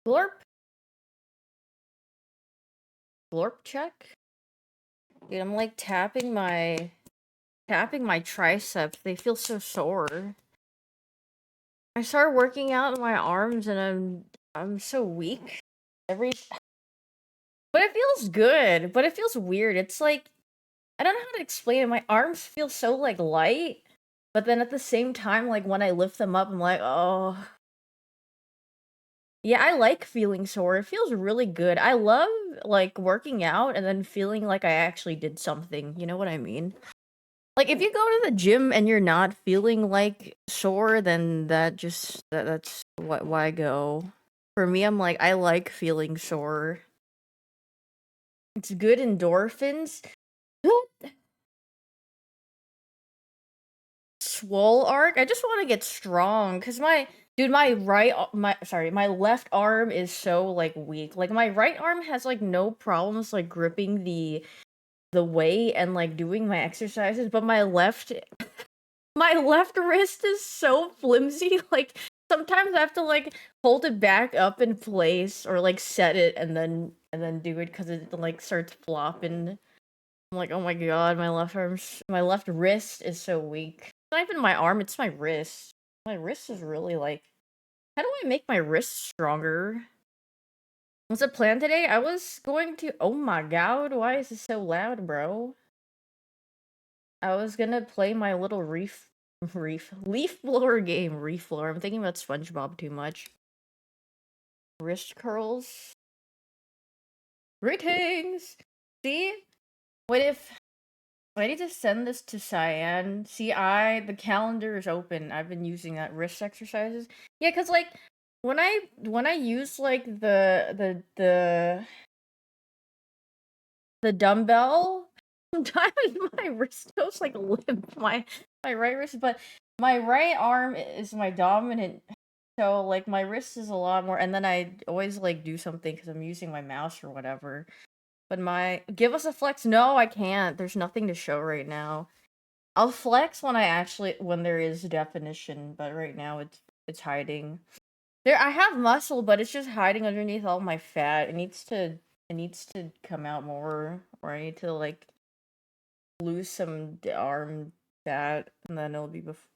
Glorp? Glorp check? Dude, I'm like tapping my triceps. They feel so sore. I started working out in my arms and I'm so weak. But it feels good, but it feels weird. It's like I don't know how to explain it. My arms feel so like light, but then at the same time, like when I lift them up, I'm like, oh. Yeah, I like feeling sore. It feels really good. I love like working out and then feeling like I actually did something. You know what I mean? Like if you go to the gym and you're not feeling like sore, then that's why go. For me, I'm like I like feeling sore. It's good endorphins. Swole arc. I just want to get strong because my left arm is so like weak. Like my right arm has like no problems like gripping the weight and like doing my exercises, but my left wrist is so flimsy. Like sometimes I have to like hold it back up in place or like set it and then do it because it like starts flopping. I'm like, oh my god, my left wrist is so weak. It's not even my arm, it's my wrist. My wrist is really like, how do I make my wrist stronger? What's the plan today? I was going to, oh my god, why is it so loud, bro? I was gonna play my little leaf blower game, reef blower. I'm thinking about SpongeBob too much. Wrist curls. Greetings! See? What if I need to send this to Cyan. See, the calendar is open. I've been using that wrist exercises. Yeah, cause like when I use like the dumbbell, sometimes my wrist goes like limp. My right wrist, but my right arm is my dominant. So like my wrist is a lot more, and then I always like do something because I'm using my mouse or whatever. But give us a flex. No, I can't. There's nothing to show right now. I'll flex when there is definition, but right now it's hiding. I have muscle, but it's just hiding underneath all my fat. It needs to come out more, or I need to like lose some arm fat, and then it'll be before.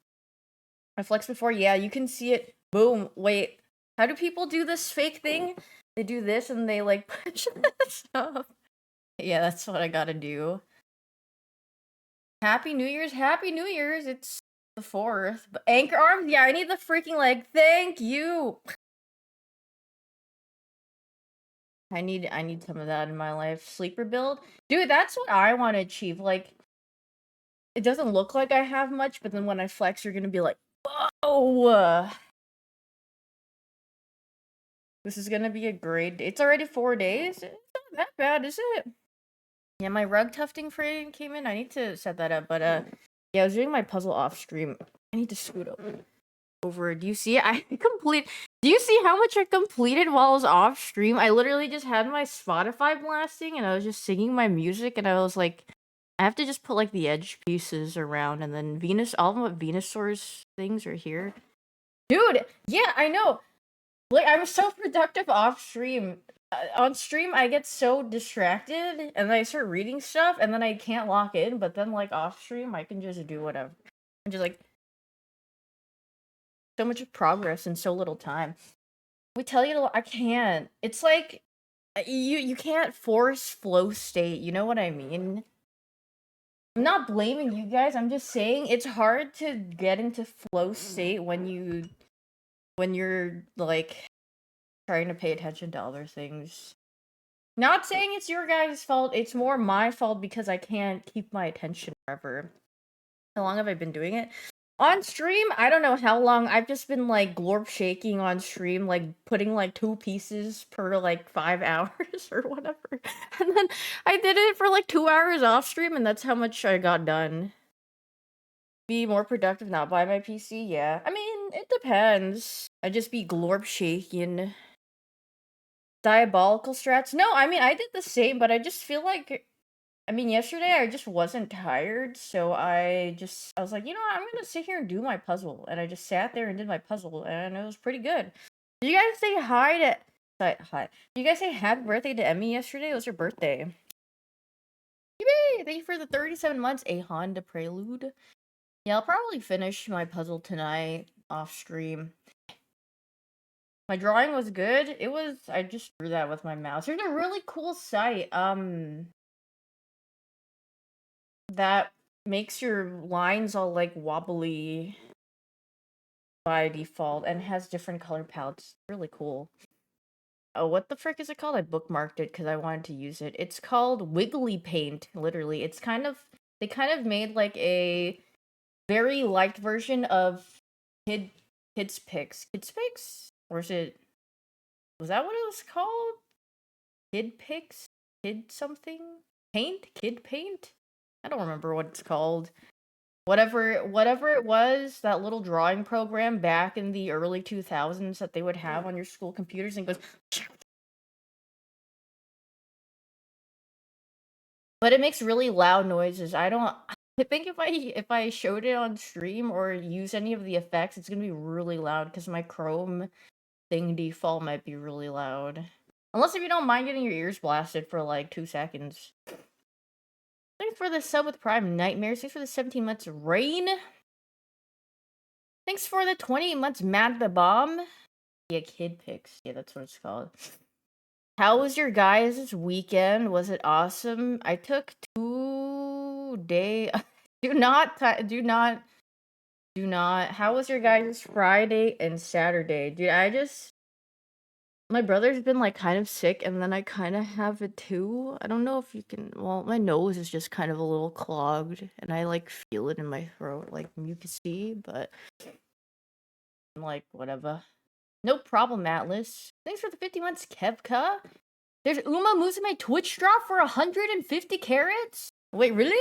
I flexed before. Yeah, you can see it. Boom. Wait, how do people do this fake thing? They do this and they like push this up. Yeah, that's what I gotta do. Happy New Year's! Happy New Year's! It's the 4th. But anchor arms? Yeah, I need the freaking leg. Thank you! I need some of that in my life. Sleeper build? Dude, that's what I want to achieve. Like, it doesn't look like I have much, but then when I flex, you're gonna be like, whoa! This is gonna be a great day. It's already 4 days? It's not that bad, is it? Yeah, my rug tufting frame came in. I need to set that up, but yeah, I was doing my puzzle off stream. I need to scoot over. Do you see it? Do you see how much I completed while I was off stream? I literally just had my Spotify blasting and I was just singing my music and I was like, I have to just put like the edge pieces around and then all of Venusaur's things are here. Dude, yeah, I know. Like, I was so productive off stream. On stream, I get so distracted and I start reading stuff and then I can't lock in, but then like off stream, I can just do whatever. I'm just like, so much progress in so little time. We tell you I can't. It's like you can't force flow state. You know what I mean? I'm not blaming you guys. I'm just saying it's hard to get into flow state when you're like trying to pay attention to other things. Not saying it's your guys' fault. It's more my fault because I can't keep my attention forever. How long have I been doing it? On stream, I don't know how long. I've just been like glorp shaking on stream, like putting like 2 pieces per like 5 hours or whatever. And then I did it for like 2 hours off stream, and that's how much I got done. Be more productive, not buy my PC? Yeah. I mean, it depends. I just be glorp shaking. Diabolical strats? No, I mean, I did the same, but I just feel like yesterday I just wasn't tired, so I was like, you know what, I'm gonna sit here and do my puzzle. And I just sat there and did my puzzle, and it was pretty good. Did you guys say hi to Hi. Did you guys say happy birthday to Emmy yesterday? It was her birthday. Yay! Thank you for the 37 months, a Honda Prelude. Yeah, I'll probably finish my puzzle tonight off stream. My drawing was good. I just drew that with my mouse. There's a really cool site, that makes your lines all, like, wobbly by default and has different color palettes. Really cool. Oh, what the frick is it called? I bookmarked it because I wanted to use it. It's called Wiggly Paint, literally. They kind of made, like, a very light version of Kids Picks. Kids Picks? Or was that what it was called? Kid Picks? Kid something? Paint? Kid Paint? I don't remember what it's called. Whatever it was, that little drawing program back in the early 2000s that they would have on your school computers and goes. But it makes really loud noises. I think if I showed it on stream or use any of the effects, it's gonna be really loud because my Chrome thing default might be really loud. Unless if you don't mind getting your ears blasted for like 2 seconds. Thanks for the sub with Prime Nightmares. Thanks for the 17 months Rain. Thanks for the 28 months Mad the Bomb. Yeah, Kid Picks. Yeah, that's what it's called. How was your guys' weekend? Was it awesome? I took 2 days. Do not. How was your guys' Friday and Saturday? Dude, my brother's been like kind of sick and then I kind of have it too. I don't know if you can, well, my nose is just kind of a little clogged and I like feel it in my throat, like mucousy, but I'm like, whatever. No problem, Atlas. Thanks for the 50 months, Kevka. There's Uma Musume Twitch drop for 150 carats? Wait, really?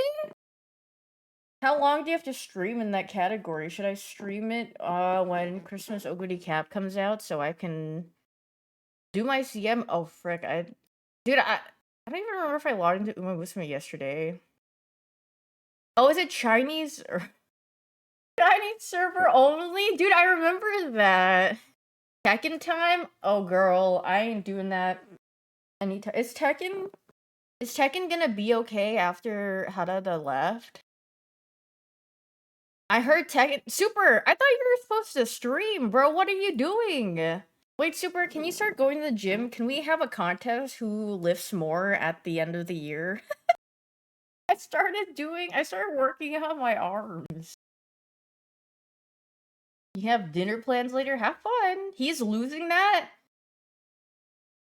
How long do you have to stream in that category? Should I stream it when Christmas Oguri Cap comes out so I can do my CM? Oh frick, dude, I don't even remember if I logged into Uma Musume yesterday. Oh, is it Chinese or Chinese server only? Dude, I remember that. Tekken time? Oh girl, I ain't doing that anytime. Is Tekken gonna be okay after Harada left? I heard Tekken. Super! I thought you were supposed to stream, bro. What are you doing? Wait, Super, can you start going to the gym? Can we have a contest who lifts more at the end of the year? I started working on my arms. You have dinner plans later? Have fun. He's losing that?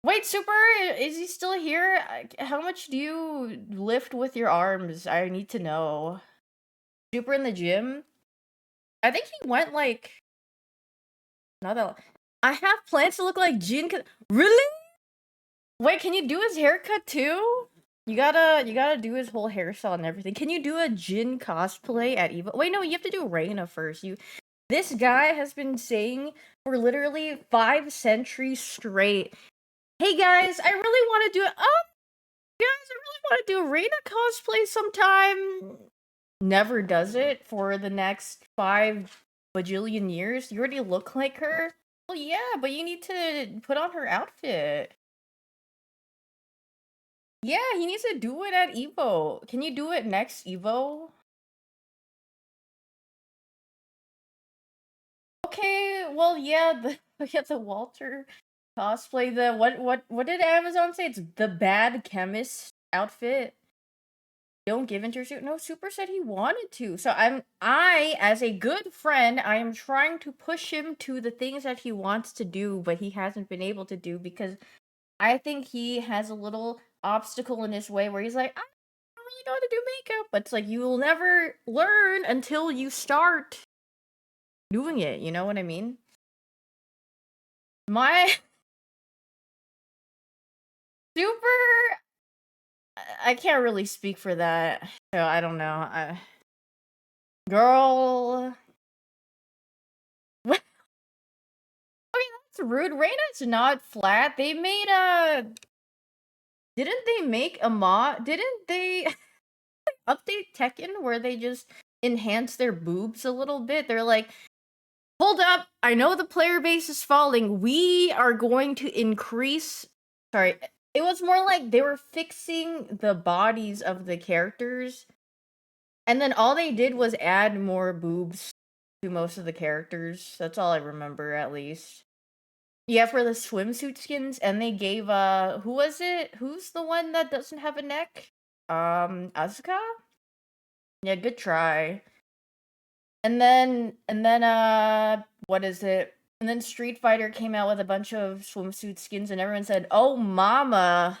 Wait, Super, is he still here? How much do you lift with your arms? I need to know. Super in the gym? I think he went like... Not that... I have plans to look like Jin. Really? Wait, can you do his haircut too? You gotta do his whole hairstyle and everything. Can you do a Jin cosplay at Evo? Wait, no, you have to do Reina first. This guy has been saying for literally 5 centuries straight, hey guys, I really want to do it. Oh, guys, I really want to do a Reina cosplay sometime. Never does it for the next 5 bajillion years. You already look like her. Well, yeah, but you need to put on her outfit. Yeah, he needs to do it at Evo. Can you do it next Evo? Okay, well, yeah, the Walter cosplay. What did Amazon say? It's the bad chemist outfit. Don't give into your suit. No, Super said he wanted to. So as a good friend, I am trying to push him to the things that he wants to do, but he hasn't been able to do because I think he has a little obstacle in his way where he's like, I don't really know how to do makeup. But it's like, you will never learn until you start doing it. You know what I mean? My Super, I can't really speak for that. So I don't know. Girl. Okay, that's rude. Reina's not flat. They made Didn't they make a mod? Didn't they update Tekken where they just enhance their boobs a little bit? They're like, Hold up! I know the player base is falling. We are going to increase. Sorry, it was more like they were fixing the bodies of the characters, and then all they did was add more boobs to most of the characters. That's all I remember, at least. Yeah, for the swimsuit skins, and they gave who was it? Who's the one that doesn't have a neck? Asuka? Yeah, good try. And then what is it? And then Street Fighter came out with a bunch of swimsuit skins and everyone said, "Oh mama,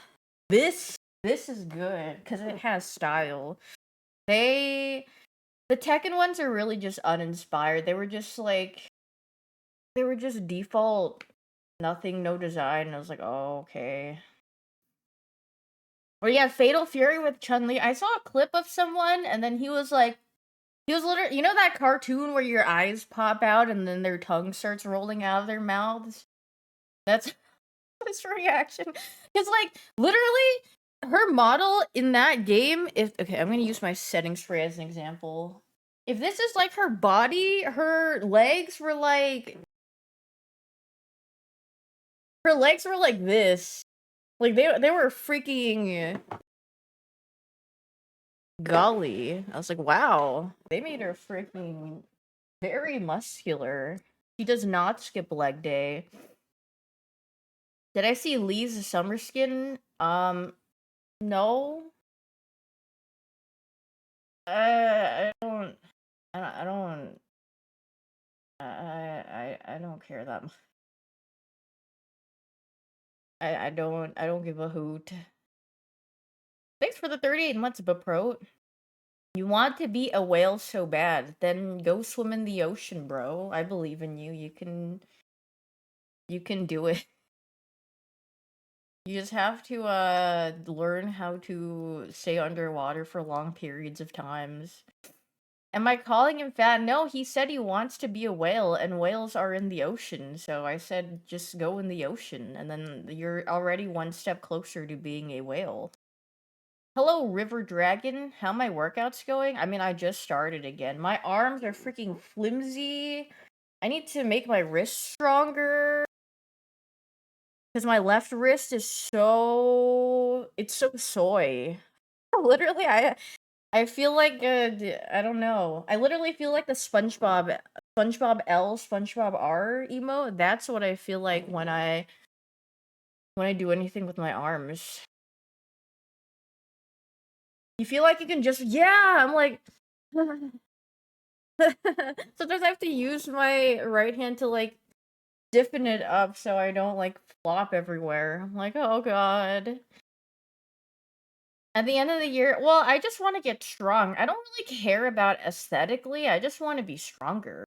this is good cuz it has style." They the Tekken ones are really just uninspired. They were just default nothing, no design. I was like, "Oh, okay." Or yeah, Fatal Fury with Chun-Li. I saw a clip of someone and then he was literally, you know that cartoon where your eyes pop out and then their tongue starts rolling out of their mouths? That's his reaction. Because, like, literally, her model in that game, if okay, I'm gonna use my setting spray as an example. If this is like her body, her legs were like this. Like they were freaking golly. I was like, wow, they made her freaking very muscular. She does not skip leg day. Did I see Lee's summer skin? No. I don't. I don't. I don't care that much. I don't. I don't give a hoot. Thanks for the 38 months, Bapro. You want to be a whale so bad, then go swim in the ocean, bro. I believe in you. You can do it. You just have to learn how to stay underwater for long periods of times. Am I calling him fat? No, he said he wants to be a whale, and whales are in the ocean. So I said, just go in the ocean, and then you're already one step closer to being a whale. Hello, River Dragon. How my workouts going? I mean, I just started again. My arms are freaking flimsy. I need to make my wrists stronger. Because my left wrist is it's so soy. Literally, I feel like I don't know. I literally feel like the SpongeBob L, SpongeBob R emo. That's what I feel like when I do anything with my arms. You feel like you can just yeah. I'm like sometimes I have to use my right hand to like stiffen it up so I don't like flop everywhere. I'm like, oh god. At the end of the year, well, I just want to get strong. I don't really care about aesthetically. I just want to be stronger.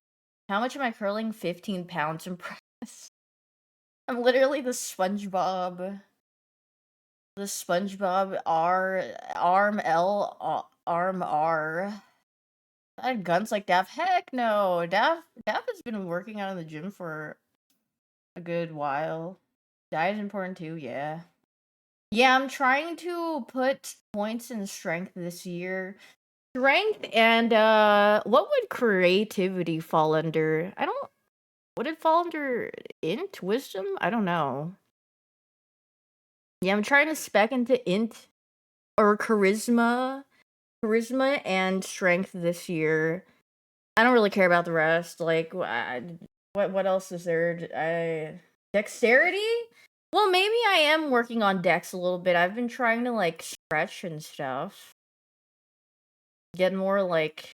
How much am I curling? 15 pounds in press. I'm literally the SpongeBob. The SpongeBob arm L arm R. I had guns like Daff. Heck no. Daff has been working out in the gym for a good while. Diet is important too, yeah. Yeah, I'm trying to put points in strength this year. Strength and what would creativity fall under? I don't would it fall under int wisdom? I don't know. Yeah, I'm trying to spec into int or charisma and strength this year. I don't really care about the rest. Like what else is there? I dexterity? Well, maybe I am working on dex a little bit. I've been trying to like stretch and stuff. Get more like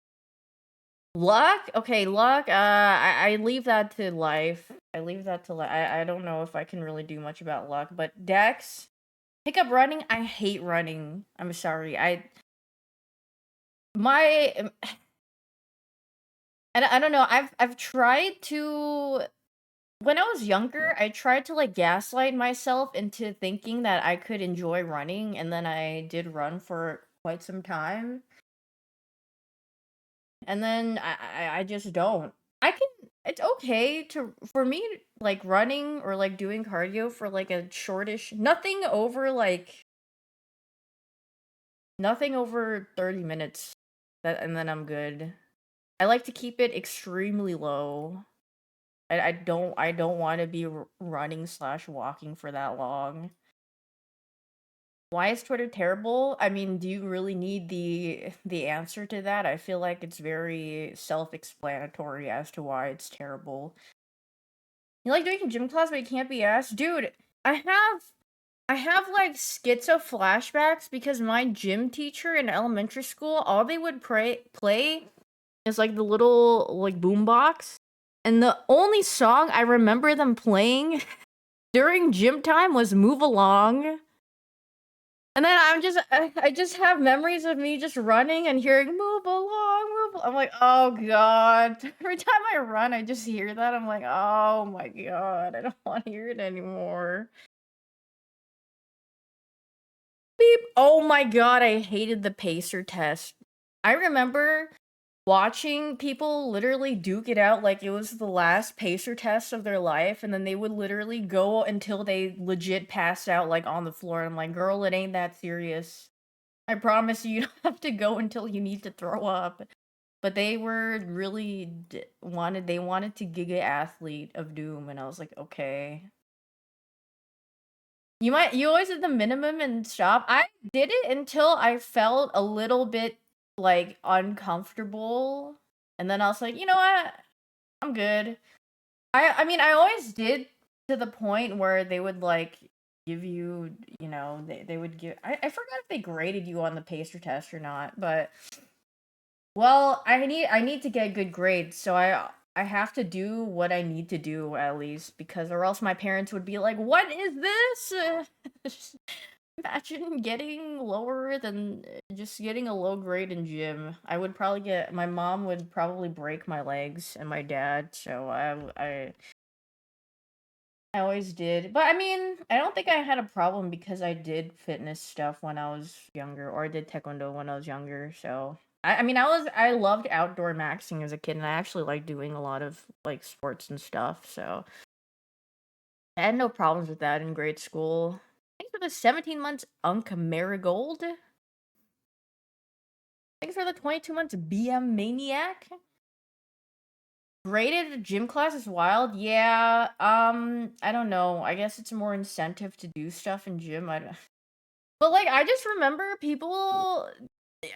luck? Okay, luck. I leave that to life. I leave that to life. I don't know if I can really do much about luck, but Dex, pick up running. I hate running. I'm sorry. My I don't know. I've tried to when I was younger, I tried to like gaslight myself into thinking that I could enjoy running, and then I did run for quite some time. And then I just don't. I can it's okay to for me like running or like doing cardio for like a shortish nothing over 30 minutes. That and then I'm good. I like to keep it extremely low. I don't want to be running slash walking for that long. Why is Twitter terrible? I mean, do you really need the answer to that? I feel like it's very self-explanatory as to why it's terrible. You like doing gym class, but you can't be asked, dude. I have I have like schizo flashbacks because my gym teacher in elementary school, all they would play is like the little like boombox, and the only song I remember them playing during gym time was "Move Along." And then I just have memories of me just running and hearing "Move along, move." I'm like, oh god. Every time I run, I just hear that. I'm like, oh my god, I don't want to hear it anymore. Beep. Oh my god, I hated the pacer test. I remember watching people literally duke it out like it was the last pacer test of their life, and then they would literally go until they legit passed out like on the floor. I'm like, girl, it ain't that serious. I promise you, you don't have to go until you need to throw up. But they were really wanted to giga athlete of doom, and I was like, okay. You always did the minimum and stop. I did it until I felt a little bit like uncomfortable, and then I was like, you know what? I'm good. I mean, I always did to the point where they would like give you, they would give. I forgot if they graded you on the pacer test or not, but well, I need to get good grades, so I have to do what I need to do at least, because or else my parents would be like, "What is this?" Just imagine getting lower than just getting a low grade in gym. I would probably get my mom would probably break my legs and my dad, so I always did. But I mean, I don't think I had a problem because I did fitness stuff when I was younger, or I did taekwondo when I was younger. So I mean, I loved outdoor maxing as a kid, and I actually liked doing a lot of like sports and stuff. So I had no problems with that in grade school. Thanks for the 17 months, Unk Marigold. Thanks for the 22 months, BM Maniac. Graded gym class is wild. Yeah. I don't know. I guess it's more incentive to do stuff in gym. I don't. But like, I just remember people.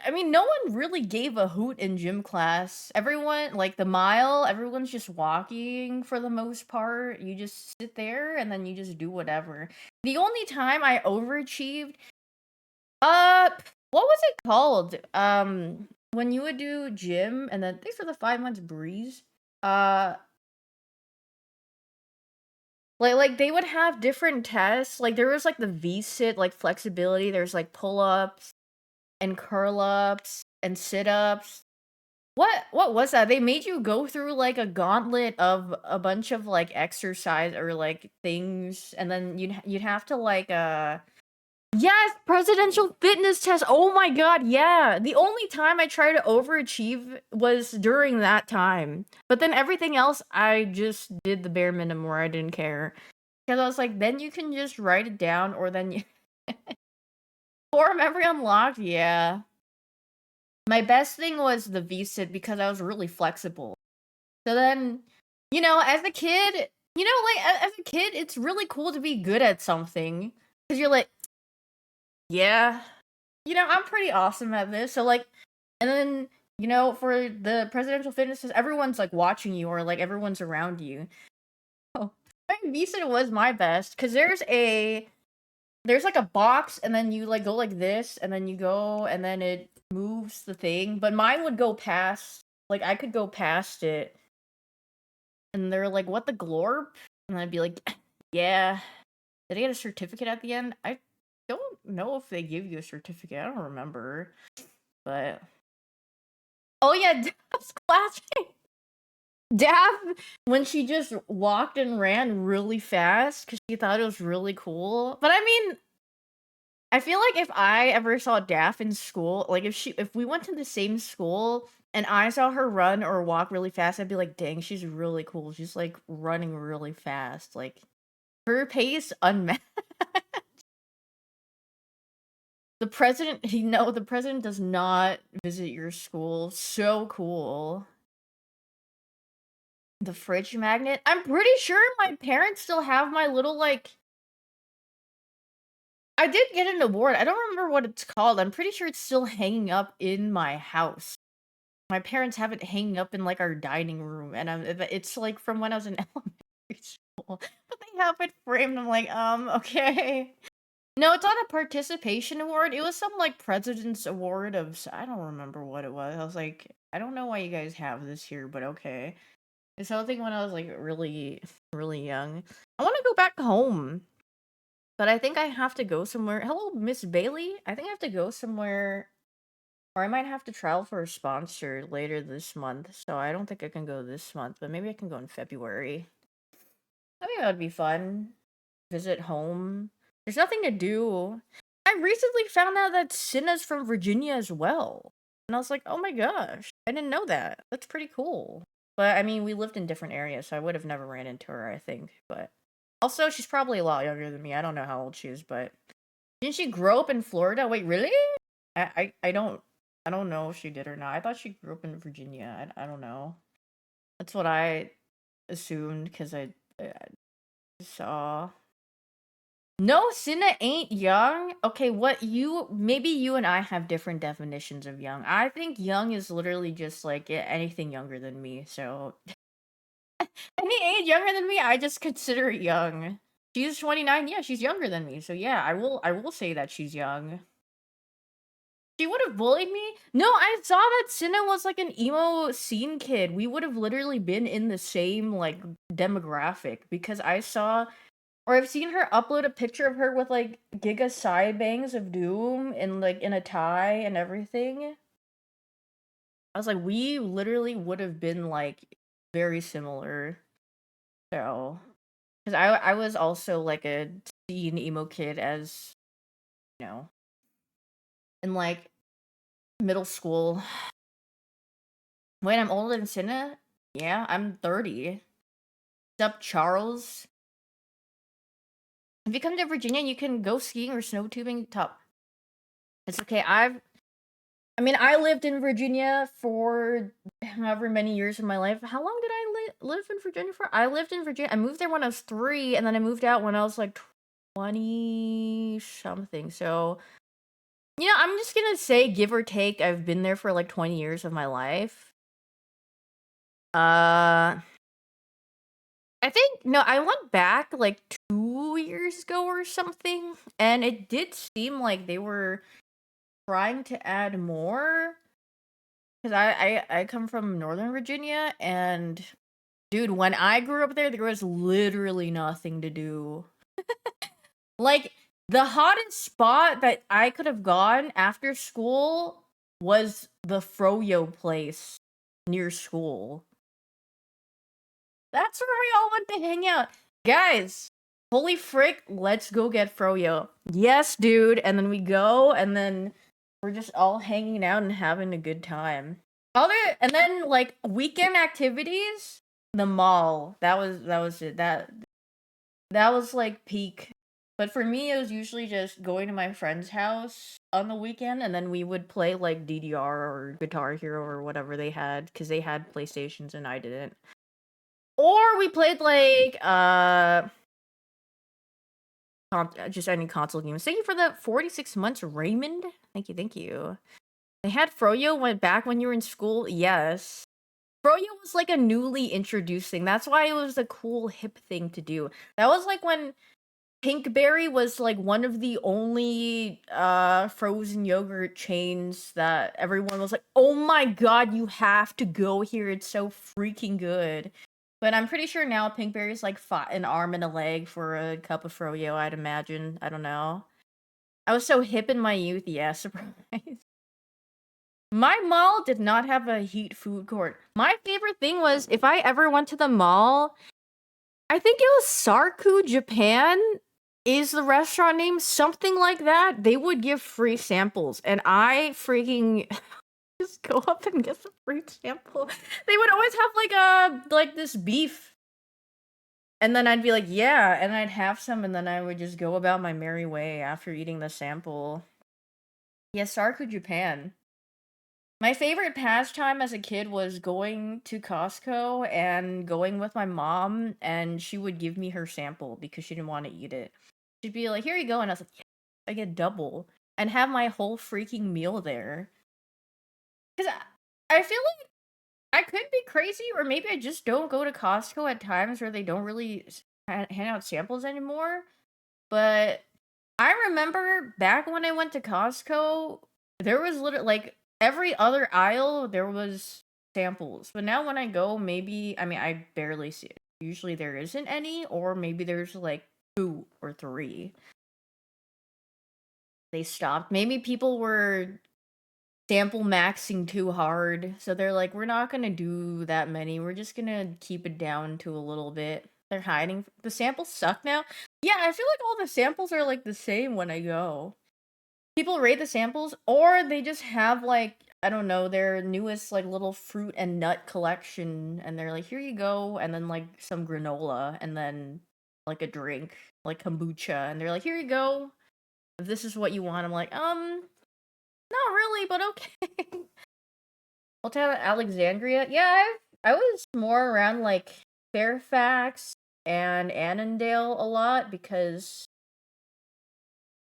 I mean, no one really gave a hoot in gym class. Everyone, like the mile, everyone's just walking for the most part. You just sit there and then you just do whatever. The only time I overachieved, uh, what was it called? When you would do gym and then thanks for the 5 months breeze. Uh, like they would have different tests. Like there was like the V sit, like flexibility. There's like pull ups and curl ups and sit ups. What was that? They made you go through like a gauntlet of a bunch of like exercise or like things, and then you'd have to like yes, presidential fitness test. Oh my god, yeah. The only time I tried to overachieve was during that time. But then everything else I just did the bare minimum where I didn't care. Cuz I was like, then you can just write it down or then you core memory unlocked. Yeah. My best thing was the VSIT because I was really flexible. So then, as a kid, like as a kid, it's really cool to be good at something because you're like, yeah, I'm pretty awesome at this. So like, and then for the presidential fitnesses, everyone's like watching you or like everyone's around you. Oh, my VSIT was my best because there's like a box and then you like go like this and then you go and then it moves the thing, but mine would go past, like I could go past it, and they're like, what, the glorp? And I'd be like, yeah. Did I get a certificate at the end? I don't know if they give you a certificate. I don't remember. But oh yeah, Daph's clapping. Daph, when she just walked and ran really fast because she thought it was really cool. But I mean, I feel like if I ever saw Daph in school, like if we went to the same school and I saw her run or walk really fast, I'd be like, dang, she's really cool. She's like running really fast. Like her pace unmatched. The president does not visit your school. So cool. The fridge magnet? I'm pretty sure my parents still have my little, like I did get an award. I don't remember what it's called. I'm pretty sure it's still hanging up in my house. My parents have it hanging up in, like, our dining room, and it's, like, from when I was in elementary school, but they have it framed. I'm like, okay." No, it's not a participation award. It was some, like, president's award of I don't remember what it was. I was like, "I don't know why you guys have this here, but okay." It's something when I was, like, really, really young. I wanna go back home, but I think I have to go somewhere. Hello, Miss Bailey. I think I have to go somewhere, or I might have to travel for a sponsor later this month, so I don't think I can go this month, but maybe I can go in February. I think that would be fun. Visit home. There's nothing to do. I recently found out that Cinna's from Virginia as well. And I was like, oh my gosh, I didn't know that. That's pretty cool. But I mean, we lived in different areas, so I would have never ran into her, I think. But also, she's probably a lot younger than me. I don't know how old she is, but didn't she grow up in Florida? Wait, really? I don't know if she did or not. I thought she grew up in Virginia. I don't know. That's what I assumed because I saw. No, Cinna ain't young. Okay, maybe you and I have different definitions of young. I think young is literally just like anything younger than me. So any age younger than me, I just consider it young. She's 29. Yeah, she's younger than me. So yeah, I will say that she's young. She would have bullied me? No, I saw that Cinna was like an emo scene kid. We would have literally been in the same like demographic because I saw or I've seen her upload a picture of her with like Giga side bangs of Doom and like in a tie and everything. I was like, we literally would have been like very similar. So, because I was also like a teen emo kid as you know in like middle school. Wait, I'm older than Cinna? Yeah, I'm 30. What's up, Charles? If you come to Virginia, you can go skiing or snow tubing. Top. It's okay. I mean, I lived in Virginia for however many years of my life. How long did I live in Virginia for? I lived in Virginia. I moved there when I was 3, and then I moved out when I was like 20 something. So, yeah, I'm just gonna say, give or take, I've been there for like 20 years of my life. I think, no, I went back like 2 years ago or something, and it did seem like they were trying to add more. Because I come from Northern Virginia, and dude, when I grew up there was literally nothing to do. Like, the hottest spot that I could have gone after school was the froyo place near school. That's where we all went to hang out. Guys, holy frick, let's go get froyo. Yes, dude. And then we go, and then we're just all hanging out and having a good time. And then like weekend activities, the mall. That was it. That was like peak. But for me, it was usually just going to my friend's house on the weekend, and then we would play like DDR or Guitar Hero or whatever they had, because they had PlayStations and I didn't. Or we played like just any console games. Thank you for the 46 months, Raymond. Thank you, thank you. They had Froyo went back when you were in school. Yes. Froyo was like a newly introduced thing. That's why it was a cool hip thing to do. That was like when Pinkberry was like one of the only frozen yogurt chains that everyone was like, "Oh my god, you have to go here. It's so freaking good." But I'm pretty sure now Pinkberry is like an arm and a leg for a cup of froyo, I'd imagine. I don't know. I was so hip in my youth. Yeah, surprise. My mall did not have a heat food court. My favorite thing was if I ever went to the mall, I think it was Sarku Japan is the restaurant name, something like that. They would give free samples, and I freaking just go up and get the free sample. They would always have like this beef, and then I'd be like, yeah, and I'd have some, and then I would just go about my merry way after eating the sample. Yeah, Sarku Japan. My favorite pastime as a kid was going to Costco and going with my mom, and she would give me her sample because she didn't wanna eat it. She'd be like, "Here you go," and I was like, "Yeah, I get double," and have my whole freaking meal there. 'Cause I feel like I could be crazy, or maybe I just don't go to Costco at times where they don't really hand out samples anymore, but I remember back when I went to Costco, there was literally like every other aisle there was samples. But now when I go, maybe I mean I barely see it. Usually there isn't any, or maybe there's like two or three. They stopped. Maybe people were sample maxing too hard, so they're like, we're not gonna do that many. We're just gonna keep it down to a little bit. They're hiding. The samples suck now. Yeah, I feel like all the samples are like the same when I go. People rate the samples, or they just have like I don't know their newest like little fruit and nut collection, and they're like, "Here you go," and then like some granola, and then like a drink like kombucha, and they're like, "Here you go. If this is what you want," I'm like, not really, but okay. Hotel Alexandria, yeah, I was more around like Fairfax and Annandale a lot because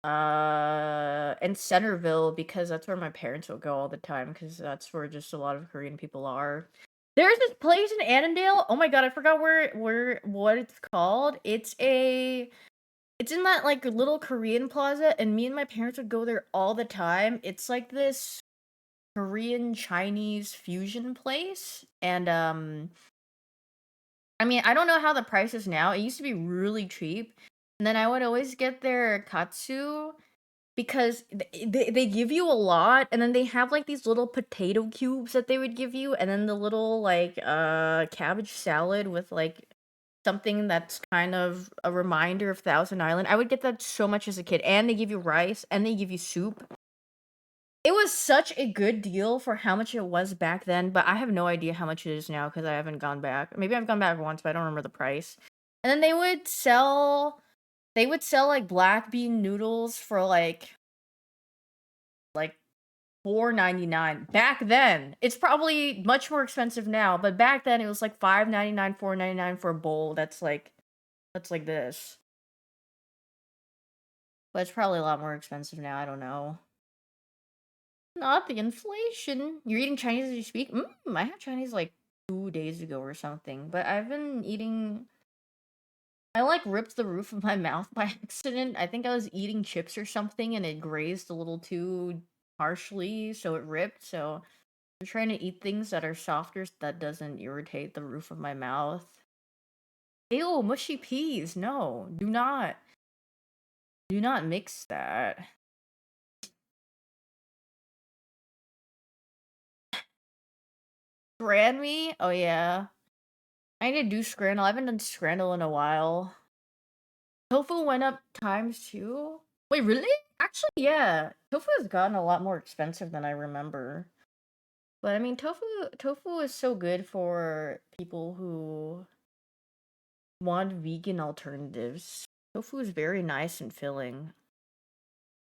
and Centerville because that's where my parents will go all the time because that's where just a lot of Korean people are. There's this place in Annandale. Oh my god, I forgot where what it's called. It's in that like little Korean plaza, and me and my parents would go there all the time. It's like this Korean Chinese fusion place, and I mean I don't know how the price is now. It used to be really cheap, and then I would always get their katsu because they give you a lot, and then they have, like, these little potato cubes that they would give you, and then the little, like, cabbage salad with, like, something that's kind of a reminder of Thousand Island. I would get that so much as a kid, and they give you rice, and they give you soup. It was such a good deal for how much it was back then, but I have no idea how much it is now because I haven't gone back. Maybe I've gone back once, but I don't remember the price. And then they would sell, like, black bean noodles for, like 4.99 back then. It's probably much more expensive now, but back then it was like 5.99, 4.99 for a bowl that's like this. But it's probably a lot more expensive now, I don't know. Not the inflation. You're eating Chinese as you speak? I had Chinese like 2 days ago or something, but I've been eating. I like ripped the roof of my mouth by accident. I think I was eating chips or something and it grazed a little too harshly, so it ripped. So I'm trying to eat things that are softer that doesn't irritate the roof of my mouth. Ew, mushy peas. No, do not. Do not mix that. Scran me? Oh yeah. I need to do scrandle. I haven't done scrandle in a while. Tofu went up times two? Wait, really? Actually, yeah. Tofu has gotten a lot more expensive than I remember. But I mean, tofu is so good for people who want vegan alternatives. Tofu is very nice and filling.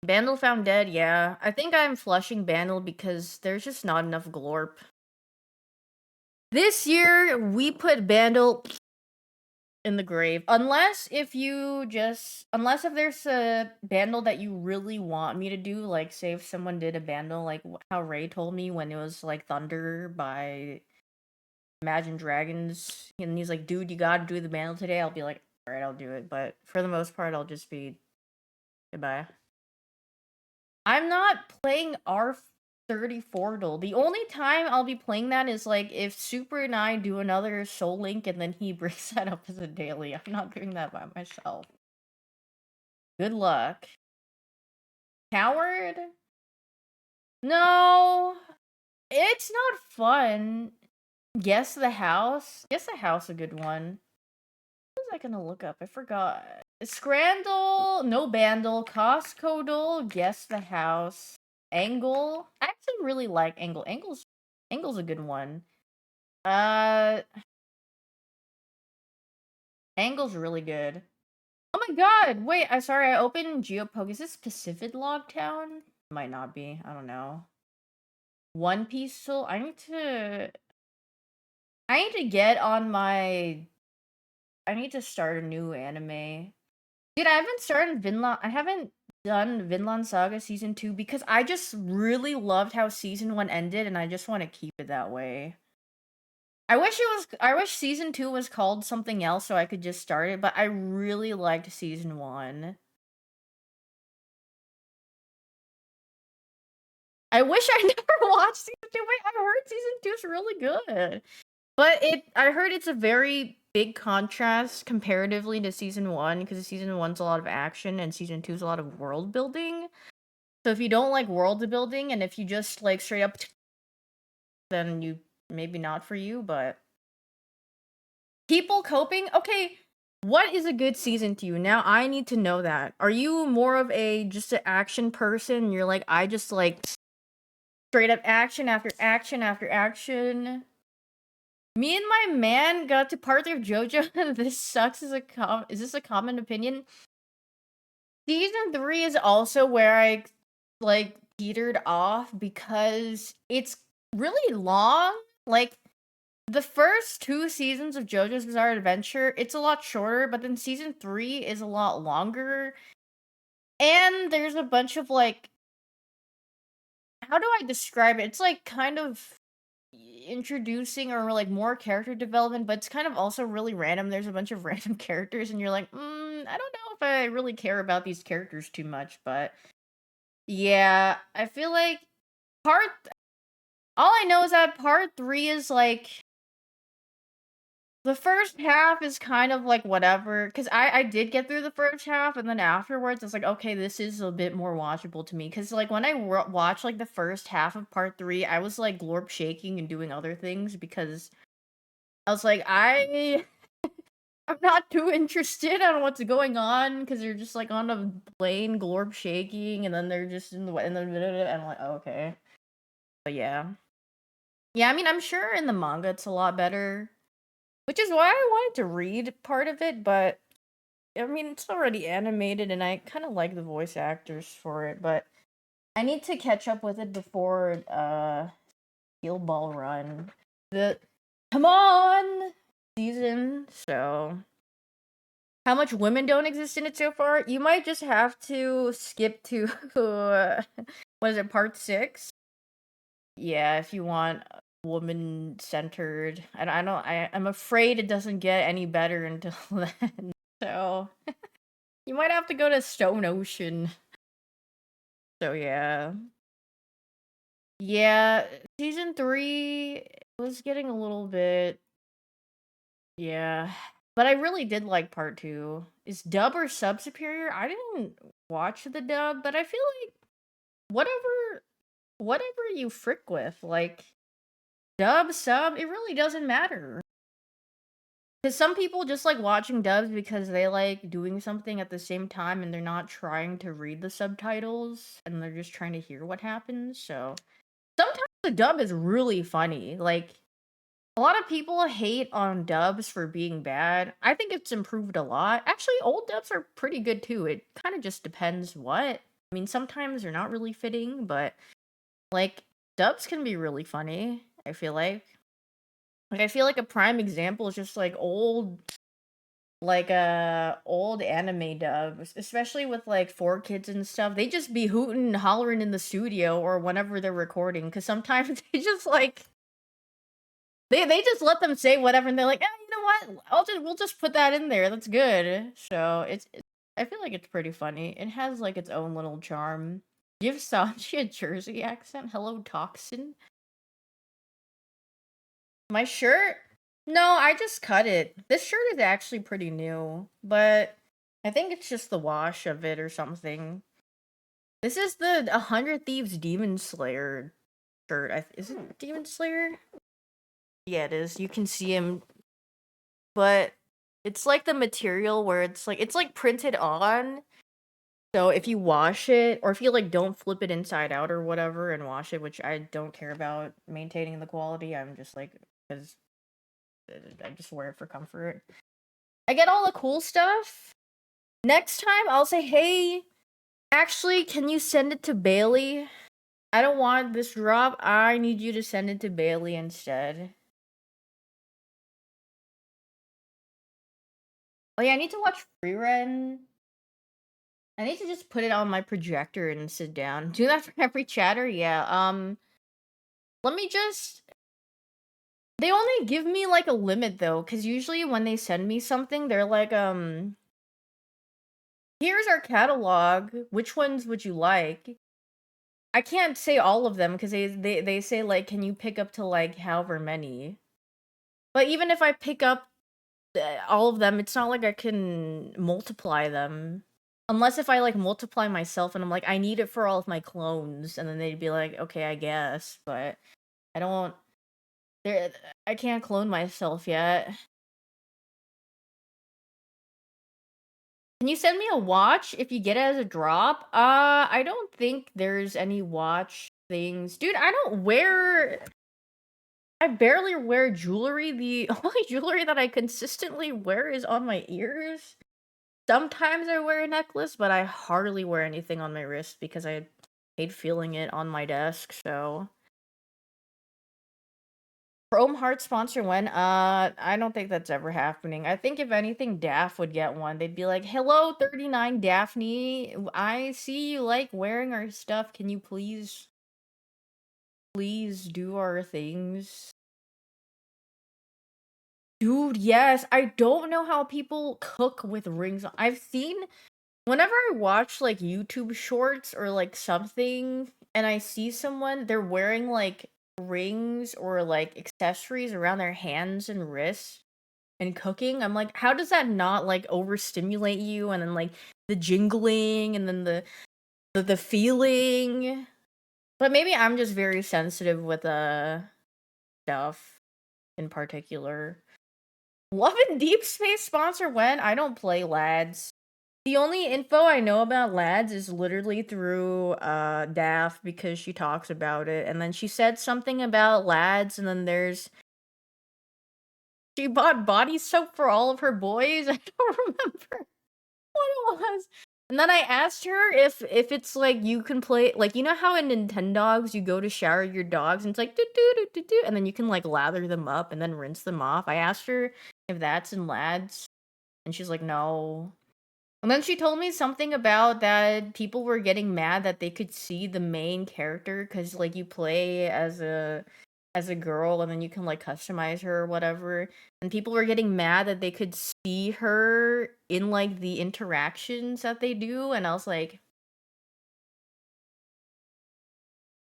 Bandle found dead, yeah. I think I'm flushing Bandle because there's just not enough glorp. This year, we put Bandle in the grave. Unless if there's a bandle that you really want me to do, like say if someone did a bandle like how Ray told me when it was like Thunder by Imagine Dragons, and he's like, dude, you gotta do the bandle today. I'll be like, alright, I'll do it. But for the most part, I'll just be goodbye. I'm not playing R34 duel. The only time I'll be playing that is like if Super and I do another Soul Link and then he brings that up as a daily. I'm not doing that by myself. Good luck. Coward? No, it's not fun. Guess the house? Guess the house a good one. What was I gonna look up? I forgot. Scrandle, no bandle, Costco, guess the house. Angle. I actually really like Angle. Angle's a good one. Uh Angle's really good. Oh my god! Wait, I sorry, I opened Geopoke. Is this Pacific Log Town? Might not be. I don't know. One Piece still. I need to get on my. I need to start a new anime. Dude, I haven't done Vinland Saga season 2 because I just really loved how season 1 ended and I just want to keep it that way. I wish season 2 was called something else so I could just start it, but I really liked season 1. I wish I never watched season 2. Wait, I heard season 2 is really good. But I heard it's a very big contrast comparatively to season 1 because season 1's a lot of action and season 2's a lot of world building. So if you don't like world building and if you just like straight up then you maybe not for you, but people coping, okay, what is a good season to you? Now I need to know that. Are you more of a just an action person? You're like, I just like straight up action after action after action. Me and my man got to part of JoJo. This sucks as is this a common opinion? Season 3 is also where I like teetered off because it's really long. Like the first 2 seasons of JoJo's Bizarre Adventure, it's a lot shorter, but then season 3 is a lot longer. And there's a bunch of like, how do I describe it? It's like kind of introducing or like more character development, but it's kind of also really random. There's a bunch of random characters, and you're like, I don't know if I really care about these characters too much, but yeah, I feel like part. All I know is that part 3 is like the first half is kind of like whatever, because I did get through the first half, and then afterwards, it's like, okay, this is a bit more watchable to me. Because, like, when I watched, like, the first half of part 3, I was, like, glorp shaking and doing other things, because I was like, I'm not too interested on what's going on, because they're just, like, on a plane, glorp shaking, and then they're just in the, and I'm like, oh, okay. But yeah. Yeah, I mean, I'm sure in the manga it's a lot better. Which is why I wanted to read part of it, but I mean, it's already animated and I kind of like the voice actors for it, but I need to catch up with it before Steel Ball Run. The come on season. So, how much women don't exist in it so far? You might just have to skip to what is it, part 6? Yeah, if you want woman centered. I'm afraid it doesn't get any better until then. So you might have to go to Stone Ocean. So yeah. Yeah, season 3 was getting a little bit, yeah. But I really did like part 2. Is dub or sub superior? I didn't watch the dub, but I feel like whatever you frick with, like dub, sub, it really doesn't matter. Because some people just like watching dubs because they like doing something at the same time and they're not trying to read the subtitles and they're just trying to hear what happens. So sometimes the dub is really funny. Like a lot of people hate on dubs for being bad. I think it's improved a lot. Actually, old dubs are pretty good too. It kind of just depends what. I mean, sometimes they're not really fitting, but like dubs can be really funny, I feel like. Like I feel like a prime example is just like old anime dubs, especially with like 4 kids and stuff. They just be hooting and hollering in the studio or whenever they're recording, because sometimes they just like they just let them say whatever and they're like, you know what, we'll just put that in there, that's good. So I feel like it's pretty funny. It has like its own little charm. Give Sanji a Jersey accent. Hello, Toxin. My shirt? No, I just cut it. This shirt is actually pretty new, but I think it's just the wash of it or something. This is the 100 Thieves Demon Slayer shirt. Is it Demon Slayer? Yeah, it is. You can see him, but it's like the material where it's like printed on. So if you wash it, or if you like don't flip it inside out or whatever and wash it, which I don't care about maintaining the quality, I'm just like, because I just wear it for comfort. I get all the cool stuff. Next time, I'll say, hey, actually, can you send it to Bailey? I don't want this drop. I need you to send it to Bailey instead. Oh yeah, I need to watch Free Ren. I need to just put it on my projector and sit down. Do that for every chatter? Yeah. Let me just... They only give me, like, a limit, though, because usually when they send me something, they're like, here's our catalog. Which ones would you like? I can't say all of them, because they say, like, can you pick up to, like, however many? But even if I pick up all of them, it's not like I can multiply them. Unless if I, like, multiply myself and I'm like, I need it for all of my clones, and then they'd be like, okay, I guess, but I don't... I can't clone myself yet. Can you send me a watch if you get it as a drop? I don't think there's any watch things. Dude, I barely wear jewelry. The only jewelry that I consistently wear is on my ears. Sometimes I wear a necklace, but I hardly wear anything on my wrist because I hate feeling it on my desk, so... Chrome Heart sponsor when? I don't think that's ever happening. I think if anything, Daph would get one. They'd be like, hello, 39 Daphne. I see you like wearing our stuff. Can you please do our things? Dude, yes. I don't know how people cook with rings on. I've seen... Whenever I watch, like, YouTube shorts or, like, something, and I see someone, they're wearing, like, rings or, like, accessories around their hands and wrists and cooking, I'm like, how does that not, like, overstimulate you? And then, like, the jingling and then the feeling. But maybe I'm just very sensitive with, stuff in particular. Love and Deep Space sponsor when? I don't play lads. The only info I know about lads is literally through Daph because she talks about it, and then she said something about lads, and then she bought body soap for all of her boys. I don't remember what it was. And then I asked her if it's like you can play, like, you know how in Nintendogs you go to shower your dogs and it's like do do do do do, and then you can like lather them up and then rinse them off. I asked her if that's in lads, and she's like, no. And then she told me something about that people were getting mad that they could see the main character because, like, you play as a girl and then you can, like, customize her or whatever. And people were getting mad that they could see her in, like, the interactions that they do. And I was like,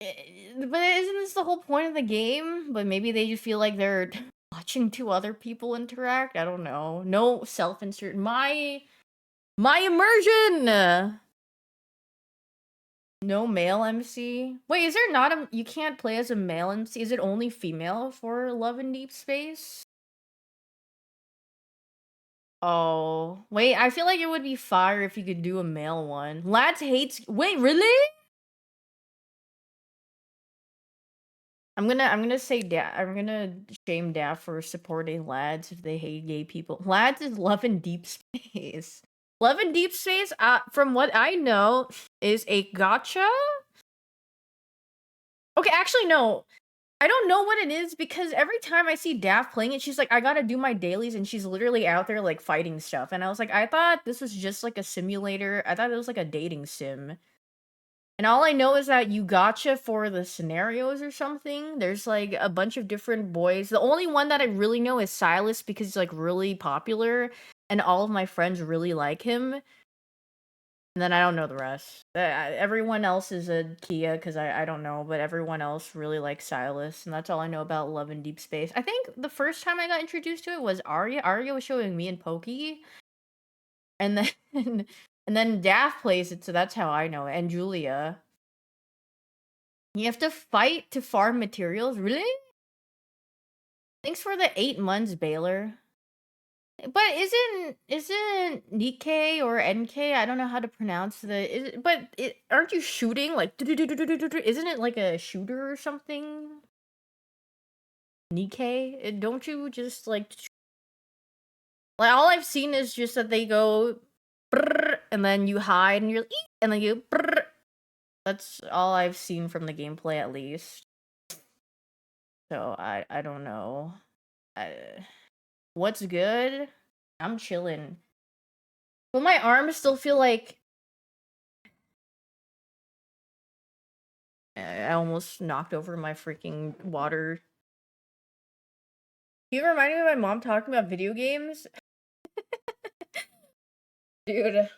but isn't this the whole point of the game? But maybe they just feel like they're watching two other people interact. I don't know. No self-insert. My immersion! No male MC? Wait, is there not a... You can't play as a male MC? Is it only female for Love in Deep Space? Oh. Wait, I feel like it would be fire if you could do a male one. Lads hates... Wait, really? I'm gonna say I'm gonna shame Daff for supporting lads if they hate gay people. Lads is Love in Deep Space. Love in Deep Space, from what I know, is a gotcha? Okay, actually, no. I don't know what it is because every time I see Daft playing it, she's like, I gotta do my dailies, and she's literally out there, like, fighting stuff. And I was like, I thought this was just, like, a simulator. I thought it was, like, a dating sim. And all I know is that you gotcha for the scenarios or something. There's, like, a bunch of different boys. The only one that I really know is Silas because he's, like, really popular, and all of my friends really like him. And then I don't know the rest. Everyone else is a Kia because I don't know, but everyone else really likes Silas, and that's all I know about Love in Deep Space. I think the first time I got introduced to it was Arya. Arya was showing me and Pokey, and then and then Daff plays it, so that's how I know it. And Julia. You have to fight to farm materials, really? Thanks for the 8 months, Baylor. But isn't Nikkei or NK? I don't know how to pronounce aren't you shooting like isn't it like a shooter or something? Nikkei? Don't you just like all I've seen is just that they go brrr, and then you hide and you're like, and then you brrr, That's all I've seen from the gameplay, at least. So I don't know. What's good? I'm chilling. But my arms still feel like I almost knocked over my freaking water. You remind me of my mom talking about video games? Dude.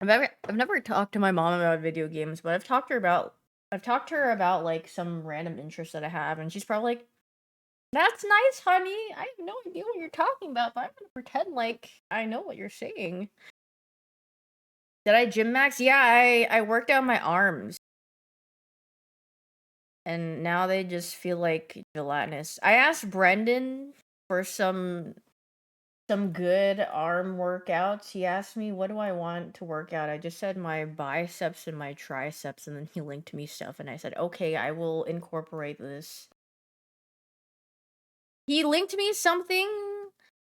I've never talked to my mom about video games, but I've talked to her about like some random interest that I have, and she's probably like, "That's nice, honey. I have no idea what you're talking about, but I'm gonna pretend like I know what you're saying." Did I gym max? Yeah, I worked out my arms, and now they just feel like gelatinous. I asked Brendan for some good arm workouts. He asked me, what do I want to work out? I just said my biceps and my triceps, and then he linked me stuff, and I said, okay, I will incorporate this. He linked me something,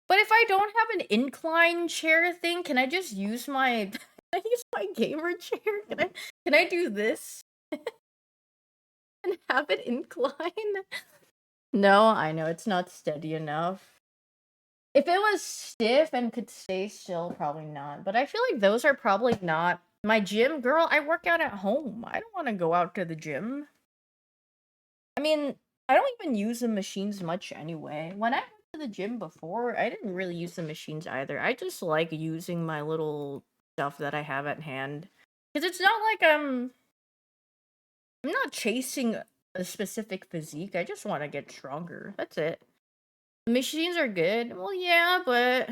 but if I don't have an incline chair thing, can I just use my can I use my gamer chair? Can I do this and have it incline? No, I know it's not steady enough. If it was stiff and could stay still, probably not. But I feel like those are probably not my gym. Girl, I work out at home. I don't want to go out to the gym. I mean, I don't even use the machines much anyway. When I went to the gym before, I didn't really use the machines either. I just like using my little stuff that I have at hand. Because it's not like I'm not chasing a specific physique. I just want to get stronger. That's it. The machines are good. Well, yeah, but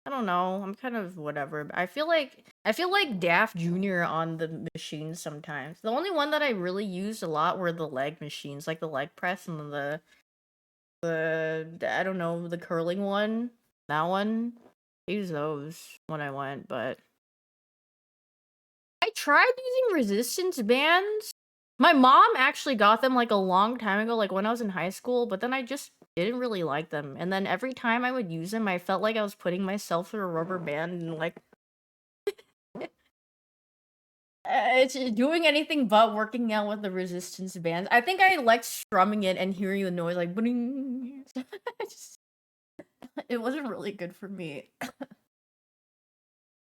I don't know. I'm kind of whatever. I feel like Daft Jr. on the machines sometimes. The only one that I really used a lot were the leg machines, like the leg press and the I don't know, the curling one. That one. I used those when I went, but I tried using resistance bands. My mom actually got them like a long time ago, like when I was in high school, but then I just didn't really like them. And then every time I would use them, I felt like I was putting myself through a rubber band and like it's doing anything but working out with the resistance bands. I think I like strumming it and hearing the noise like bling. It wasn't really good for me.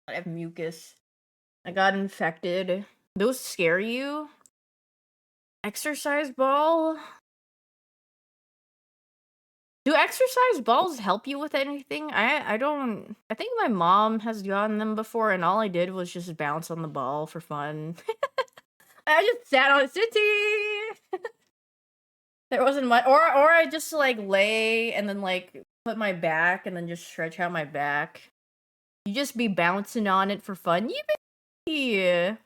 I have mucus. I got infected. Those scare you? Exercise ball? Do exercise balls help you with anything? I don't. I think my mom has gotten them before, and all I did was just bounce on the ball for fun. I just sat on city. There wasn't much, or I just like lay and then like put my back and then just stretch out my back. You just be bouncing on it for fun. Yeah.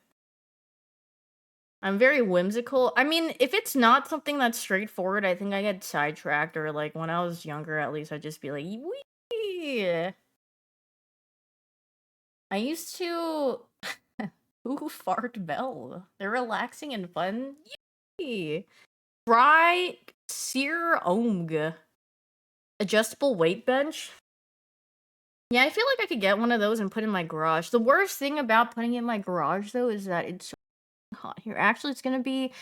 I'm very whimsical. I mean, if it's not something that's straightforward, I think I get sidetracked, or like when I was younger, at least I'd just be like, wee. I used to. Ooh, fart bell. They're relaxing and fun. Yee. Try Sear Omg. Adjustable weight bench. Yeah, I feel like I could get one of those and put in my garage. The worst thing about putting it in my garage, though, is that it's so hot here. Actually, it's gonna be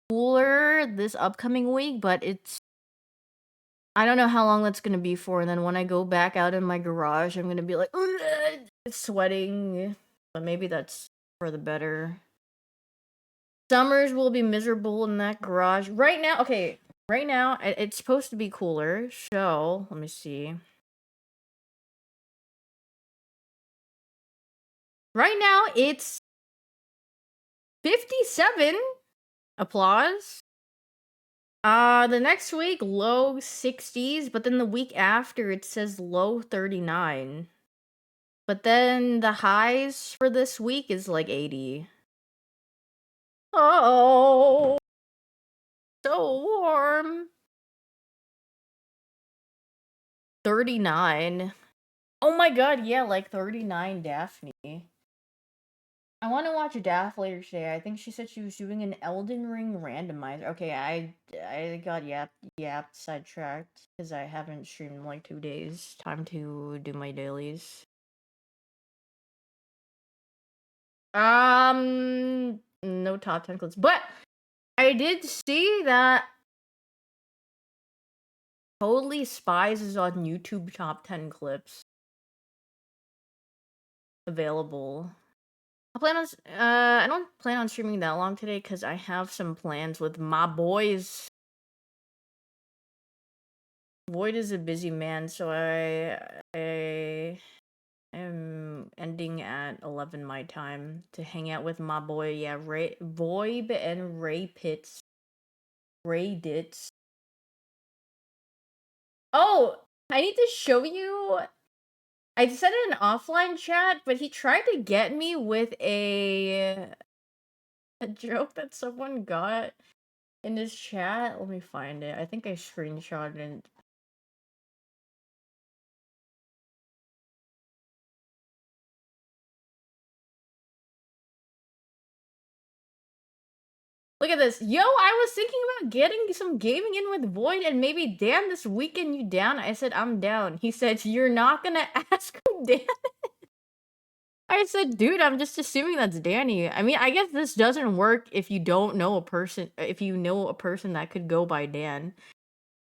cooler this upcoming week, but I don't know how long that's gonna be for. And then when I go back out in my garage, I'm gonna be like, "Ugh," sweating. But maybe that's for the better. Summers will be miserable in that garage. Right now, okay, right now, it's supposed to be cooler. So, let me see. Right now, it's 57. Applause. The next week, low 60s, but then the week after, it says low 39. But then the highs for this week is like 80. Oh, so warm. 39. Oh my god, yeah, like 39 Daphne. I want to watch Daff later today. I think she said she was doing an Elden Ring randomizer. Okay, I got yapped sidetracked because I haven't streamed in like 2 days. Time to do my dailies. No top 10 clips, but I did see that Totally Spies is on YouTube top 10 clips available. I don't plan on streaming that long today because I have some plans with my boys. Void is a busy man, so I am ending at 11 my time to hang out with my boy. Yeah, Voib and Ray Pitts. Ray Ditz. Oh, I need to show you. I said it in offline chat, but he tried to get me with a joke that someone got in his chat. Let me find it. I think I screenshotted it. Look at this. Yo, I was thinking about getting some gaming in with Void and maybe Dan this weekend. You down? I said, I'm down. He said, you're not gonna ask who Dan? I said, dude, I'm just assuming that's Danny. I mean, I guess this doesn't work if you don't know a person, if you know a person that could go by Dan.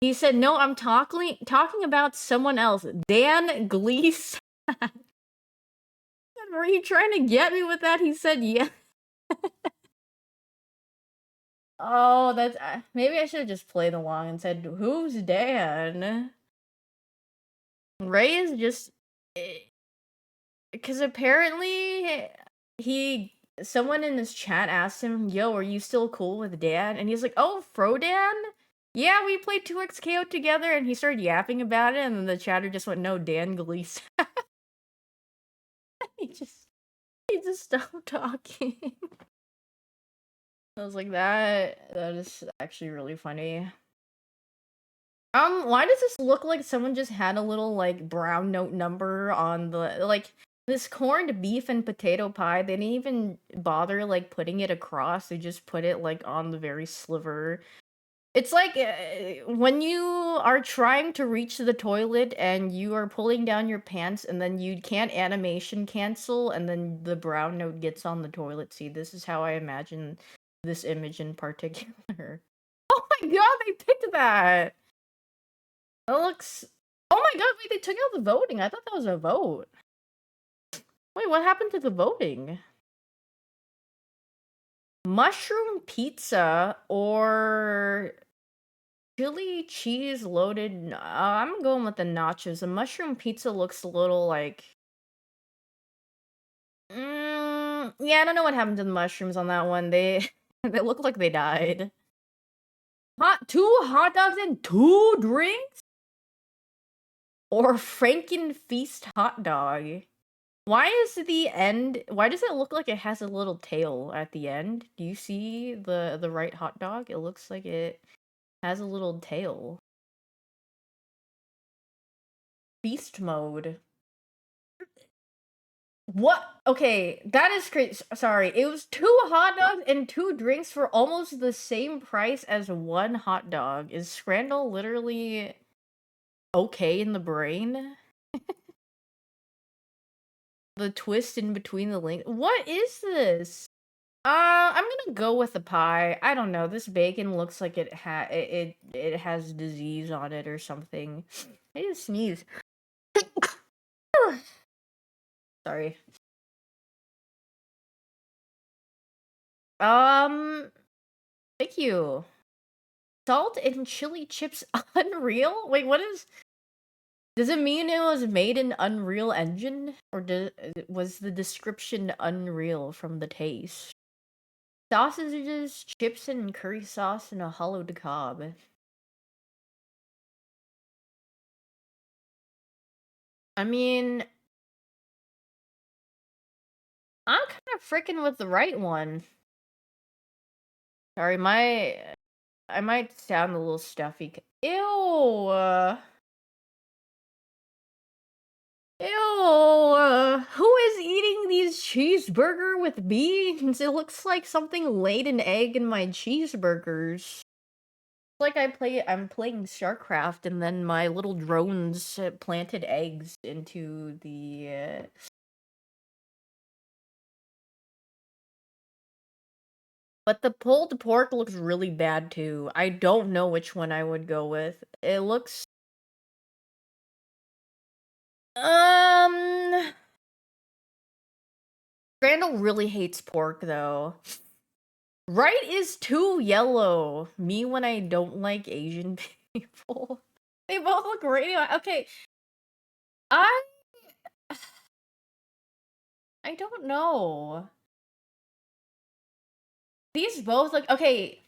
He said, no, I'm talking about someone else. Dan Gleese. Were you trying to get me with that? He said, yeah. Oh, that's maybe I should have just played along and said, "Who's Dan?" Ray is just because apparently someone in this chat asked him, "Yo, are you still cool with Dan?" And he's like, "Oh, Frodan? Yeah, we played 2XKO together." And he started yapping about it, and then the chatter just went, "No, Dan Gleese." he just he just stopped talking. I was like, that is actually really funny. Why does this look like someone just had a little, like, brown note number on the like, this corned beef and potato pie, they didn't even bother, like, putting it across, they just put it, like, on the very sliver. It's like, when you are trying to reach the toilet and you are pulling down your pants and then you can't animation cancel and then the brown note gets on the toilet seat. This is how I imagine this image in particular. Oh my god, they picked that! That looks. Oh my god, wait, they took out the voting. I thought that was a vote. Wait, what happened to the voting? Mushroom pizza or chili cheese loaded. I'm going with the nachos. The mushroom pizza looks a little like. Yeah, I don't know what happened to the mushrooms on that one. They they look like they died. Two hot dogs and two drinks? Or Franken Feast hot dog? Why is the end why does it look like it has a little tail at the end? Do you see the right hot dog? It looks like it has a little tail. Beast mode. What? Okay, that is crazy. Sorry, it was two hot dogs and two drinks for almost the same price as one hot dog. Is Scrandal literally okay in the brain? The twist in between the link. What is this? I'm gonna go with the pie. I don't know. This bacon looks like it has disease on it or something. I need to sneeze. Sorry. Thank you. Salt and chili chips Unreal? Wait, what is? Does it mean it was made in Unreal Engine, or was the description Unreal from the taste? Sausages, chips, and curry sauce, and a hollowed cob. I mean, I'm kind of freaking with the right one. Sorry, I might sound a little stuffy. Ew. Ew. Who is eating these cheeseburger with beans? It looks like something laid an egg in my cheeseburgers. Like I'm playing StarCraft and then my little drones planted eggs into the But the pulled pork looks really bad too. I don't know which one I would go with. It looks um Randall really hates pork though. Right is too yellow. Me when I don't like Asian people. They both look radio. Okay, I I don't know. These both look okay.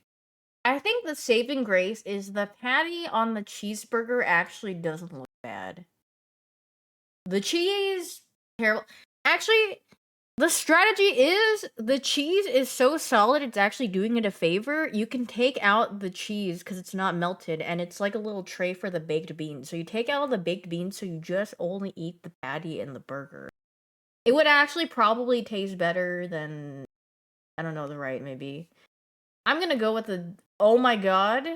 I think the saving grace is the patty on the cheeseburger actually doesn't look bad. The cheese, terrible. Actually, the strategy is the cheese is so solid it's actually doing it a favor. You can take out the cheese because it's not melted, and it's like a little tray for the baked beans. So you take out all the baked beans, so you just only eat the patty and the burger. It would actually probably taste better than, I don't know, the right maybe. I'm gonna go with the, oh my god.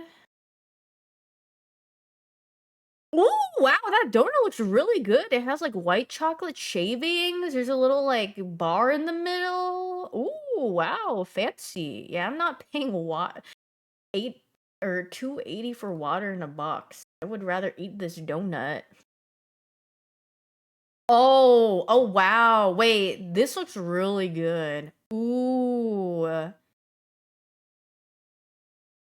Ooh, wow, that donut looks really good. It has like white chocolate shavings. There's a little like bar in the middle. Ooh, wow, fancy. Yeah, I'm not paying what 280 for water in a box. I would rather eat this donut. Oh, wow. Wait, this looks really good. Ooh.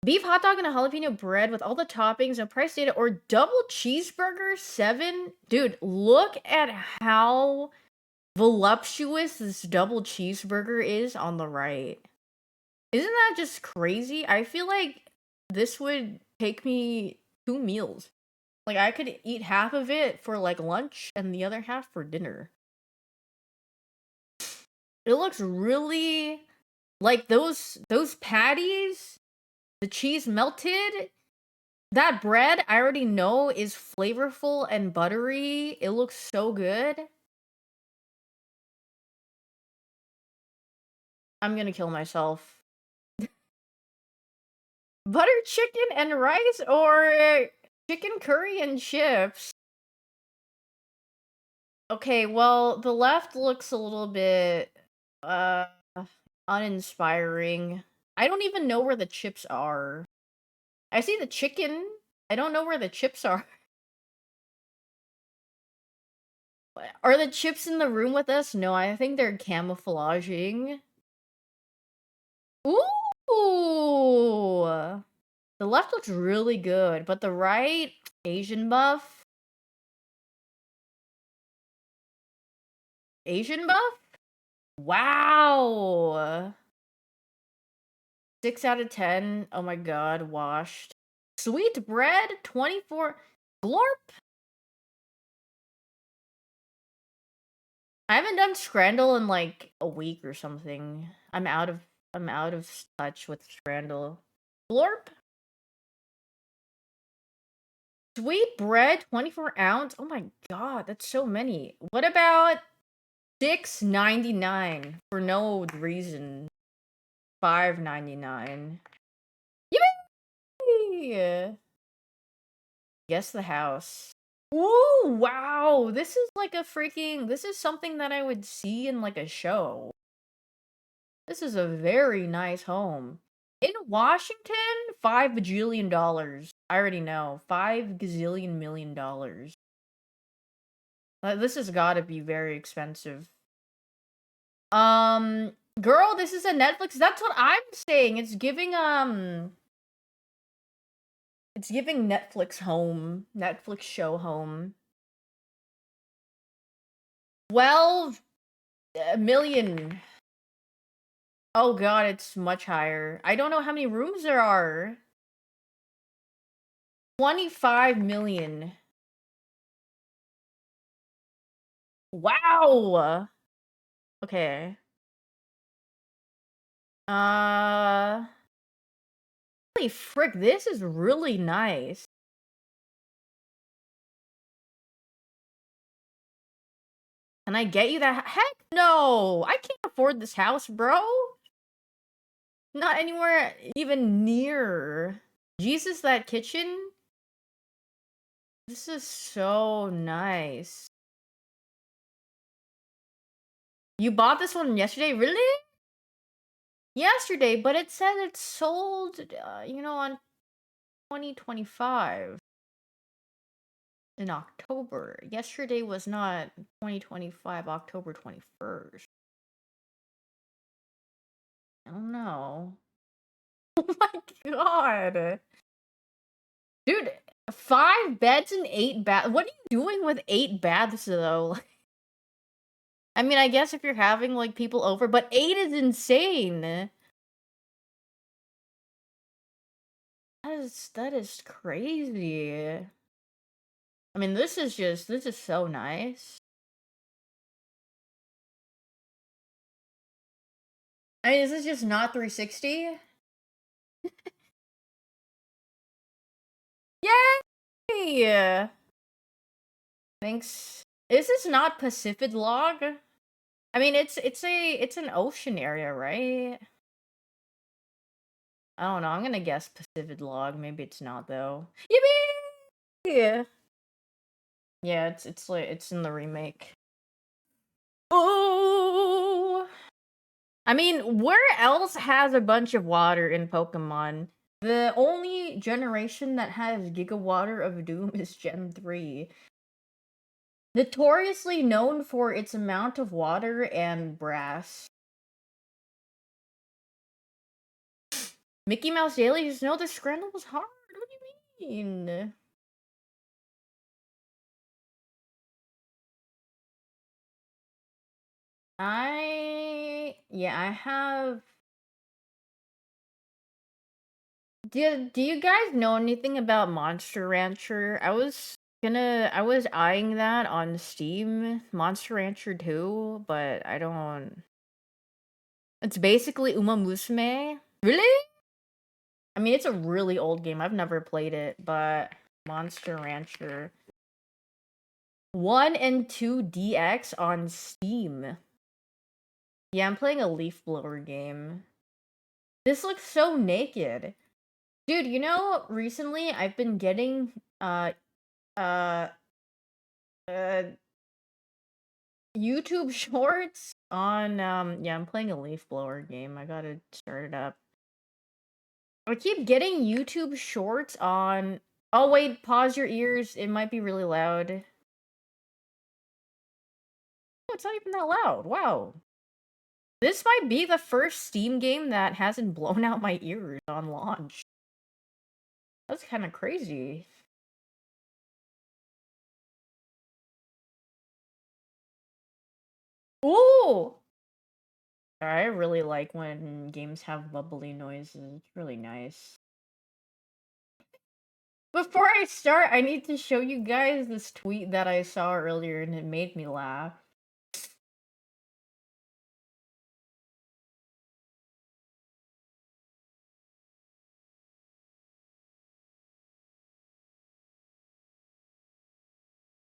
Beef hot dog and a jalapeno bread with all the toppings and price data, or double cheeseburger 7. Dude, look at how voluptuous this double cheeseburger is on the right. Isn't that just crazy? I feel like this would take me 2 meals. Like I could eat half of it for like lunch and the other half for dinner. It looks really like those patties, the cheese melted. That bread, I already know, is flavorful and buttery. It looks so good. I'm gonna kill myself. Butter chicken and rice or chicken curry and chips? Okay, well, the left looks a little bit, uh, uninspiring. I don't even know where the chips are. I see the chicken. I don't know where the chips are. Are the chips in the room with us? No, I think they're camouflaging. Ooh! The left looks really good, but the right, Asian buff? Asian buff? Wow! 6 out of 10. Oh my god, washed. Sweet bread, 24. Glorp? I haven't done Scrandle in like a week or something. I'm out of touch with Scrandle. Glorp? Sweet bread, 24 ounce. Oh my god, that's so many. What about $6.99 for no reason? $5.99. Yay! Guess the house. Ooh, wow! This is like a freaking. This is something that I would see in like a show. This is a very nice home. In Washington, $5 bajillion. I already know. $5 gazillion million. This has got to be very expensive. Girl, this is a Netflix. That's what I'm saying. It's giving Netflix home. Netflix show home. 12 million. Oh god, it's much higher. I don't know how many rooms there are. 25 million. Wow. Okay. Uh, Holy frick, this is really nice. Can I get you that? Heck no! I can't afford this house, bro. Not anywhere even near. Jesus, that kitchen? This is so nice. You bought this one yesterday? Really? yesterday, but it said it's sold, on 2025 in October. Yesterday was not 2025, October 21st. I don't know. Oh my god. Dude, 5 beds and 8 baths. What are you doing with 8 baths, though? I mean, I guess if you're having, like, people over, but 8 is insane. That is crazy. I mean, this is so nice. I mean, is this just not 360? Yay! Thanks. Is this not Pacific Log? I mean, it's an ocean area, right? I don't know. I'm gonna guess Pacific Log. Maybe it's not though. Yippee! Yeah, it's like it's in the remake. Oh. I mean, where else has a bunch of water in Pokemon? The only generation that has Giga Water of Doom is Gen 3. Notoriously known for its amount of water and brass. Mickey Mouse Daily just know the Scrandle was hard. What do you mean? I have. Do you guys know anything about Monster Rancher? I was eyeing that on Steam, Monster Rancher 2, but I don't. It's basically Uma Musume. Really? I mean, it's a really old game. I've never played it, but Monster Rancher 1 and 2 DX on Steam. Yeah, I'm playing a leaf blower game. This looks so naked. Dude, recently I've been getting uh uh YouTube shorts on yeah, I'm playing a leaf blower game. I gotta start it up. I keep getting YouTube shorts on. Oh wait, pause your ears. It might be really loud. Oh, it's not even that loud. Wow. This might be the first Steam game that hasn't blown out my ears on launch. That's kind of crazy. Ooh! I really like when games have bubbly noises. It's really nice. Before I start, I need to show you guys this tweet that I saw earlier and it made me laugh.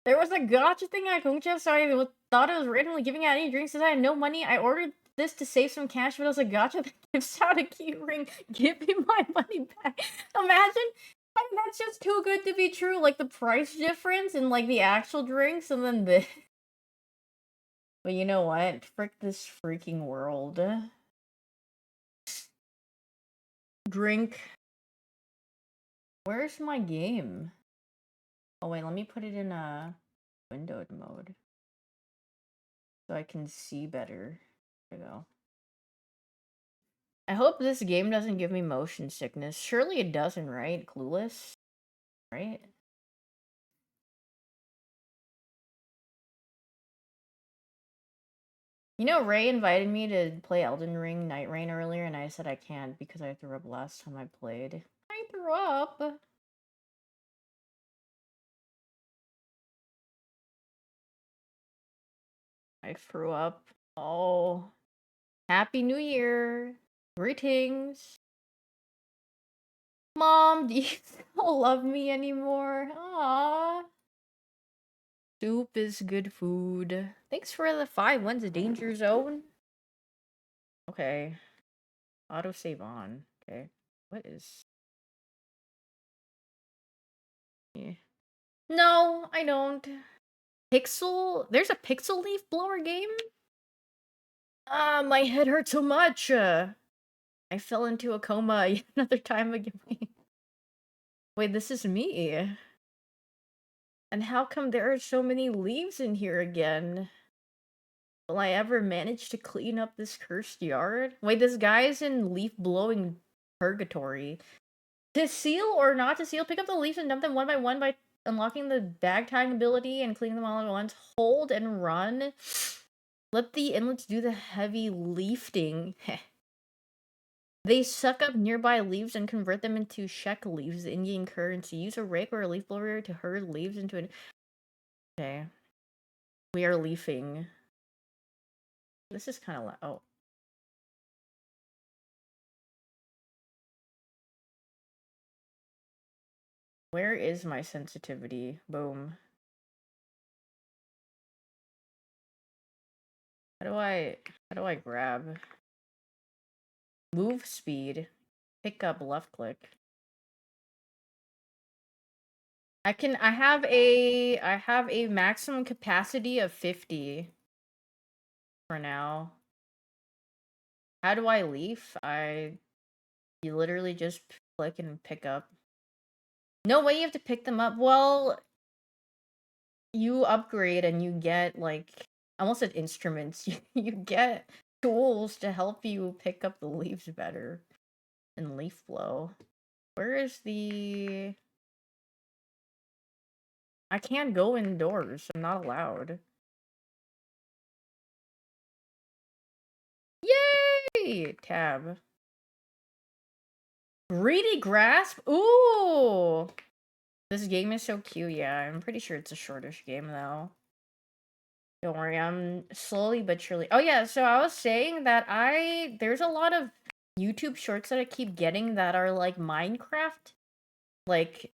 There was a gotcha thing at Gongcha, so I thought it was randomly giving out any drinks since I had no money. I ordered this to save some cash, but it was a gotcha that gives out a key ring. Give me my money back. Imagine, I mean, that's just too good to be true. Like, the price difference in, like, the actual drinks and then the... But you know what? Frick this freaking world. Drink. Where's my game? Oh wait, let me put it in a windowed mode. So I can see better. There we go. I hope this game doesn't give me motion sickness. Surely it doesn't, right? Clueless? Right? You know, Ray invited me to play Elden Ring Night Rain earlier, and I said I can't because I threw up last time I played. I threw up! I threw up. Oh. Happy New Year! Greetings! Mom, do you still love me anymore? Aww. Soup is good food. Thanks for the 5. When's the danger zone? Okay. Autosave on. Okay. What is... Yeah. No, I don't. Pixel? There's a Pixel leaf blower game? Ah, my head hurts so much. I fell into a coma yet another time again. Wait, this is me. And how come there are so many leaves in here again? Will I ever manage to clean up this cursed yard? Wait, this guy's in leaf-blowing purgatory. To seal or not to seal, pick up the leaves and dump them one by unlocking the bag tying ability and cleaning them all at once. Hold and run. Let the inlets do the heavy lifting. They suck up nearby leaves and convert them into shek leaves, the Indian currency. Use a rake or a leaf blower to herd leaves into an... Okay. We are leafing. This is kind of loud. Oh. Where is my sensitivity? Boom. How do I grab? Move speed. Pick up left click. I have a maximum capacity of 50 for now. How do I leaf? You literally just click and pick up. No way you have to pick them up. Well, you upgrade and you get like I almost said instruments. You get tools to help you pick up the leaves better and leaf blow. Where is the... I can't go indoors. I'm not allowed. Yay! Tab. Greedy Grasp? Ooh! This game is so cute, yeah. I'm pretty sure it's a shortish game, though. Don't worry, I'm slowly but surely... Oh, yeah, so I was saying that there's a lot of YouTube shorts that I keep getting that are, like, Minecraft. Like,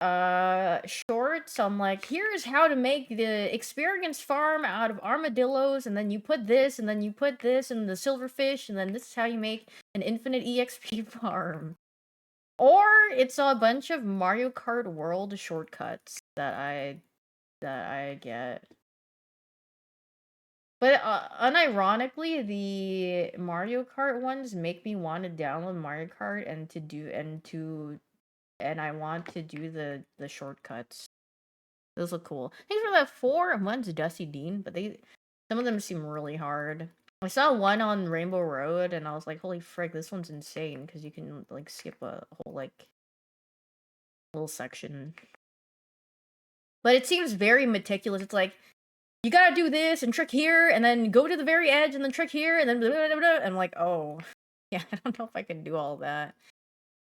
shorts on, like, here's how to make the experience farm out of armadillos, and then you put this, and then you put this, and the silverfish, and then this is how you make an infinite EXP farm. Or it's a bunch of Mario Kart World shortcuts that I get. But unironically, the Mario Kart ones make me want to download Mario Kart and I want to do the shortcuts. Those look cool. Thanks for that 4 months, Dusty Dean. But some of them seem really hard. I saw one on Rainbow Road, and I was like, "Holy frick, this one's insane!" Because you can like skip a whole like little section. But it seems very meticulous. It's like, you gotta do this and trick here, and then go to the very edge, and then trick here, and then blah, blah, blah, blah. I'm like, oh, yeah, I don't know if I can do all that.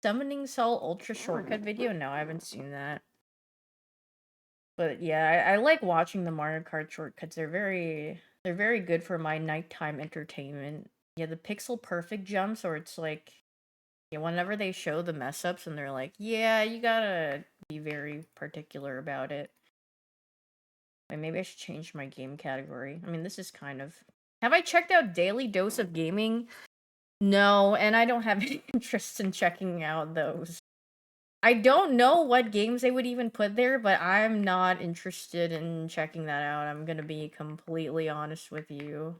Summoning Soul Ultra Shortcut video? No, I haven't seen that. But yeah, I like watching the Mario Kart shortcuts. They're very good for my nighttime entertainment. Yeah, the pixel perfect jumps, or it's like, yeah, whenever they show the mess ups and they're like, yeah, you gotta be very particular about it. Wait, maybe I should change my game category. I mean, this is kind of... Have I checked out Daily Dose of Gaming? No, and I don't have any interest in checking out those. I don't know what games they would even put there, but I'm not interested in checking that out. I'm gonna be completely honest with you.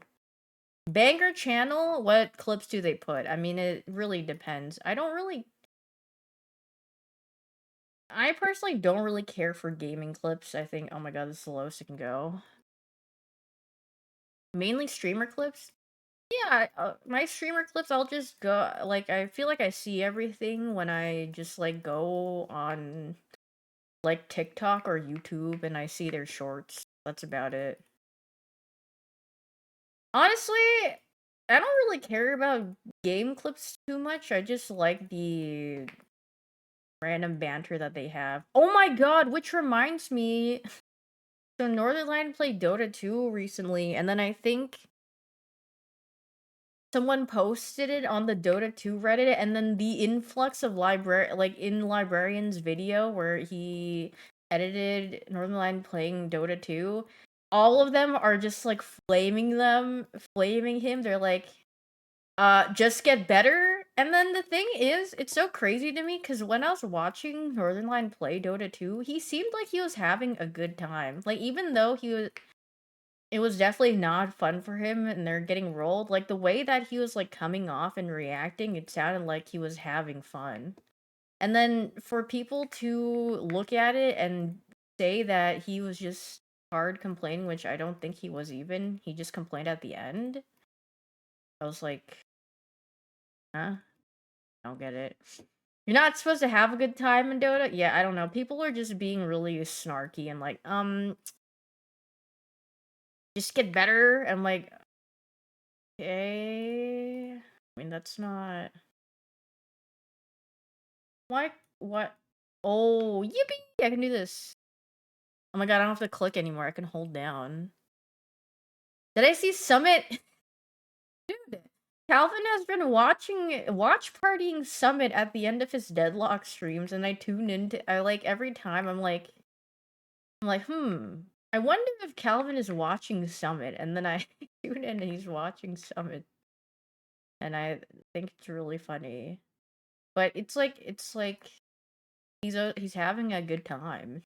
Banger channel? What clips do they put? I mean, it really depends. I personally don't really care for gaming clips. I think, oh my god, this is the lowest it can go. Mainly streamer clips? Yeah, my streamer clips, I'll just go, like, I feel like I see everything when I just, like, go on, like, TikTok or YouTube and I see their shorts. That's about it. Honestly, I don't really care about game clips too much. I just like the random banter that they have. Oh my god, which reminds me, so Northernlion played Dota 2 recently, and then I think someone posted it on the Dota 2 Reddit, and then the influx of Librarian's video where he edited Northernlion playing Dota 2, all of them are just like flaming him. They're like, just get better. And then the thing is, it's so crazy to me because when I was watching Northernlion play Dota 2, he seemed like he was having a good time. Like, even though he was it was definitely not fun for him, and they're getting rolled. Like, the way that he was, like, coming off and reacting, it sounded like he was having fun. And then for people to look at it and say that he was just hard complaining, which I don't think he was even, he just complained at the end. I was like, huh? I don't get it. You're not supposed to have a good time in Dota? Yeah, I don't know. People are just being really snarky and like, just get better. I'm like, okay. I mean, that's not. Why? What? Oh, yippee! I can do this. Oh my god, I don't have to click anymore. I can hold down. Did I see Summit? Dude, Calvin has been watch partying Summit at the end of his Deadlock streams, and I tune into. I like every time. I'm like, I wonder if Calvin is watching Summit, and then I tune in and he's watching Summit, and I think it's really funny. But it's like he's having a good time.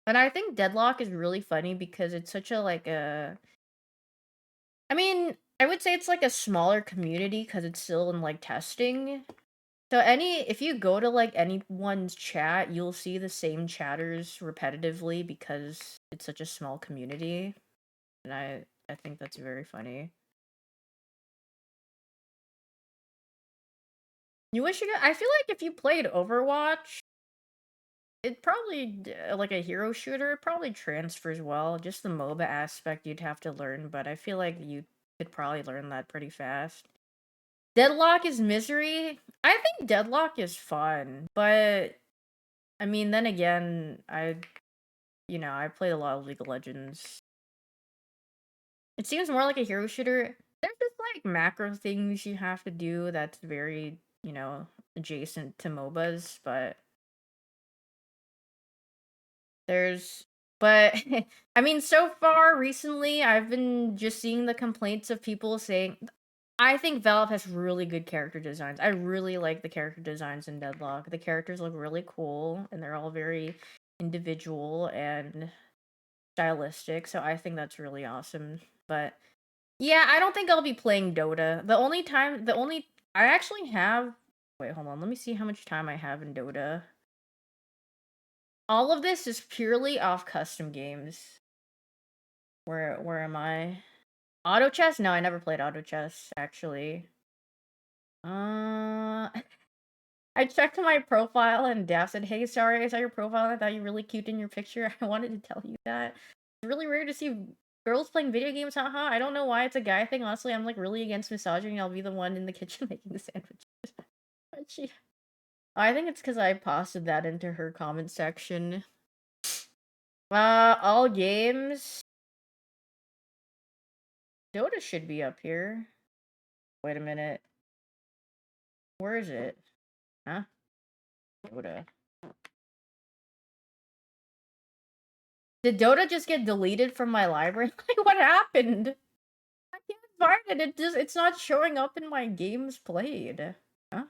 And I think Deadlock is really funny because it's such a like a I mean, I would say it's like a smaller community because it's still in like testing. So if you go to like anyone's chat, you'll see the same chatters repetitively because it's such a small community. And I think that's very funny. You wish you could I feel like if you played Overwatch, it probably like a hero shooter, it probably transfers well. Just the MOBA aspect you'd have to learn, but I feel like you could probably learn that pretty fast. Deadlock is misery. I think Deadlock is fun, but I mean, then again, I played a lot of League of Legends. It seems more like a hero shooter. There's just like macro things you have to do that's very, adjacent to MOBAs, but there's but I mean, so far recently, I've been just seeing the complaints of people saying I think Valve has really good character designs. I really like the character designs in Deadlock. The characters look really cool, and they're all very individual and stylistic, so I think that's really awesome. But yeah, I don't think I'll be playing Dota. I actually have. Wait, hold on. Let me see how much time I have in Dota. All of this is purely off custom games. Where am I? Auto chess? No, I never played auto chess actually. Uh, I checked my profile and Daph said, "Hey, sorry, I saw your profile. I thought you were really cute in your picture. I wanted to tell you that. It's really rare to see girls playing video games, haha. I don't know why it's a guy thing. Honestly, I'm like really against misogyny. I'll be the one in the kitchen making the sandwiches." But I think it's because I posted that into her comment section. All games. Dota should be up here. Wait a minute. Where is it? Huh? Dota. Did Dota just get deleted from my library? Like, what happened? I can't find it. It's not showing up in my games played. Huh?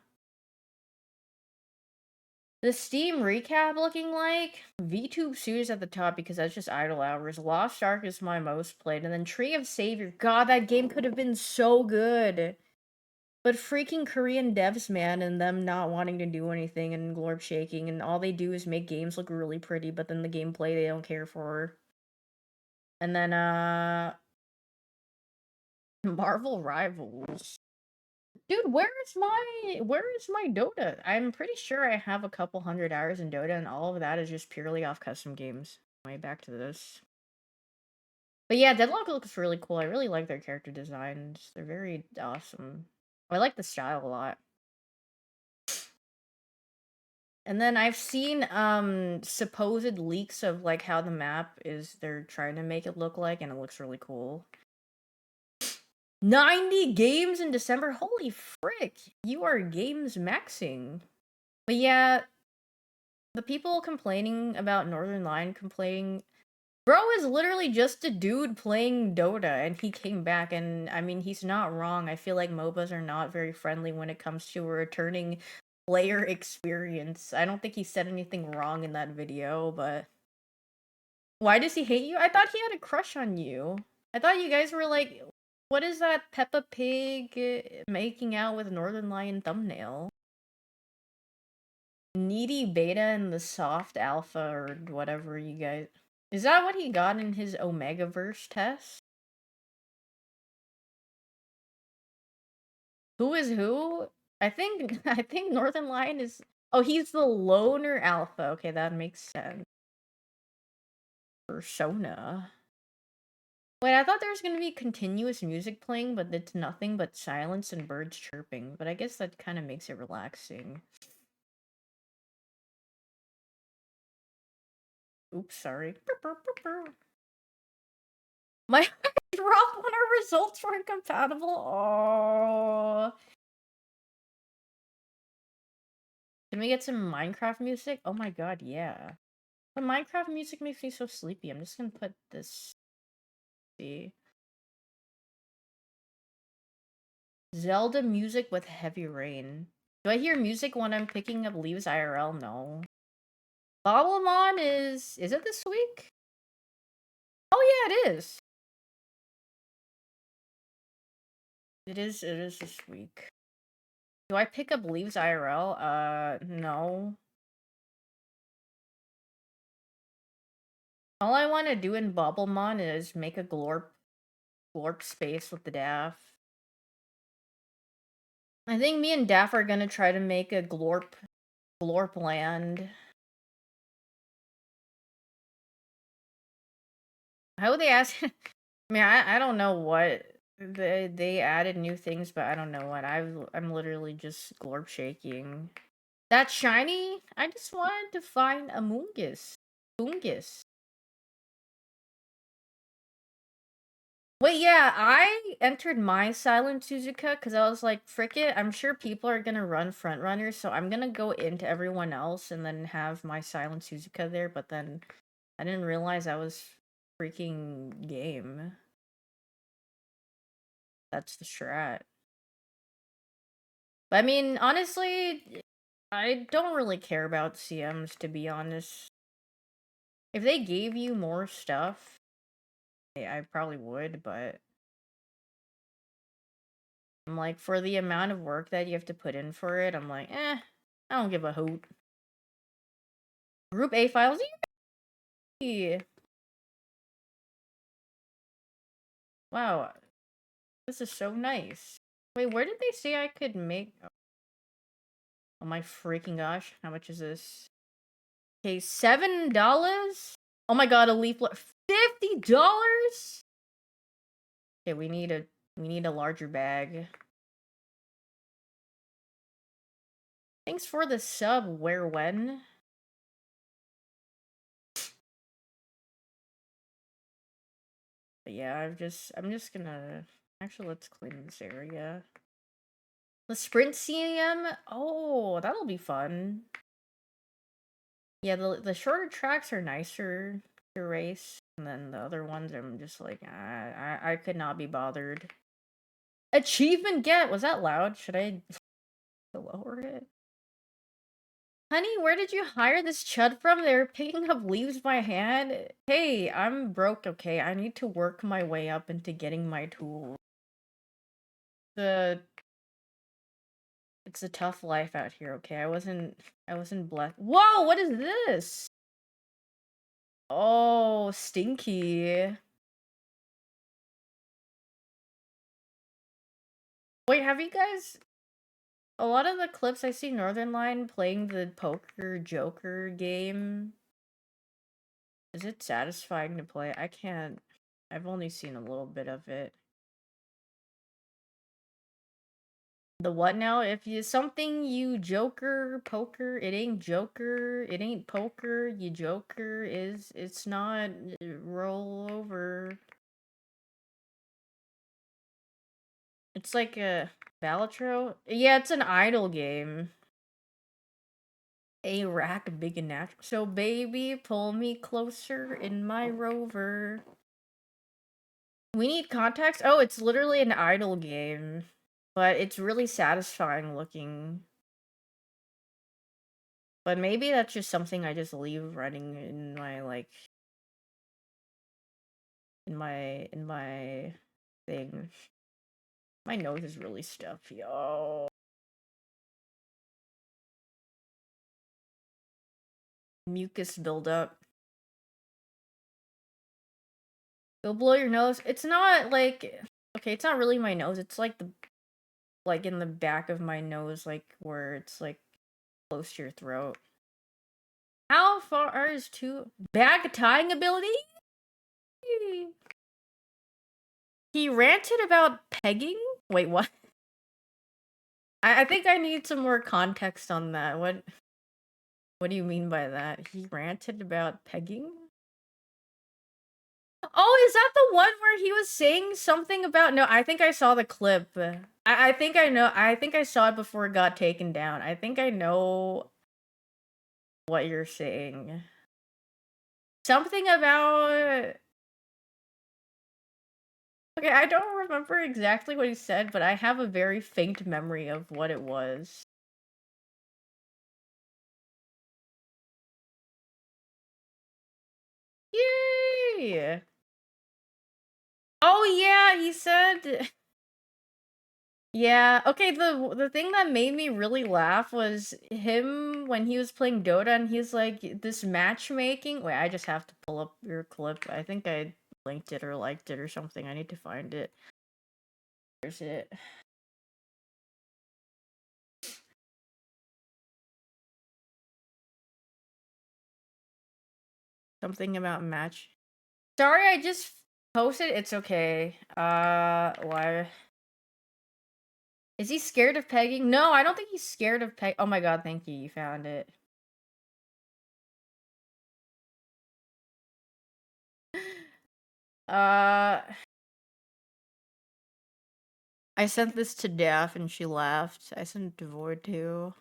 The Steam recap looking like VTube Series at the top because that's just idle hours. Lost Ark is my most played, and then Tree of Savior. God, that game could have been so good. But freaking Korean devs, man, and them not wanting to do anything and glorp shaking, and all they do is make games look really pretty, but then the gameplay they don't care for. And then, Marvel Rivals. Dude, where is my Dota? I'm pretty sure I have a couple hundred hours in Dota, and all of that is just purely off custom games. Way back to this. But yeah, Deadlock looks really cool. I really like their character designs. They're very awesome. I like the style a lot. And then I've seen supposed leaks of like how the map is they're trying to make it look like, and it looks really cool. 90 games in December? Holy frick! You are games maxing. But yeah, the people complaining about Northern Line complaining, bro is literally just a dude playing Dota, and he came back, and I mean, he's not wrong. I feel like MOBAs are not very friendly when it comes to a returning player experience. I don't think he said anything wrong in that video, but Why does he hate you? I thought he had a crush on you. I thought you guys were like, what is that Peppa Pig making out with Northern Lion thumbnail? Needy beta and the soft alpha or whatever you guys. Is that what he got in his Omegaverse test? Who is who? I think Northern Lion is. Oh, he's the loner alpha. Okay, that makes sense. Persona. Wait, I thought there was gonna be continuous music playing, but it's nothing but silence and birds chirping. But I guess that kind of makes it relaxing. Oops, sorry. My dropped when our results were incompatible. Oh. Can we get some Minecraft music? Oh my god, yeah. The Minecraft music makes me so sleepy. I'm just gonna put this. See. Zelda music with heavy rain. Do I hear music when I'm picking up leaves IRL? No. Bobblemon is it this week? Oh yeah, it is. It is this week. Do I pick up leaves IRL? No. All I want to do in Bobblemon is make a glorp space with the Daff. I think me and Daff are gonna try to make a glorp land. How would they ask? I mean, I don't know what they added new things, but I don't know what. I'm literally just glorp shaking. That shiny? I just wanted to find a Moongus. Boongus. Wait, yeah, I entered my Silent Suzuka because I was like, frick it, I'm sure people are gonna run front runners, so I'm gonna go into everyone else and then have my Silent Suzuka there, but then I didn't realize I was freaking game. That's the strat. But I mean, honestly, I don't really care about CMs, to be honest. If they gave you more stuff, I probably would, but I'm like, for the amount of work that you have to put in for it, I'm like, I don't give a hoot. Group A files? Yay! Wow, this is so nice. Wait, where did they say I could make... Oh my freaking gosh, how much is this? Okay, $7? Oh my god, a leaflet. $50? Okay, we need a larger bag. Thanks for the sub, where when? But yeah, I'm just gonna actually let's clean this area. The sprint CM? Oh, that'll be fun. Yeah, the shorter tracks are nicer to race, and then the other ones I'm just like, I could not be bothered. Achievement get! Was that loud? Should I lower it? Honey, where did you hire this chud from? They're picking up leaves by hand. Hey, I'm broke, okay? I need to work my way up into getting my tools. It's a tough life out here, okay? I wasn't blessed. Whoa, what is this? Oh, stinky. Wait, have you guys... A lot of the clips I see Northern Line playing the poker Joker game. Is it satisfying to play? I can't... I've only seen a little bit of it. The what now? If you something you joker poker, it ain't joker, it ain't poker, you joker it's not roll over. It's like a Balatro? Yeah, it's an idle game. A rack big and natural. So baby, pull me closer in my rover. We need context? Oh, it's literally an idle game. But it's really satisfying looking. But maybe that's just something I just leave running in my, like, in my thing. My nose is really stuffy. Oh, mucus buildup. Go blow your nose. It's not like okay, it's not really my nose. It's like in the back of my nose, like where it's like close to your throat. How far is two bag tying ability? He ranted about pegging? Wait, what? I think I need some more context on that. What do you mean by that? He ranted about pegging? Oh, is that the one where he was saying something about no, I think I saw the clip. I think I know I think I saw it before it got taken down. I think I know what you're saying. Something about okay, I don't remember exactly what he said, but I have a very faint memory of what it was. Yay! Oh yeah, he said yeah, okay, the thing that made me really laugh was him when he was playing Dota and he's like, this matchmaking. Wait, I just have to pull up your clip. I think I linked it or liked it or something. I need to find it. Where's it? Something about match. Sorry, I just posted. It's okay. Why? Is he scared of pegging? No, I don't think he's scared of peg. Oh my god, thank you. You found it. Uh, I sent this to Daff and she laughed. I sent it to Void too.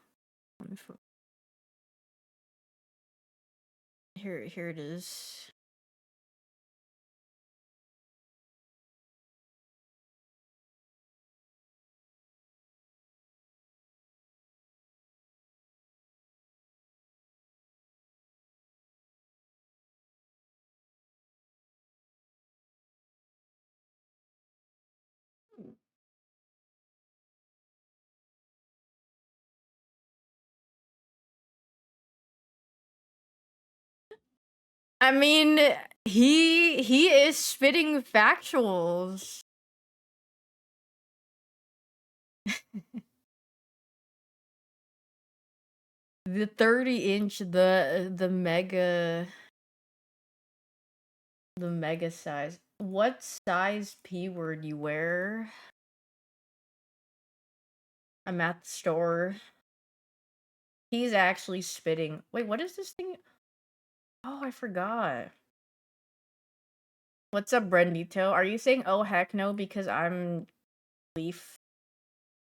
Here it is. I mean, he is spitting factuals. The 30-inch, the mega size. What size P word you wear? I'm at the store. He's actually spitting. Wait, what is this thing? Oh, I forgot. What's up, Brendito? Are you saying oh heck no because I'm Leaf?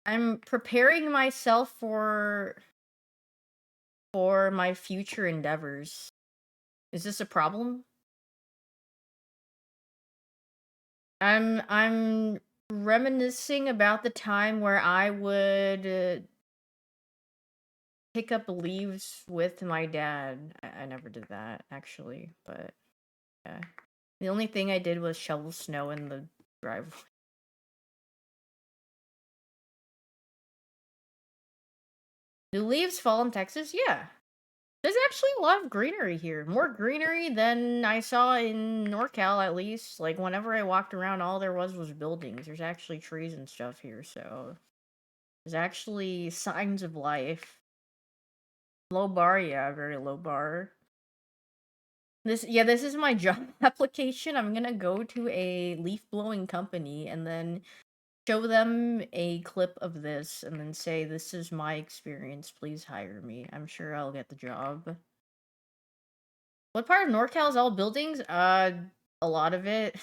I'm preparing myself for my future endeavors. Is this a problem? I'm reminiscing about the time where I would pick up leaves with my dad. I never did that actually, but yeah. The only thing I did was shovel snow in the driveway. Do leaves fall in Texas? Yeah. There's actually a lot of greenery here. More greenery than I saw in NorCal, at least. Like, whenever I walked around, all there was buildings. There's actually trees and stuff here, so... There's actually signs of life. Low bar? Yeah, very low bar. This is my job application. I'm gonna go to a leaf-blowing company and then show them a clip of this and then say, this is my experience, please hire me. I'm sure I'll get the job. What part of NorCal is all buildings? A lot of it.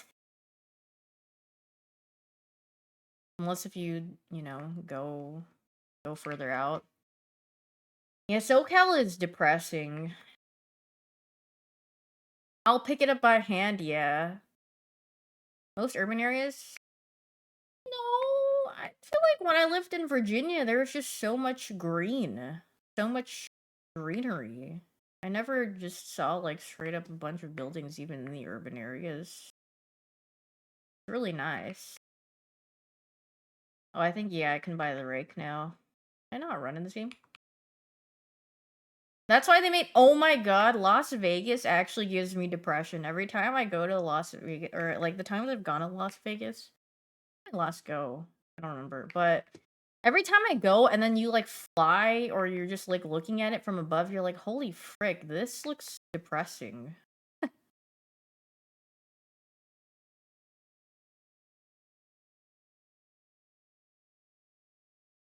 Unless if you know, go further out. Yeah, SoCal is depressing. I'll pick it up by hand, yeah. Most urban areas? No, I feel like when I lived in Virginia, there was just so much green. So much greenery. I never just saw, like, straight up a bunch of buildings even in the urban areas. Really nice. Oh, I think, yeah, I can buy the rake now. I know how to run in this game. That's why they made— oh my god, Las Vegas actually gives me depression. Every time I go to Las Vegas, or like the times I've gone to Las Vegas, I last go, I don't remember, but every time I go and then you like fly or you're just like looking at it from above, you're like, holy frick, this looks depressing.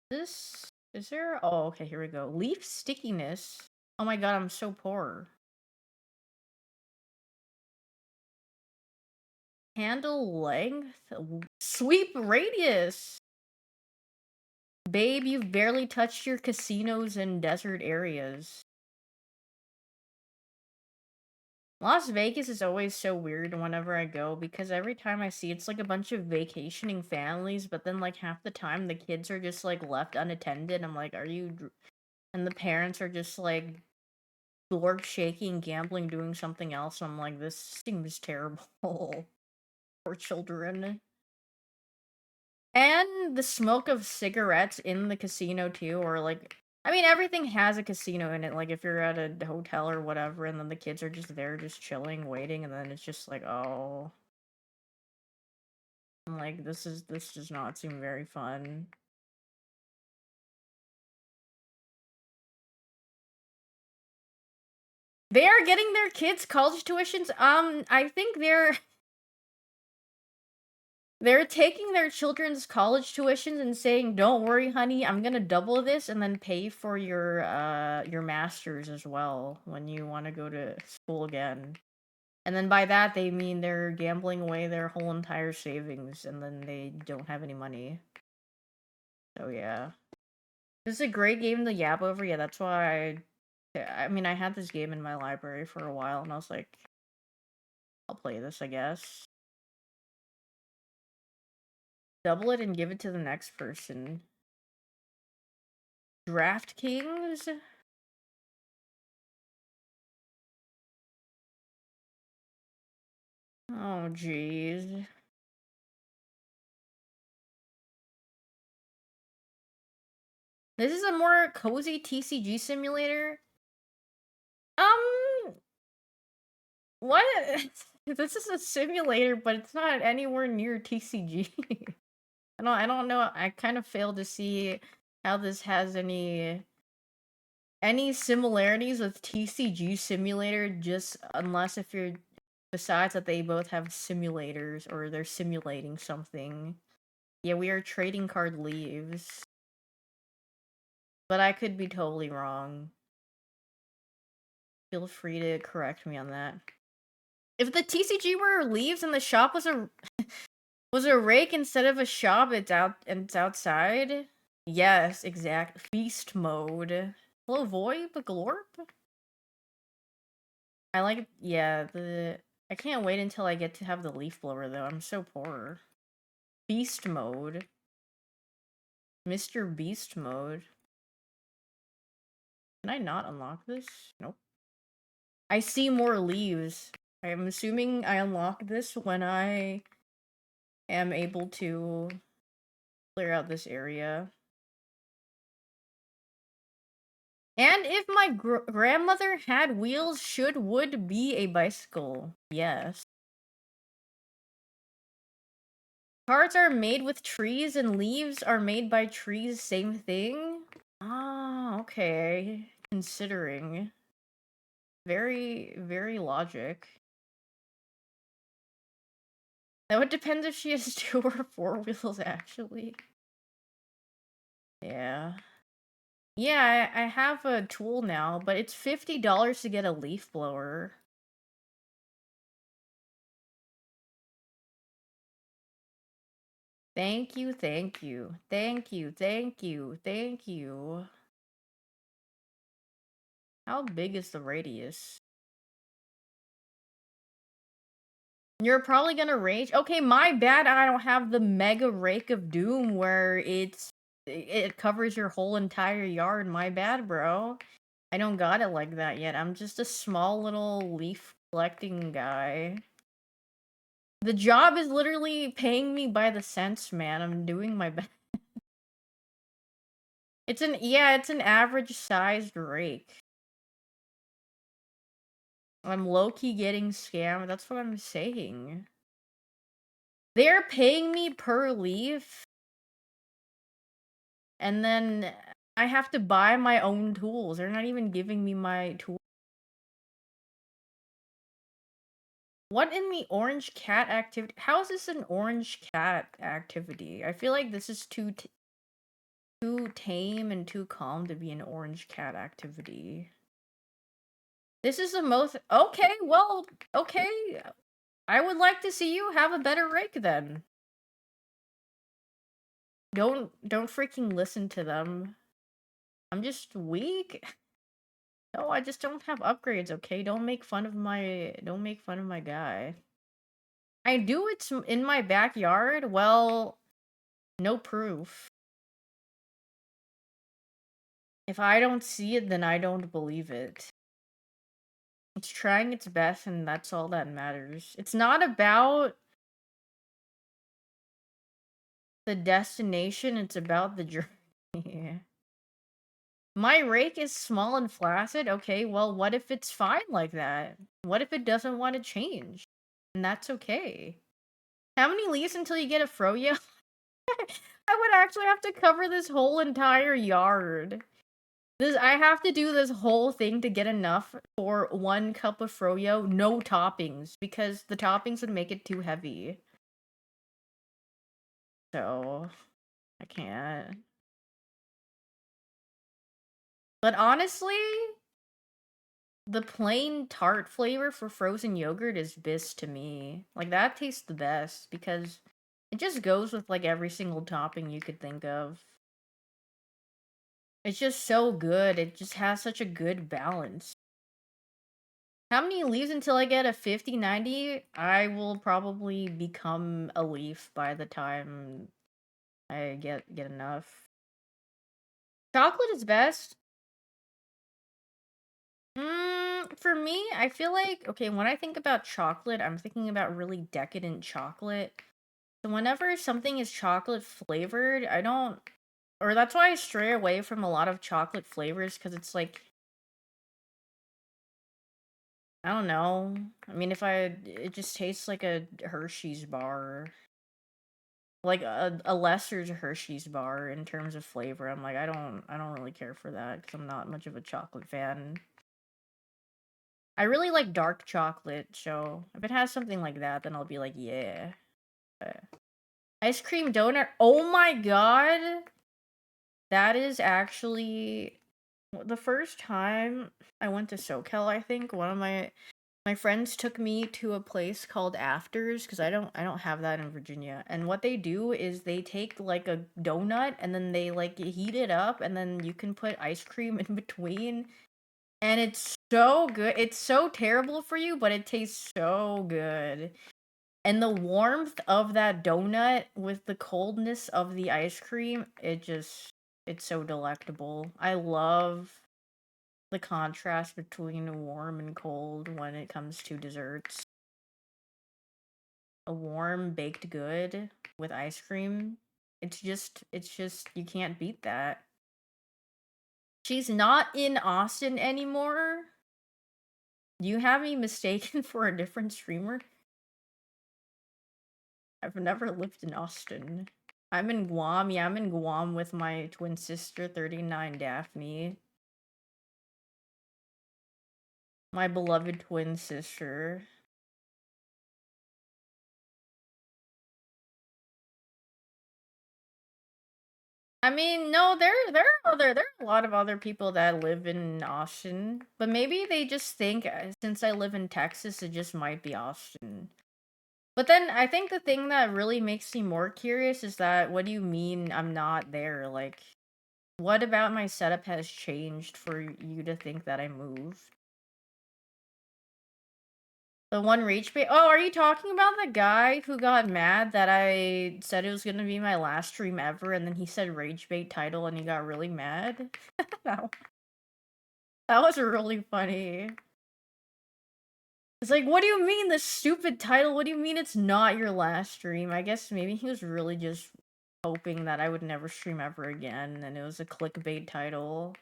This— is there— oh, okay, here we go. Leaf stickiness. Oh my god, I'm so poor. Handle length? Sweep radius! Babe, you've barely touched your casinos in desert areas. Las Vegas is always so weird whenever I go because every time I see it's like a bunch of vacationing families, but then like half the time the kids are just like left unattended. I'm like, are you— and the parents are just like glorp shaking, gambling, doing something else. I'm like, this seems terrible. Poor children. And the smoke of cigarettes in the casino too, or like— I mean, everything has a casino in it. Like if you're at a hotel or whatever, and then the kids are just there, just chilling, waiting, and then it's just like, oh, I'm like, this does not seem very fun. They are getting their kids college tuitions. I think they're taking their children's college tuitions and saying, "Don't worry, honey, I'm gonna double this and then pay for your masters as well when you want to go to school again." And then by that they mean they're gambling away their whole entire savings and then they don't have any money. So yeah. This is a great game to yap over. Yeah, that's why I mean, I had this game in my library for a while and I was like, I'll play this, I guess. Double it and give it to the next person. DraftKings? Oh, jeez. This is a more cozy TCG simulator? Um, what? This is a simulator, but it's not anywhere near TCG. I don't know. I kind of failed to see how this has any similarities with TCG simulator, just unless if you're— besides that they both have simulators or they're simulating something. Yeah, we are trading card leaves. But I could be totally wrong. Feel free to correct me on that. If the TCG were leaves and the shop was a rake instead of a shop, it's outside. Yes, exact feast mode. Hello, Void Glorp. I like— yeah, I can't wait until I get to have the leaf blower though. I'm so poor. Beast mode. Mr. Beast mode. Can I not unlock this? Nope. I see more leaves. I'm assuming I unlock this when I am able to clear out this area. And if my grandmother had wheels, would be a bicycle. Yes. Cards are made with trees and leaves are made by trees, same thing? Ah, okay. Considering. Very, very logic. That would depend if she has 2 or 4 wheels, actually. Yeah. Yeah, I have a tool now, but it's $50 to get a leaf blower. Thank you, thank you, thank you, thank you, thank you. How big is the radius? You're probably gonna rage. Okay, my bad. I don't have the mega rake of doom where it covers your whole entire yard. My bad, bro. I don't got it like that yet. I'm just a small little leaf collecting guy. The job is literally paying me by the cents, man. I'm doing my best. It's an average sized rake. I'm low-key getting scammed, that's what I'm saying. They're paying me per leaf, and then I have to buy my own tools. They're not even giving me my tools. What in the orange cat activity? How is this an orange cat activity? I feel like this is too tame and too calm to be an orange cat activity. This is the most okay, well, okay. I would like to see you have a better rake then. Don't freaking listen to them. I'm just weak. No, I just don't have upgrades, okay? Don't make fun of my guy. I do it's in my backyard. Well, no proof. If I don't see it, then I don't believe it. It's trying its best, and that's all that matters. It's not about the destination, it's about the journey. My rake is small and flaccid. Okay, well, what if it's fine like that? What if it doesn't want to change? And that's okay. How many leaves until you get a froyo? I would actually have to cover this whole entire yard. I have to do this whole thing to get enough for 1 cup of froyo, no toppings, because the toppings would make it too heavy. So, I can't. But honestly, the plain tart flavor for frozen yogurt is bis to me. Like, that tastes the best, because it just goes with, like, every single topping you could think of. It's just so good, it just has such a good balance. How many leaves until I get a 50, 90? I will probably become a leaf by the time I get enough. Chocolate is best. For me, I feel like, okay, when I think about chocolate, I'm thinking about really decadent chocolate. So whenever something is chocolate flavored, I don't, or that's why I stray away from a lot of chocolate flavors, because it's like, I don't know. I mean, it just tastes like a Hershey's bar. Like a lesser Hershey's bar in terms of flavor. I'm like, I don't really care for that, because I'm not much of a chocolate fan. I really like dark chocolate, so if it has something like that, then I'll be like, yeah. Ice cream donut. Oh my god! That is actually the first time I went to SoCal, I think. One of my friends took me to a place called Afters, because I don't have that in Virginia. And what they do is they take like a donut and then they like heat it up, and then you can put ice cream in between. And it's so good. It's so terrible for you, but it tastes so good. And the warmth of that donut with the coldness of the ice cream, it's so delectable. I love the contrast between warm and cold when it comes to desserts. A warm baked good with ice cream, it's just you can't beat that. She's not in Austin anymore. You have me mistaken for a different streamer? I've never lived in Austin. I'm in Guam. Yeah, I'm in Guam with my twin sister, 39 Daphne. My beloved twin sister. I mean, no, there are a lot of other people that live in Austin, but maybe they just think since I live in Texas, it just might be Austin. But then I think the thing that really makes me more curious is that what do you mean I'm not there? Like, what about my setup has changed for you to think that I moved? The one rage bait. Oh, are you talking about the guy who got mad that I said it was gonna be my last stream ever, and then he said rage bait title and he got really mad? that, that was really funny. It's like, what do you mean the stupid title? What do you mean it's not your last stream? I guess maybe he was really just hoping that I would never stream ever again, and it was a clickbait title.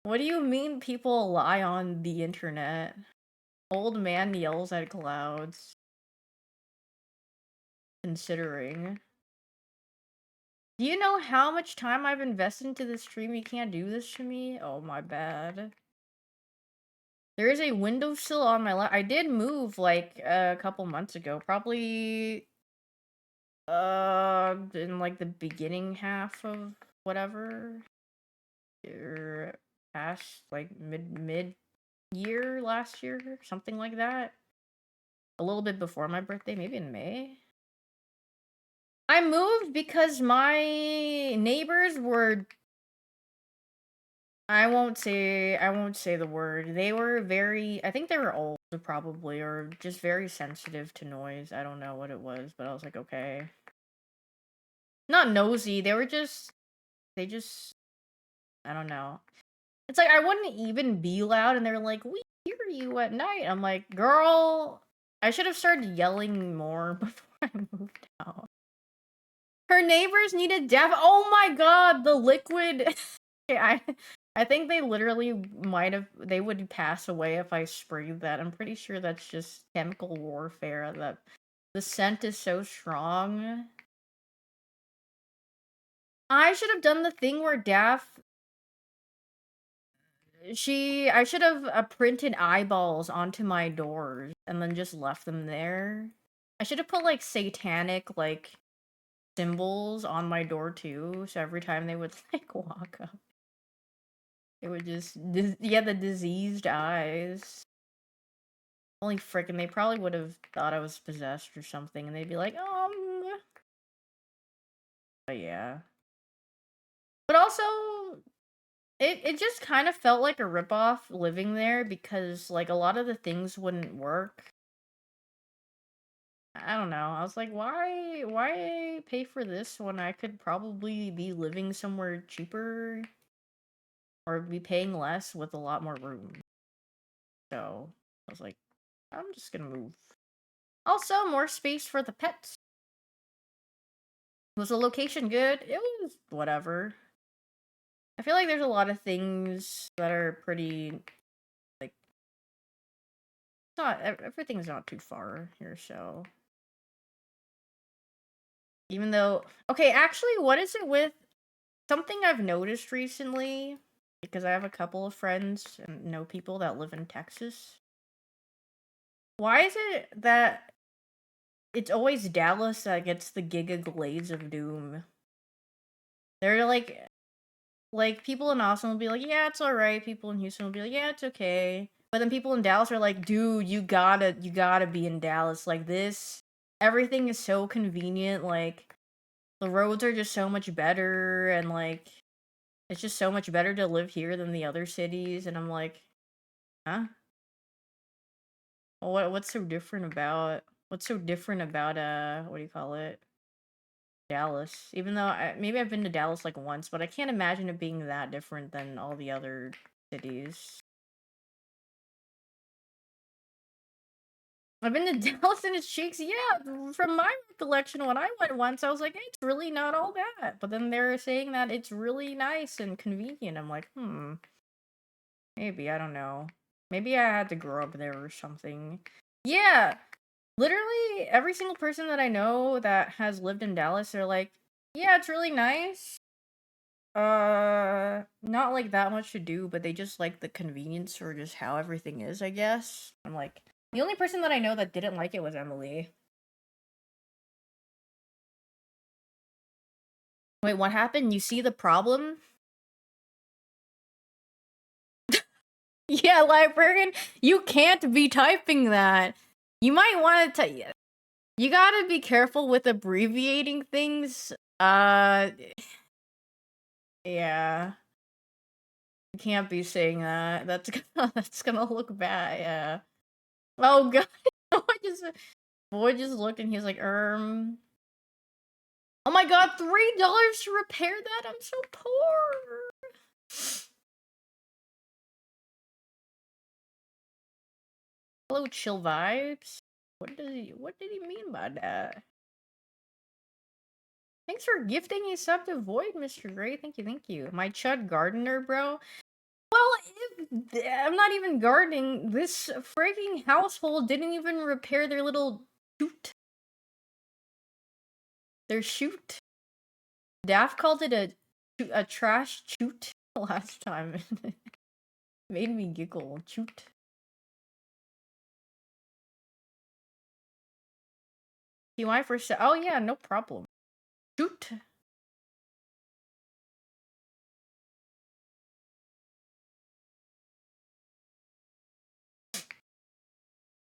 What do you mean people lie on the internet? Old man yells at clouds. Considering. Do you know how much time I've invested into this stream? You can't do this to me? Oh, my bad. There is a windowsill on my lap. I did move, like, a couple months ago. Probably, in, like, the beginning half of whatever. Or past, like, mid-year last year? Something like that. A little bit before my birthday, maybe in May. I moved because my neighbors were I won't say the word. They were very I think they were old probably or just very sensitive to noise. I don't know what it was, but I was like, okay. Not nosy, they just I don't know. It's like I wouldn't even be loud and they're like, "We hear you at night." I'm like, "Girl, I should have started yelling more before I moved out." Her neighbors needed oh my god, the liquid I think they literally they would pass away if I sprayed that. I'm pretty sure that's just chemical warfare that the scent is so strong. I should have done the thing where I should have printed eyeballs onto my doors and then just left them there. I should have put like satanic like symbols on my door too, so every time they would like walk up. It would just, yeah, the diseased eyes. Only frickin', they probably would have thought I was possessed or something, and they'd be like, But yeah. But also, it just kind of felt like a ripoff living there because, like, a lot of the things wouldn't work. I don't know. I was like, why pay for this when I could probably be living somewhere cheaper or be paying less with a lot more room? So, I was like, I'm just gonna move. Also, more space for the pets. Was the location good? It was whatever. I feel like there's a lot of things that are pretty, like, everything's not too far here, so. Even though, okay, actually, what is it with something I've noticed recently? Because I have a couple of friends and know people that live in Texas. Why is it that it's always Dallas that gets the Giga Glades of Doom? They're like people in Austin will be like, yeah, it's alright. People in Houston will be like, yeah, it's okay. But then people in Dallas are like, dude, you gotta be in Dallas. Like this, everything is so convenient. Like the roads are just so much better, and like it's just so much better to live here than the other cities. And I'm like, huh? Well, what's so different about what do you call it? Dallas. Even though maybe I've been to Dallas like once, but I can't imagine it being that different than all the other cities. I've been to Dallas and its cheeks. Yeah, from my recollection, when I went once, I was like, it's really not all that. But then they're saying that it's really nice and convenient. I'm like, maybe, I don't know. Maybe I had to grow up there or something. Yeah, literally every single person that I know that has lived in Dallas, they're like, yeah, it's really nice. Not like that much to do, but they just like the convenience or just how everything is, I guess. I'm like, the only person that I know that didn't like it was Emily. Wait, what happened? You see the problem? Yeah, librarian, you can't be typing that. You might want to you gotta be careful with abbreviating things. Yeah. You can't be saying that. That's gonna look bad, yeah. Oh god. Boy just looked and he's like, Oh my god, $3 to repair that? I'm so poor. Hello, chill vibes. What did he mean by that? Thanks for gifting a sub to Void, Mr. Gray. Thank you, thank you. My Chud gardener, bro. Well, I'm not even gardening. This freaking household didn't even repair their little chute. Their chute. Daft called it a trash chute last time. Made me giggle. Chute. TY for oh yeah, no problem. Chute.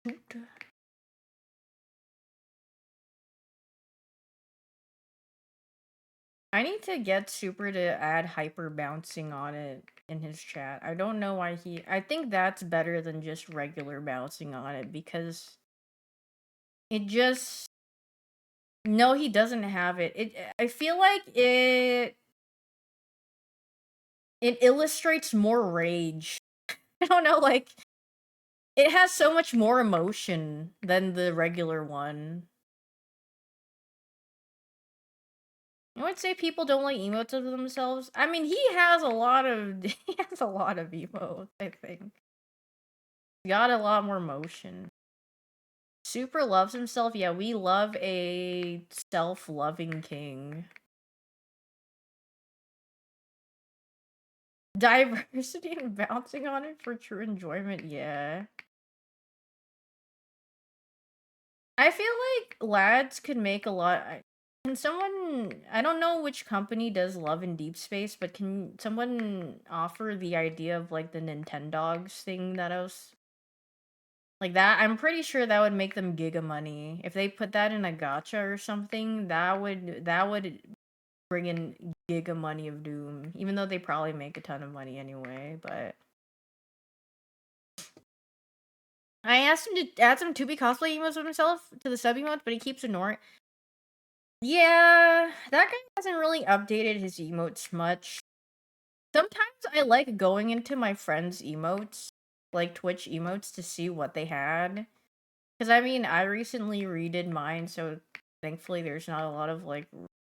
Chute. I need to get Super to add hyper bouncing on it in his chat. I don't know why I think that's better than just regular bouncing on it because it just no, he doesn't have it. I feel like it illustrates more rage. I don't know, like it has so much more emotion than the regular one. I would say people don't like emotes of themselves. I mean, he has a lot of emotes, I think. Got a lot more motion. Super loves himself. Yeah, we love a self-loving king. Diversity and bouncing on it for true enjoyment, yeah. I feel like lads could make a lot. Can someone, I don't know which company does Love in Deep Space, but can someone offer the idea of like the Nintendogs thing that I was like that? I'm pretty sure that would make them giga money. If they put that in a gacha or something, that would bring in giga money of Doom. Even though they probably make a ton of money anyway, but I asked him to add some 2B cosplay emotes of himself to the sub emotes, but he keeps ignoring. Yeah, that guy hasn't really updated his emotes much. Sometimes I like going into my friends' emotes, like Twitch emotes, to see what they had. Because, I mean, I recently redid mine, so thankfully there's not a lot of, like,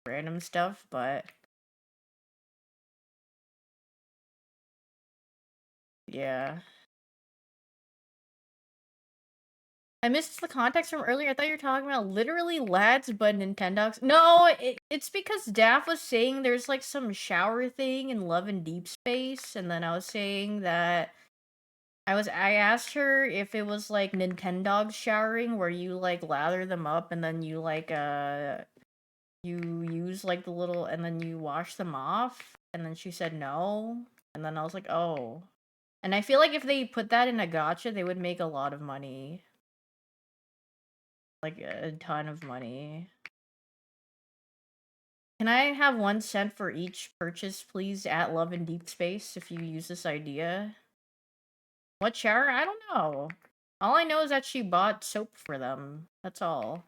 random stuff, but yeah. I missed the context from earlier. I thought you were talking about literally lads, but Nintendogs. No, it's because Daff was saying there's like some shower thing in Love and Deep Space, and then I was saying that I asked her if it was like Nintendogs showering, where you like lather them up and then you like you use like the little and then you wash them off, and then she said no, and then I was like, oh, and I feel like if they put that in a gacha, they would make a lot of money. Like a ton of money. Can I have 1 cent for each purchase, please, at Love and Deep Space if you use this idea? What shower? I don't know. All I know is that she bought soap for them. That's all.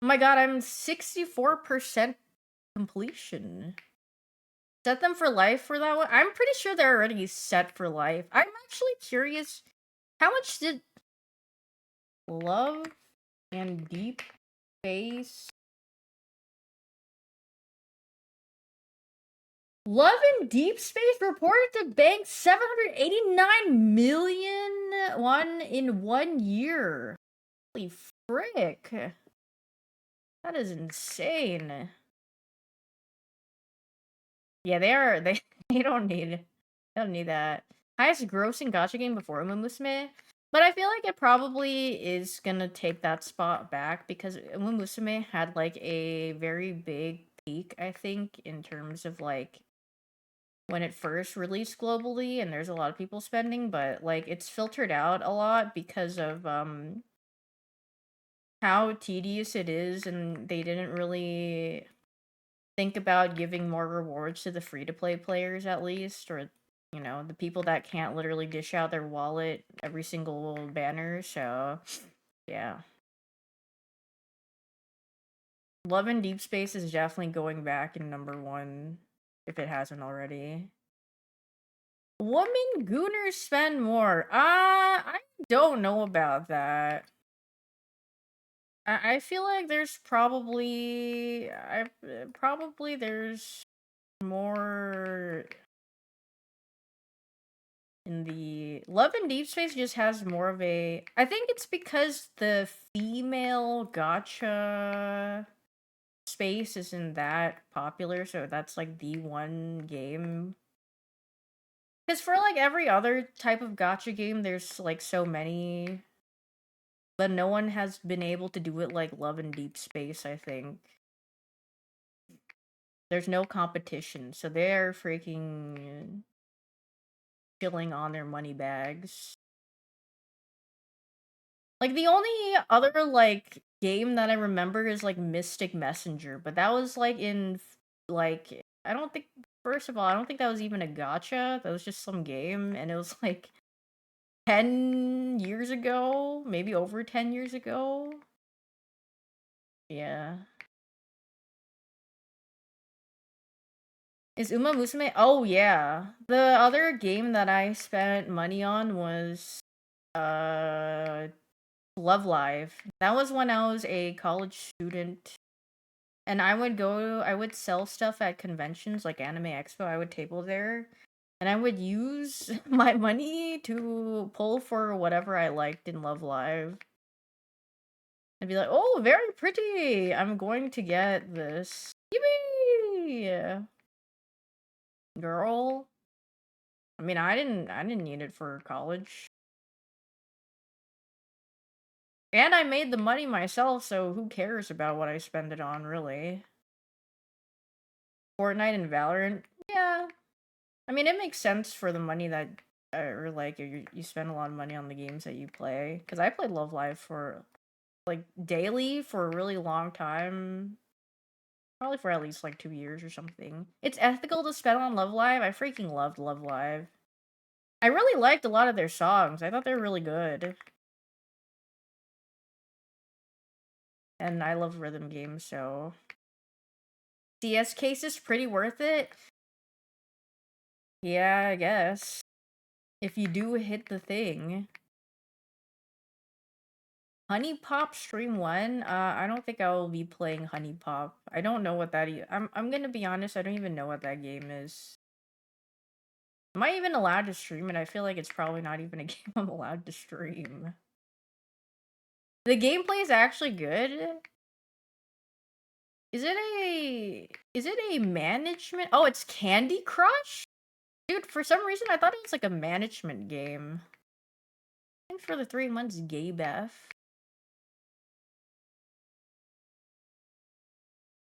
Oh my god, I'm 64% completion. Set them for life for that one? I'm pretty sure they're already set for life. I'm actually curious, how much did Love and Deep Space... Love in Deep Space reported to bank 789 million won in 1 year. Holy frick. That is insane. Yeah, they don't need that. Highest grossing gacha game before Umumusume. But I feel like it probably is gonna take that spot back because Umumusume had like a very big peak, I think, in terms of like when it first released globally, and there's a lot of people spending, but like it's filtered out a lot because of how tedious it is, and they didn't really think about giving more rewards to the free-to-play players, at least, or you know, the people that can't literally dish out their wallet every single banner. So yeah, Love and Deep Space is definitely going back in #1 if it hasn't already. Women gooners spend more. I don't know about that. I feel like there's probably there's more in the Love and Deep Space just has more of a. I think it's because the female gotcha space isn't that popular, so that's like the one game. Because for like every other type of gotcha game, there's like so many, but no one has been able to do it like Love and Deep Space, I think. There's no competition, so they're freaking chilling on their money bags. Like the only other like game that I remember is like Mystic Messenger, but that was like in like I don't think first of all, I don't think that was even a gotcha. That was just some game and it was like 10 years ago, maybe over 10 years ago. Yeah. Is Uma Musume? Oh yeah. The other game that I spent money on was Love Live. That was when I was a college student and I would sell stuff at conventions like Anime Expo. I would table there and I would use my money to pull for whatever I liked in Love Live. I'd be like, "Oh, very pretty. I'm going to get this." Yippee! Girl. I mean, I didn't need it for college. And I made the money myself, so who cares about what I spend it on, really? Fortnite and Valorant? Yeah. I mean, it makes sense for the money that, or like, you spend a lot of money on the games that you play. Because I played Love Live for, like, daily for a really long time. Probably for at least, like, 2 years or something. It's ethical to spend on Love Live. I freaking loved Love Live. I really liked a lot of their songs. I thought they were really good. And I love rhythm games, so... CS case is pretty worth it. Yeah, I guess. If you do hit the thing. Honey Pop Stream 1? I don't think I will be playing Honey Pop. I don't know what that is. I'm gonna be honest, I don't even know what that game is. Am I even allowed to stream it? I feel like it's probably not even a game I'm allowed to stream. The gameplay is actually good. Is it a management? Oh, it's Candy Crush? Dude, for some reason I thought it was like a management game. Thanks for the 3 months, gay Beth.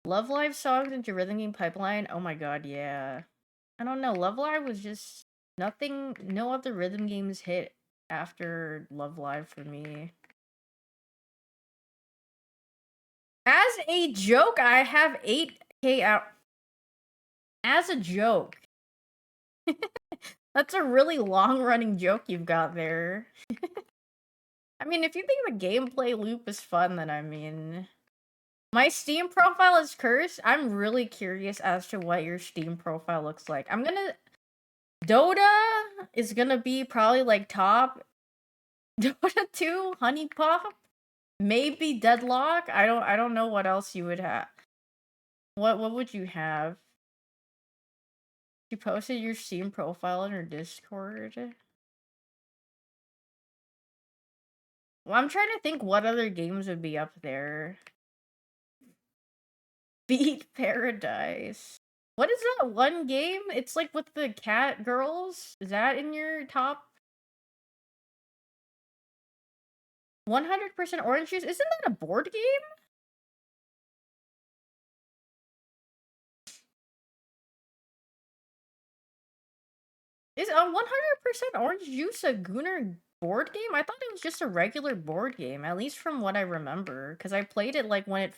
Love Live songs into Rhythm Game Pipeline? Oh my god, yeah. I don't know, Love Live was just nothing, no other rhythm games hit after Love Live for me. As a joke, I have 8K out. As a joke. That's a really long-running joke you've got there. I mean, if you think the gameplay loop is fun, then I mean... My Steam profile is cursed. I'm really curious as to what your Steam profile looks like. I'm gonna... Dota is gonna be probably like top. Dota 2, Honey Pop, maybe Deadlock. I don't know what else you would have. What would you have? You posted your Steam profile in your Discord. Well, I'm trying to think what other games would be up there. Beat Paradise. What is that one game? It's like with the cat girls. Is that in your top? 100% Orange Juice? Isn't that a board game? Is a 100% Orange Juice a Gooner board game? I thought it was just a regular board game, at least from what I remember, because I played it like when it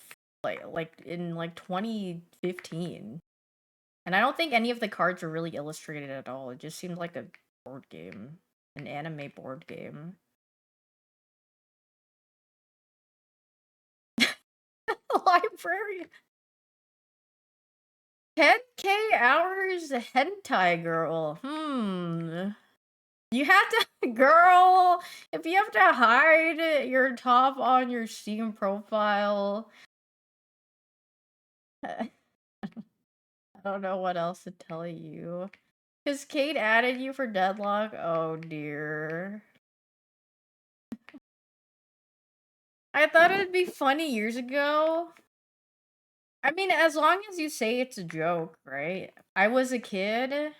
like in like 2015. And I don't think any of the cards were really illustrated at all. It just seemed like a board game, an anime board game. Library. 10K hours hentai girl. You have to, girl, if you have to hide your top on your Steam profile, I don't know what else to tell you. Because Kate added you for deadlock? Oh dear. I thought it'd be funny years ago. I mean, as long as you say it's a joke, right? I was a kid.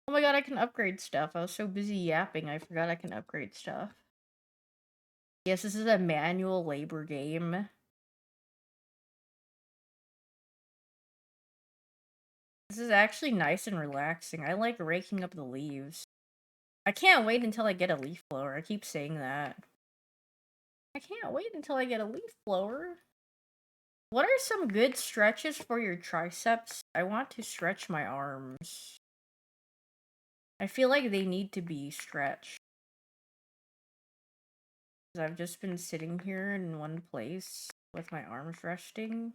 Oh my god, I can upgrade stuff. I was so busy yapping, I forgot I can upgrade stuff. Yes, this is a manual labor game. This is actually nice and relaxing. I like raking up the leaves. I can't wait until I get a leaf blower. I keep saying that. I can't wait until I get a leaf blower. What are some good stretches for your triceps? I want to stretch my arms. I feel like they need to be stretched. I've just been sitting here in one place with my arms resting.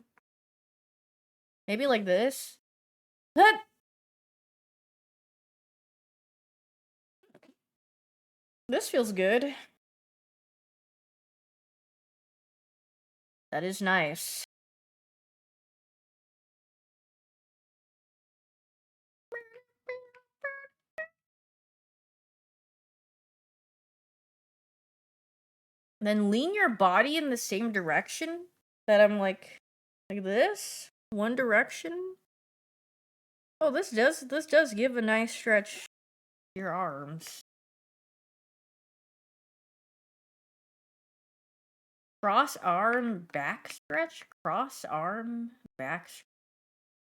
Maybe like this. This feels good. That is nice. Then lean your body in the same direction that I'm like this. One direction. Oh, this does give a nice stretch to your arms. Cross arm back stretch. Cross arm back.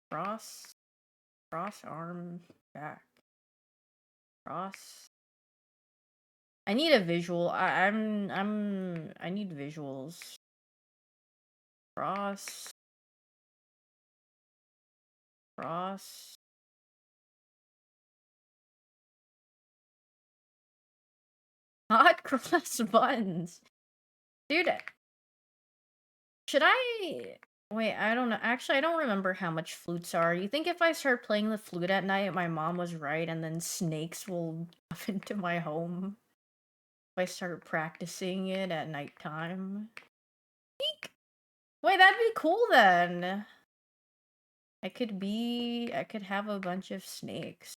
Cross arm back. Cross. I need a visual. I need visuals. Cross. Hot cross buttons. Dude, should I... Wait, I don't know. Actually, I don't remember how much flutes are. You think if I start playing the flute at night, my mom was right, and then snakes will come into my home? If I start practicing it at nighttime? Eek! Wait, that'd be cool then! I could have a bunch of snakes.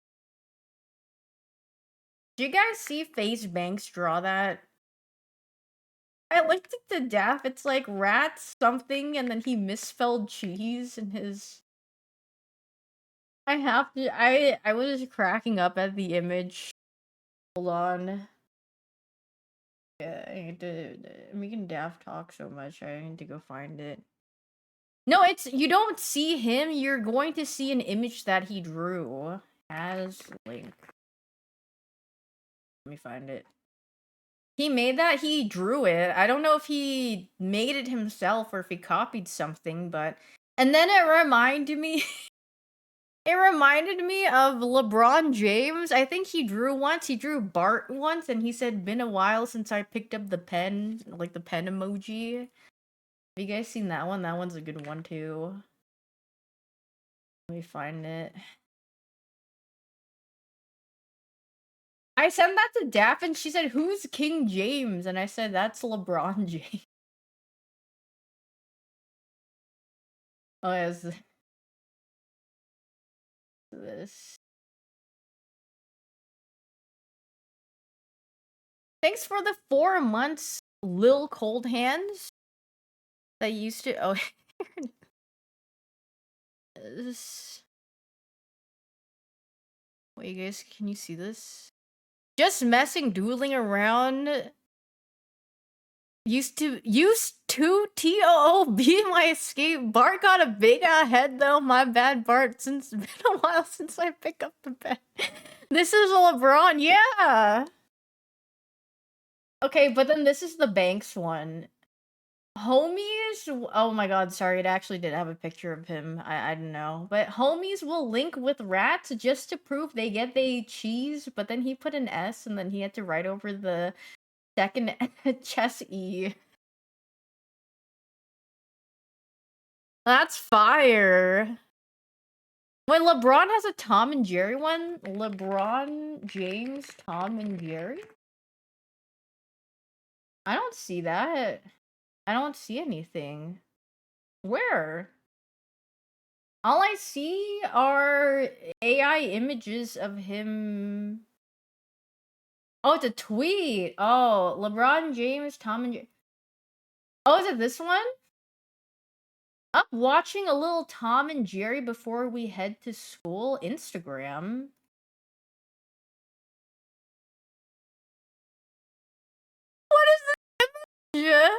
Do you guys see Face Banks draw that? I looked at the daff, it's like rats something, and then he misspelled cheese in his... I have to, I was cracking up at the image. Hold on. Yeah, I need to, I'm making daff talk so much, I need to go find it. No, it's, you don't see him, you're going to see an image that he drew as Link. Let me find it. He made that, he drew it. I don't know if he made it himself or if he copied something, but... And then it reminded me... It reminded me of LeBron James. I think he drew once. He drew Bart once, and he said, "Been a while since I picked up the pen," like the pen emoji. Have you guys seen that one? That one's a good one, too. Let me find it. I sent that to Daff, and she said, "Who's King James?" And I said, "That's LeBron James." Oh, yes. This. Thanks for the 4 months, Lil Cold Hands. That used to... Oh, this... Wait, you guys, can you see this? Just messing, doodling around. Used to TOO be my escape. Bart got a big head though. My bad, Bart. Since it's been a while since I picked up the pen. This is LeBron, yeah. Okay, but then this is the Banks one. Homies, oh my god, sorry, it actually did have a picture of him. I don't know. But homies will link with rats just to prove they get the cheese, but then he put an S and then he had to write over the second chess E. That's fire. Wait, LeBron has a Tom and Jerry one? LeBron James, Tom and Jerry? I don't see that. I don't see anything. Where? All I see are AI images of him. Oh, it's a tweet. Oh, LeBron James, Tom and Jerry. Oh, is it this one? Up watching a little Tom and Jerry before we head to school. Instagram. What is this? Yeah.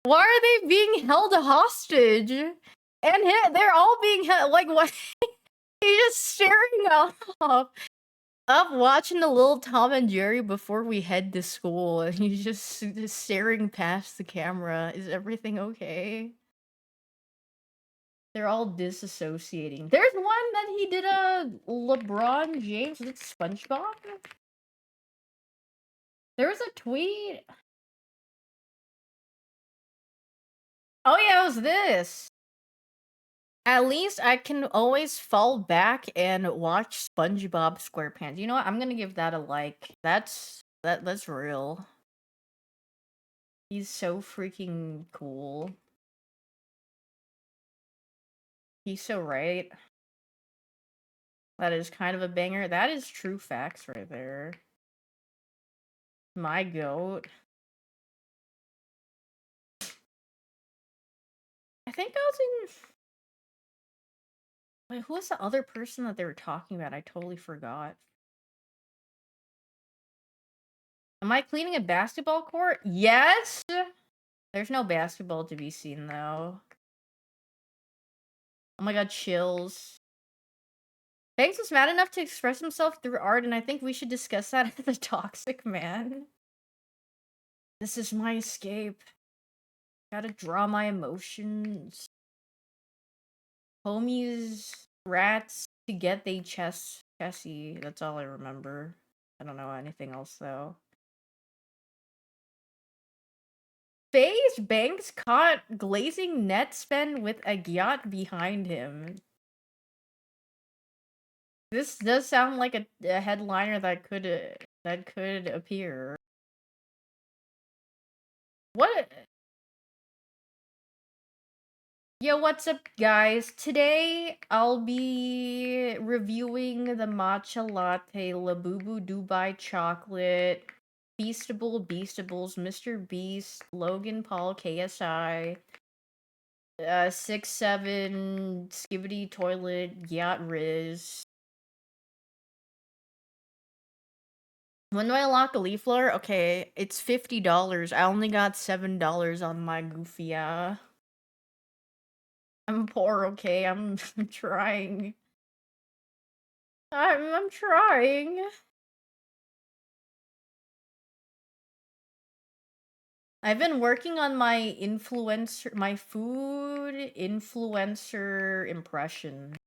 Why are they being held hostage? And they're all being held. Like, what? He's just staring off. Up watching the little Tom and Jerry before we head to school, and he's just staring past the camera. Is everything okay? They're all disassociating. There's one that he did a LeBron James. Was it SpongeBob? There was a tweet. Oh yeah, it was this. At least I can always fall back and watch SpongeBob SquarePants. You know what? I'm gonna give that a like. That's real. He's so freaking cool. He's so right. That is kind of a banger. That is true facts right there. My goat. I think I was in... Wait, who was the other person that they were talking about? I totally forgot. Am I cleaning a basketball court? Yes! There's no basketball to be seen, though. Oh my god, chills. Banks was mad enough to express himself through art, and I think we should discuss that as the toxic man. This is my escape. Gotta draw my emotions. Homies, rats, to get they chessy. That's all I remember. I don't know anything else, though. FaZe Banks caught glazing net spend with a yacht behind him. This does sound like a headliner that could appear. What? Yo, what's up, guys? Today, I'll be reviewing the matcha latte, Labubu Dubai chocolate, Beastables, Mr. Beast, Logan Paul, KSI, 6'7", Skibidi Toilet, Yacht Riz. When do I unlock a leaf blower? Okay, it's $50. I only got $7 on my Goofy. I'm poor, okay? I'm trying. I'm trying. I've been working on my food influencer impression.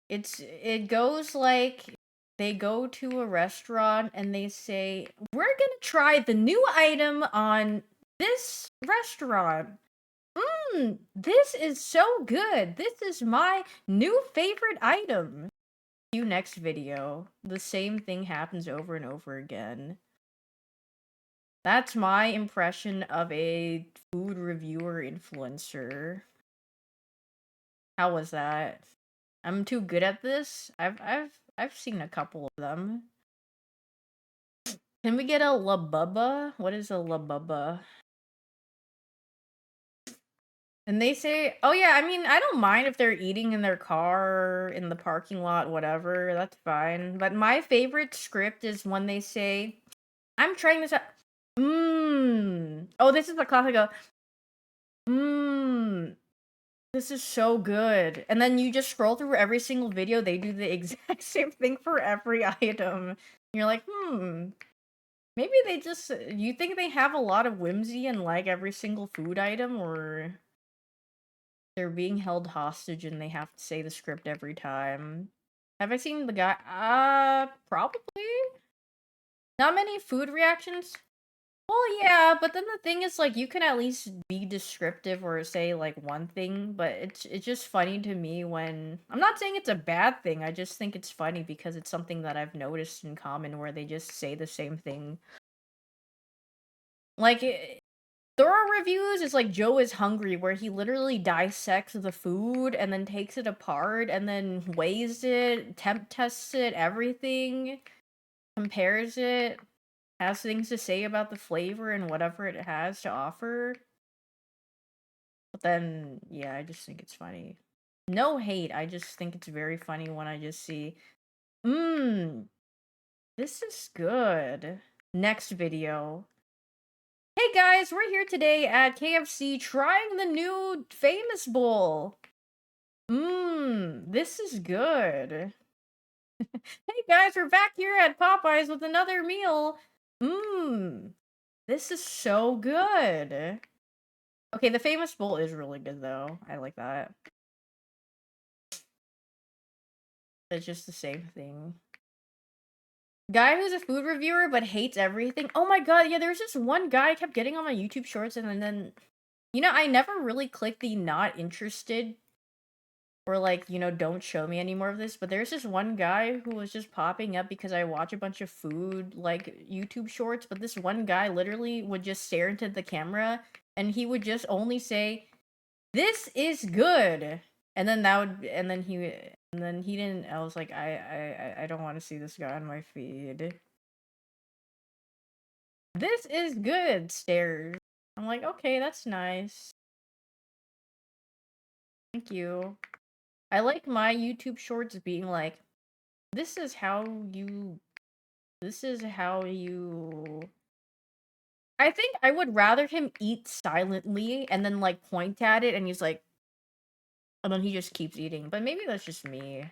It goes like they go to a restaurant and they say, "We're gonna try the new item on this restaurant. This is so good. This is my new favorite item." Cue next video. The same thing happens over and over again. That's my impression of a food reviewer influencer. How was that? I'm too good at this. I've seen a couple of them. Can we get a La Bubba? What is a La Bubba? And they say, oh yeah, I mean, I don't mind if they're eating in their car, in the parking lot, whatever, that's fine. But my favorite script is when they say, I'm trying this out. Oh, this is the classic go, this is so good. And then you just scroll through every single video, they do the exact same thing for every item. You're like, maybe they just, you think they have a lot of whimsy in like every single food item, or they're being held hostage and they have to say the script every time? Have I seen the guy? Probably. Not many food reactions. Well, yeah, but then the thing is, like, you can at least be descriptive or say, like, one thing, but it's just funny to me when I'm not saying it's a bad thing, I just think it's funny because it's something that I've noticed in common where they just say the same thing. Like, thorough reviews is like Joe is hungry, where he literally dissects the food and then takes it apart and then weighs it, temp tests it, everything, compares it, has things to say about the flavor and whatever it has to offer. But then, yeah, I just think it's funny. No hate, I just think it's very funny when I just see, mmm, this is good. Next video. Hey guys, we're here today at KFC trying the new Famous Bowl. Mmm, this is good. Hey guys, we're back here at Popeyes with another meal. Mmm, this is so good. Okay, the Famous Bowl is really good though. I like that. It's just the same thing. Guy who's a food reviewer but hates everything. Oh my god, yeah, there's this one guy I kept getting on my YouTube shorts and then you know, I never really clicked the not interested or like, you know, don't show me any more of this, but there's this one guy who was just popping up because I watch a bunch of food like YouTube shorts, but this one guy literally would just stare into the camera and he would just only say, "This is good." And then that would and then he didn't I was like, I don't want to see this guy on my feed. This is good, stares. I'm like, okay, that's nice. Thank you. I like my YouTube shorts being like, this is how you this is how you I think I would rather him eat silently and then like point at it and he's like and then he just keeps eating. But maybe that's just me.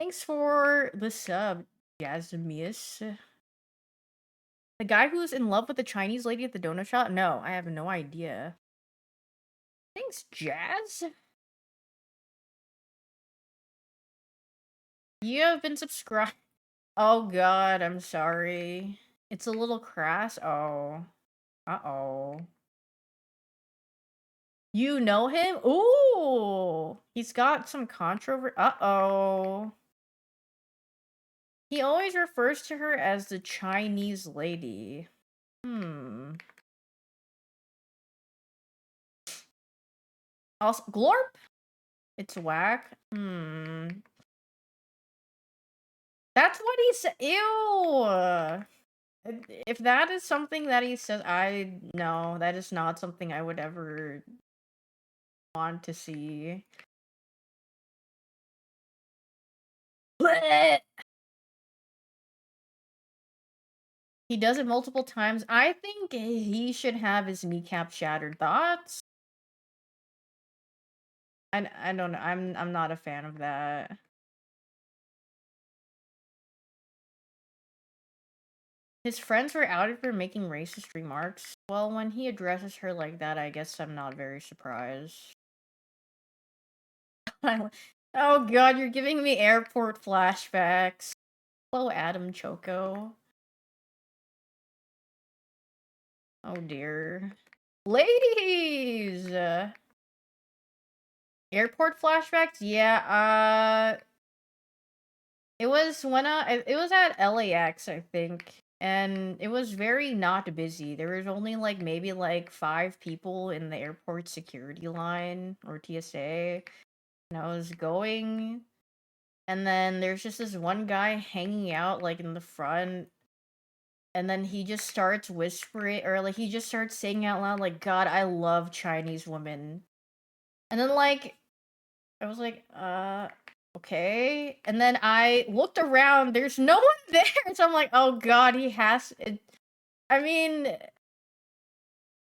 Thanks for the sub, Jasmius. The guy who's in love with the Chinese lady at the donut shop? No, I have no idea. Thanks, Jazz. You have been subscribed. Oh god, I'm sorry. It's a little crass. Oh. Uh-oh. You know him? Ooh! He's got some controversy. Uh-oh. He always refers to her as the Chinese lady. Hmm. Also, Glorp? It's whack. Hmm. That's what he said. Ew! If that is something that he says, no, that is not something I would ever want to see. Blech! He does it multiple times. I think he should have his kneecap shattered. Thoughts? I don't know. I'm not a fan of that. His friends were outed for making racist remarks. Well, when he addresses her like that, I guess I'm not very surprised. Oh god, you're giving me airport flashbacks. Hello, Adam Choco. Oh dear. Ladies! Airport flashbacks? Yeah, it was when it was at LAX, I think. And it was very not busy. There was only like maybe like 5 people in the airport security line or TSA. And I was going and then there's just this one guy hanging out like in the front and then he just starts whispering or like he just starts saying out loud like, "God, I love Chinese women." And then like I was like, okay. And then I looked around, there's no one there. So I'm like, oh god, he has it. I mean,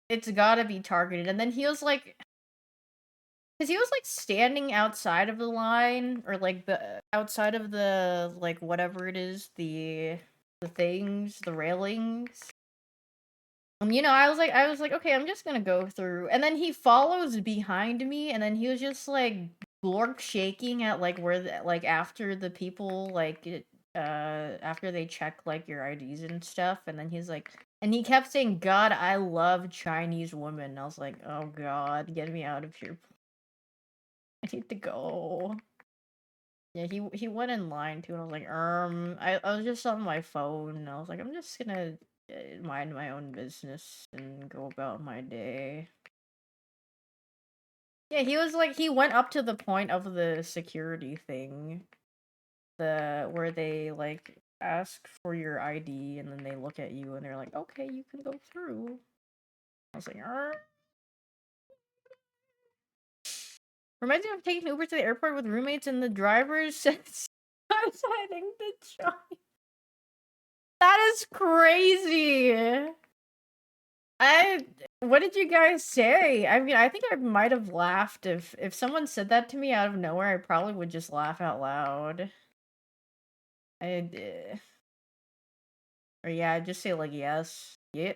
it's gotta be targeted. And then he was like, because he was like standing outside of the line or like the outside of the like whatever it is, the things, the railings. You know, I was like, okay, I'm just gonna go through. And then he follows behind me, and then he was just like blork shaking at like where the, like after the people like after they check like your IDs and stuff, and then he's like, and he kept saying, "God, I love Chinese women." I was like, "Oh God, get me out of here! I need to go." Yeah, he went in line too, and I was like, I was just on my phone, and I was like, I'm just gonna mind my own business and go about my day. Yeah, he was like, he went up to the point of the security thing, where they like ask for your ID, and then they look at you, and they're like, okay, you can go through. I was like, Reminds me of taking Uber to the airport with roommates, and the drivers said I was heading to China. That is crazy. What did you guys say? I mean, I think I might have laughed if someone said that to me out of nowhere. I probably would just laugh out loud. Or yeah, I'd just say like yes. Yeah.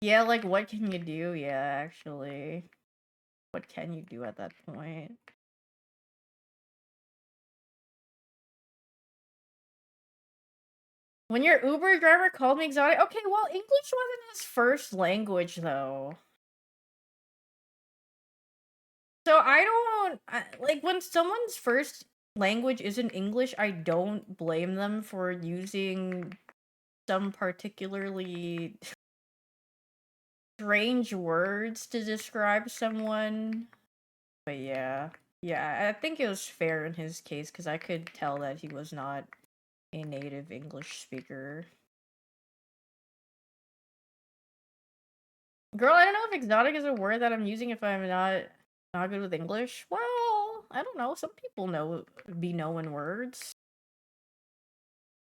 Yeah, like what can you do? Yeah, actually. What can you do at that point? When your Uber driver called me exotic, okay, well, English wasn't his first language though. So like when someone's first language isn't English, I don't blame them for using some particularly strange words to describe someone. But yeah. Yeah, I think it was fair in his case because I could tell that he was not a native English speaker. Girl, I don't know if exotic is a word that I'm using if I'm not good with English. Well, I don't know. Some people be knowing words.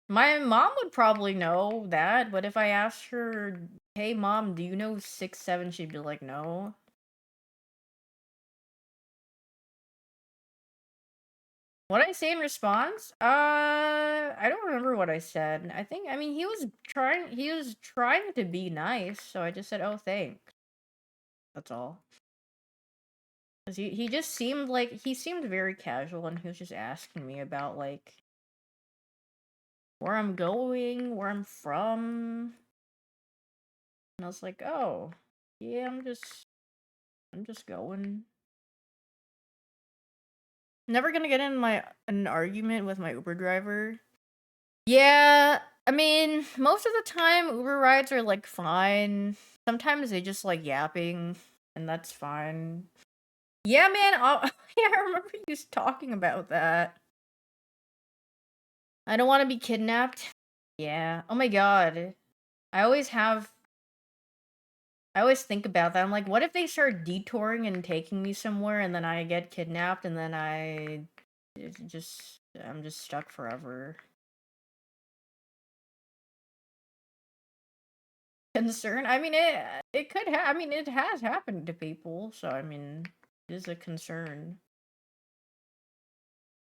My mom would probably know that, but if I asked her, "Hey mom, do you know 6'7", she'd be like, "No." What did I say in response? I don't remember what I said. I mean, he was trying to be nice, so I just said, "Oh, thanks." That's all. 'Cause he just seemed like, he seemed very casual, and he was just asking me about, like, where I'm going, where I'm from. And I was like, "Oh, yeah, I'm just going." Never gonna get in an argument with my Uber driver. Yeah, I mean, most of the time Uber rides are like fine. Sometimes they just like yapping, and that's fine. Yeah, man. Yeah, I remember you talking about that. I don't want to be kidnapped. Yeah. Oh my god. I always have. I always think about that. I'm like, what if they start detouring and taking me somewhere, and then I get kidnapped, and then I'm just stuck forever. Concern? I mean, it could I mean, it has happened to people, so I mean, it is a concern.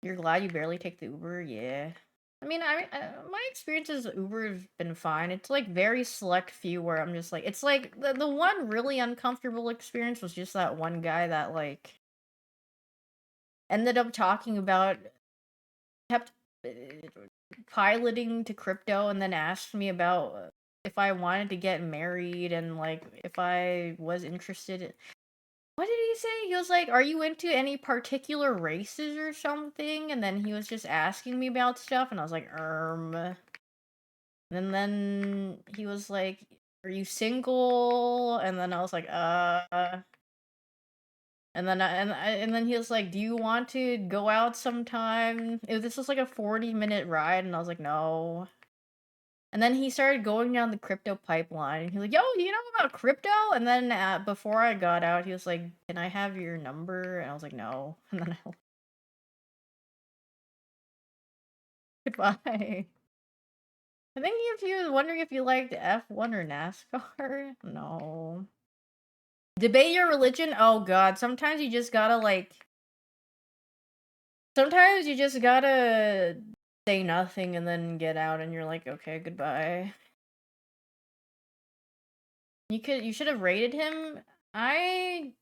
You're glad you barely take the Uber? Yeah. I mean, my experiences with Uber have been fine. It's like very select few where I'm just like, it's like the one really uncomfortable experience was just that one guy that like ended up talking about, kept uh, piloting to crypto, and then asked me about if I wanted to get married, and like if I was interested. What did he say? He was like, "Are you into any particular races or something?" And then he was just asking me about stuff, and I was like, And then he was like, "Are you single?" And then I was like, And then he was like, "Do you want to go out sometime?" This was like a 40-minute ride, and I was like, "No." And then he started going down the crypto pipeline. He's like, "Yo, you know about crypto?" And then before I got out, he was like, "Can I have your number?" And I was like, "No." And then I goodbye. I think if he was wondering if you liked F1 or NASCAR. No. Debate your religion? Oh god, sometimes you just gotta say nothing and then get out, and you're like, "Okay, goodbye." You should have rated him. I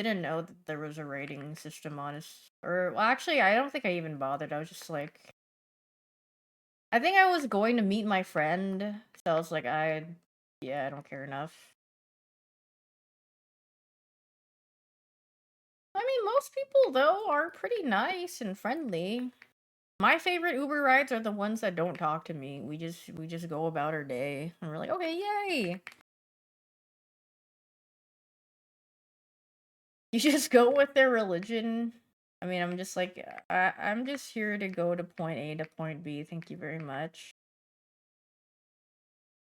didn't know that there was a rating system on his, or well, actually, I don't think I even bothered. I was just like, I think I was going to meet my friend, so I was like, yeah, I don't care enough. I mean, most people though are pretty nice and friendly. My favorite Uber rides are the ones that don't talk to me. We just go about our day, and we're like, okay, yay! You just go with their religion. I mean, I'm just like, I'm just here to go to point A to point B. Thank you very much.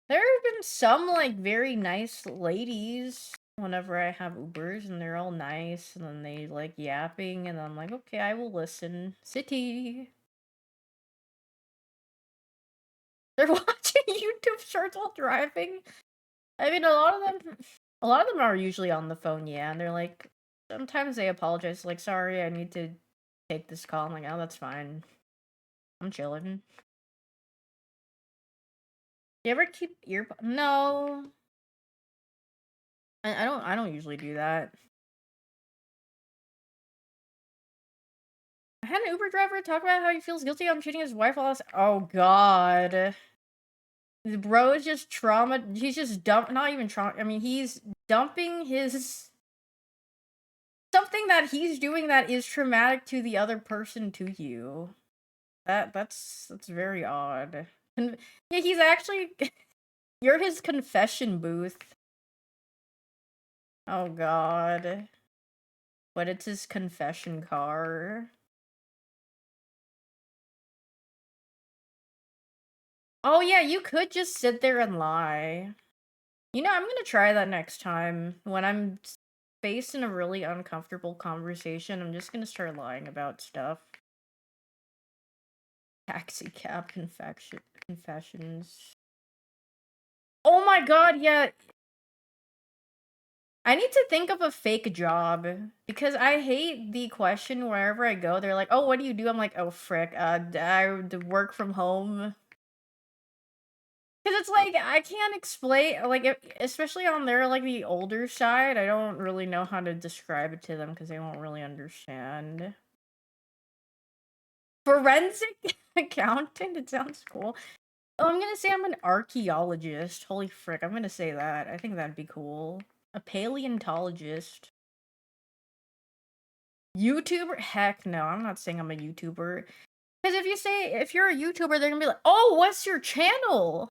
There have been some like very nice ladies whenever I have Ubers, and they're all nice, and then they like yapping, and I'm like, okay, I will listen. City. They're watching YouTube shorts while driving. I mean, a lot of them are usually on the phone, yeah, and they're like, sometimes they apologize, like, sorry, I need to take this call. I'm like, oh, that's fine. I'm chilling. You ever keep No, I don't usually do that. I had an Uber driver talk about how he feels guilty on cheating his wife while I was. Oh God, the bro is just trauma. He's just not even trauma. I mean, he's dumping his something that he's doing that is traumatic to the other person to you. That's very odd. Yeah, he's actually. You're his confession booth. Oh God, but it's his confession car. Oh yeah, you could just sit there and lie. You know, I'm gonna try that next time. When I'm faced in a really uncomfortable conversation, I'm just gonna start lying about stuff. Taxi cab confessions. Oh my god, yeah. I need to think of a fake job. Because I hate the question wherever I go. They're like, oh, what do you do? I'm like, oh, frick. I work from home. Because it's like, I can't explain, like, especially on their, like, the older side, I don't really know how to describe it to them because they won't really understand. Forensic accountant? It sounds cool. Oh, I'm gonna say I'm an archaeologist. Holy frick, I'm gonna say that. I think that'd be cool. A paleontologist. YouTuber? Heck no, I'm not saying I'm a YouTuber. Because if you're a YouTuber, they're gonna be like, oh, what's your channel?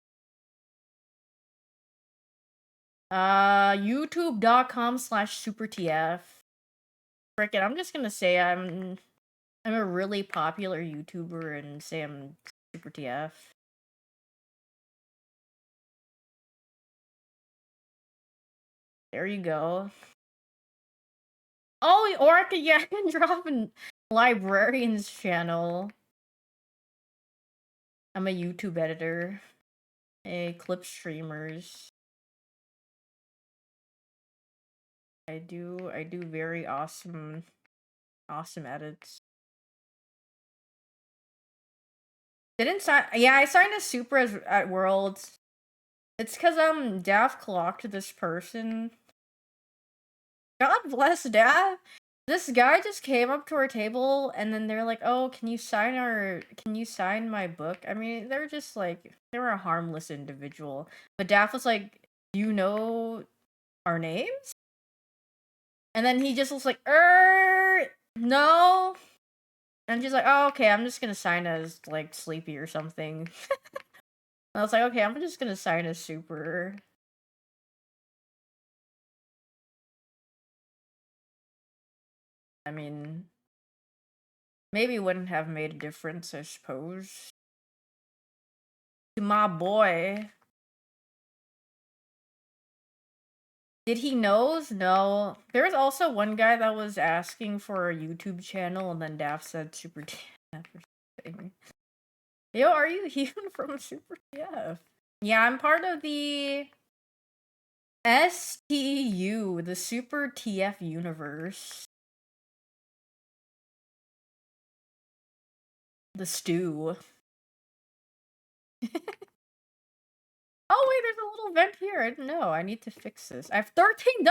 YouTube.com/supertf. Frickin', I'm just gonna say I'm a really popular YouTuber and say I'm super TF. There you go. Oh, or I could, yeah, I can drop a librarian's channel. I'm a YouTube editor. A clip streamers. I do very awesome edits. Didn't sign. Yeah, I signed a super at Worlds. It's because Daft clocked this person. God bless Daft. This guy just came up to our table and then they're like, "Oh, can you sign my book?" I mean, they're just like they were a harmless individual. But Daft was like, "Do you know our names?" And then he just was like, no." And she's like, "Oh, okay, I'm just gonna sign as like Sleepy or something." I was like, "Okay, I'm just gonna sign as Super." I mean, maybe it wouldn't have made a difference, I suppose. To my boy. Did he knows? No. There was also one guy that was asking for a YouTube channel, and then Daft said Super TF or something. Yo, are you even from Super TF? Yeah, I'm part of the STU, the Super TF universe. The stew. Oh wait, there's a little vent here. I didn't know. I need to fix this. I have $13.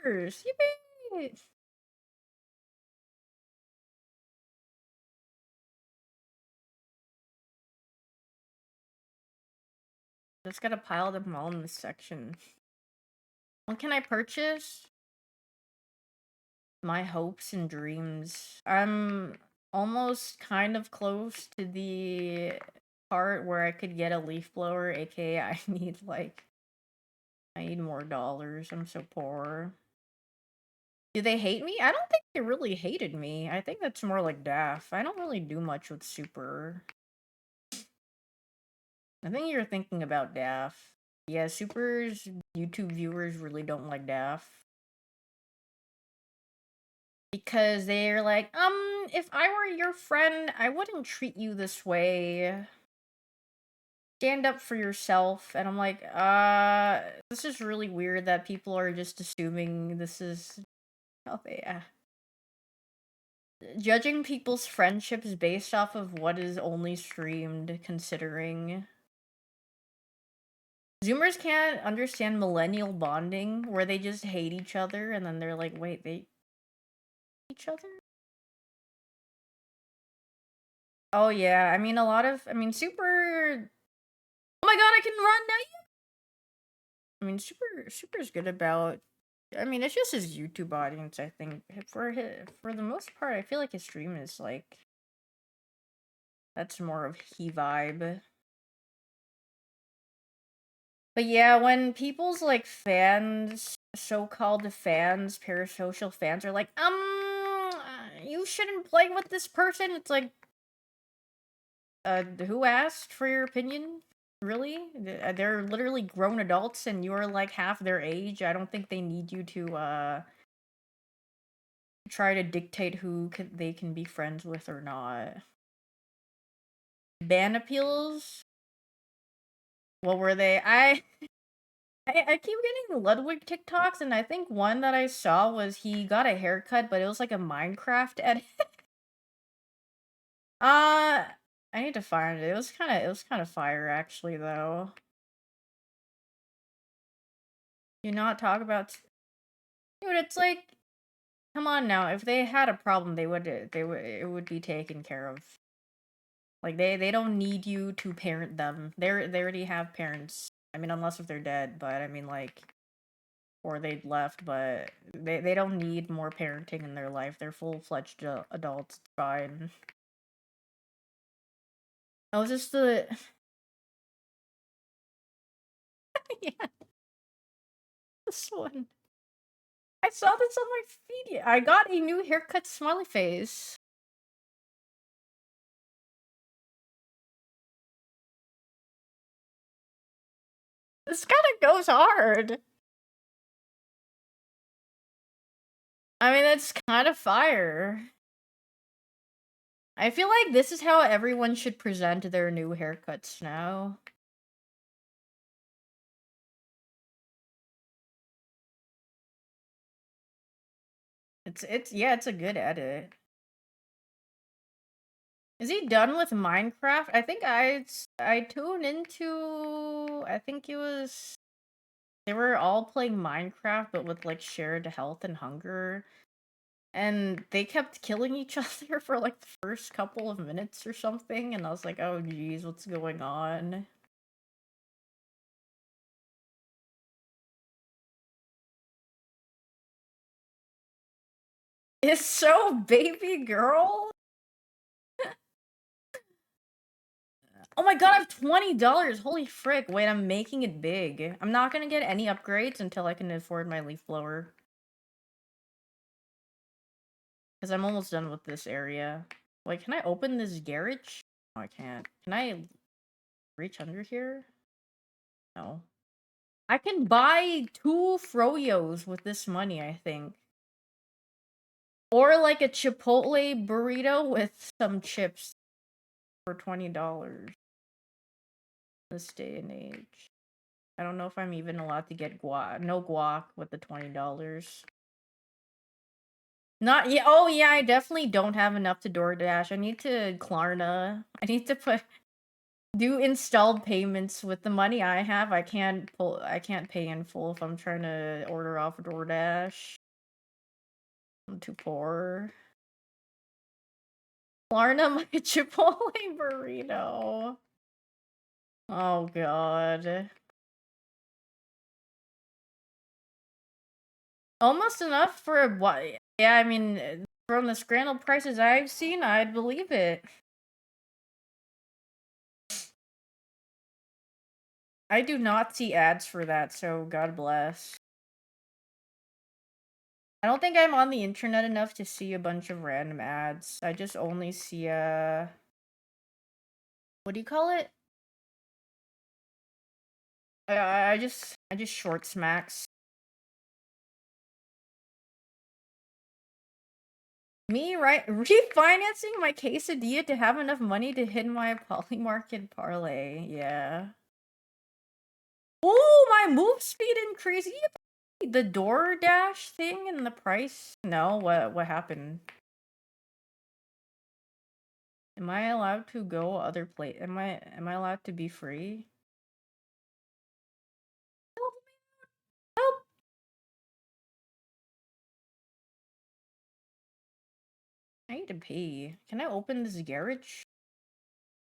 Yippee! Just gotta pile them all in this section. What can I purchase? My hopes and dreams. I'm almost kind of close to the part where I could get a leaf blower, aka I need more dollars. I'm so poor. Do they hate me? I don't think they really hated me. I think that's more like Daff. I don't really do much with Super. I think you're thinking about Daff. Yeah, Super's YouTube viewers really don't like Daff. Because they're like, if I were your friend, I wouldn't treat you this way. Stand up for yourself. And I'm like, this is really weird that people are just assuming this is how they judging people's friendships based off of what is only streamed, considering Zoomers can't understand millennial bonding, where they just hate each other, and then they're like, wait, they hate each other? Oh yeah, I mean, Super... Oh my god, I can run now! I mean, Super's good about... I mean, it's just his YouTube audience, I think. For the most part, I feel like his stream is, like... That's more of he vibe. But yeah, when people's, like, fans, so-called fans, parasocial fans, are like, you shouldn't play with this person, it's like, who asked for your opinion? Really? They're literally grown adults and you're, like, half their age. I don't think they need you to, try to dictate who they can be friends with or not. Ban appeals? What were they? I keep getting Ludwig TikToks, and I think one that I saw was he got a haircut, but it was like a Minecraft edit. I need to find it. It was kind of fire, actually, though. Do not talk about... Dude, it's like... Come on now, if they had a problem, it would be taken care of. Like, they don't need you to parent them. They already have parents. I mean, unless if they're dead, but I mean, like... Or they'd left, but they don't need more parenting in their life. They're full-fledged adults. It's fine. I was just the... Yeah, this one. I saw this on my feed. I got a new haircut smiley face. This kind of goes hard. I mean, it's kind of fire. I feel like this is how everyone should present their new haircuts now. Yeah, it's a good edit. Is he done with Minecraft? I think I tuned into... I think it was... They were all playing Minecraft, but with, like, shared health and hunger. And they kept killing each other for, like, the first couple of minutes or something, and I was like, oh geez, what's going on? It's so baby girl? Oh my god, I have $20! Holy frick, wait, I'm making it big. I'm not gonna get any upgrades until I can afford my leaf blower. Because I'm almost done with this area. Wait, can I open this garage? No, I can't. Can I reach under here? No. I can buy 2 froyos with this money, I think. Or like a Chipotle burrito with some chips for $20. This day and age. I don't know if I'm even allowed to get guac. No guac with the $20. Not yeah. Oh yeah, I definitely don't have enough to DoorDash. I need to Klarna. I need to do installed payments with the money I have. I can't pay in full if I'm trying to order off DoorDash. I'm too poor. Klarna my Chipotle burrito. Oh god. Almost enough for what? Yeah, I mean, from the scrambled prices I've seen, I'd believe it. I do not see ads for that, so God bless. I don't think I'm on the internet enough to see a bunch of random ads. I just only see, what do you call it? I just short smacks. Me, right? Refinancing my quesadilla to have enough money to hit my polymarket parlay. Yeah. Oh, my move speed increased. Yippee! The DoorDash thing and the price? No, what happened? Am I allowed to go other place? Am I allowed to be free? Help me! Help! I need to pee. Can I open this garage?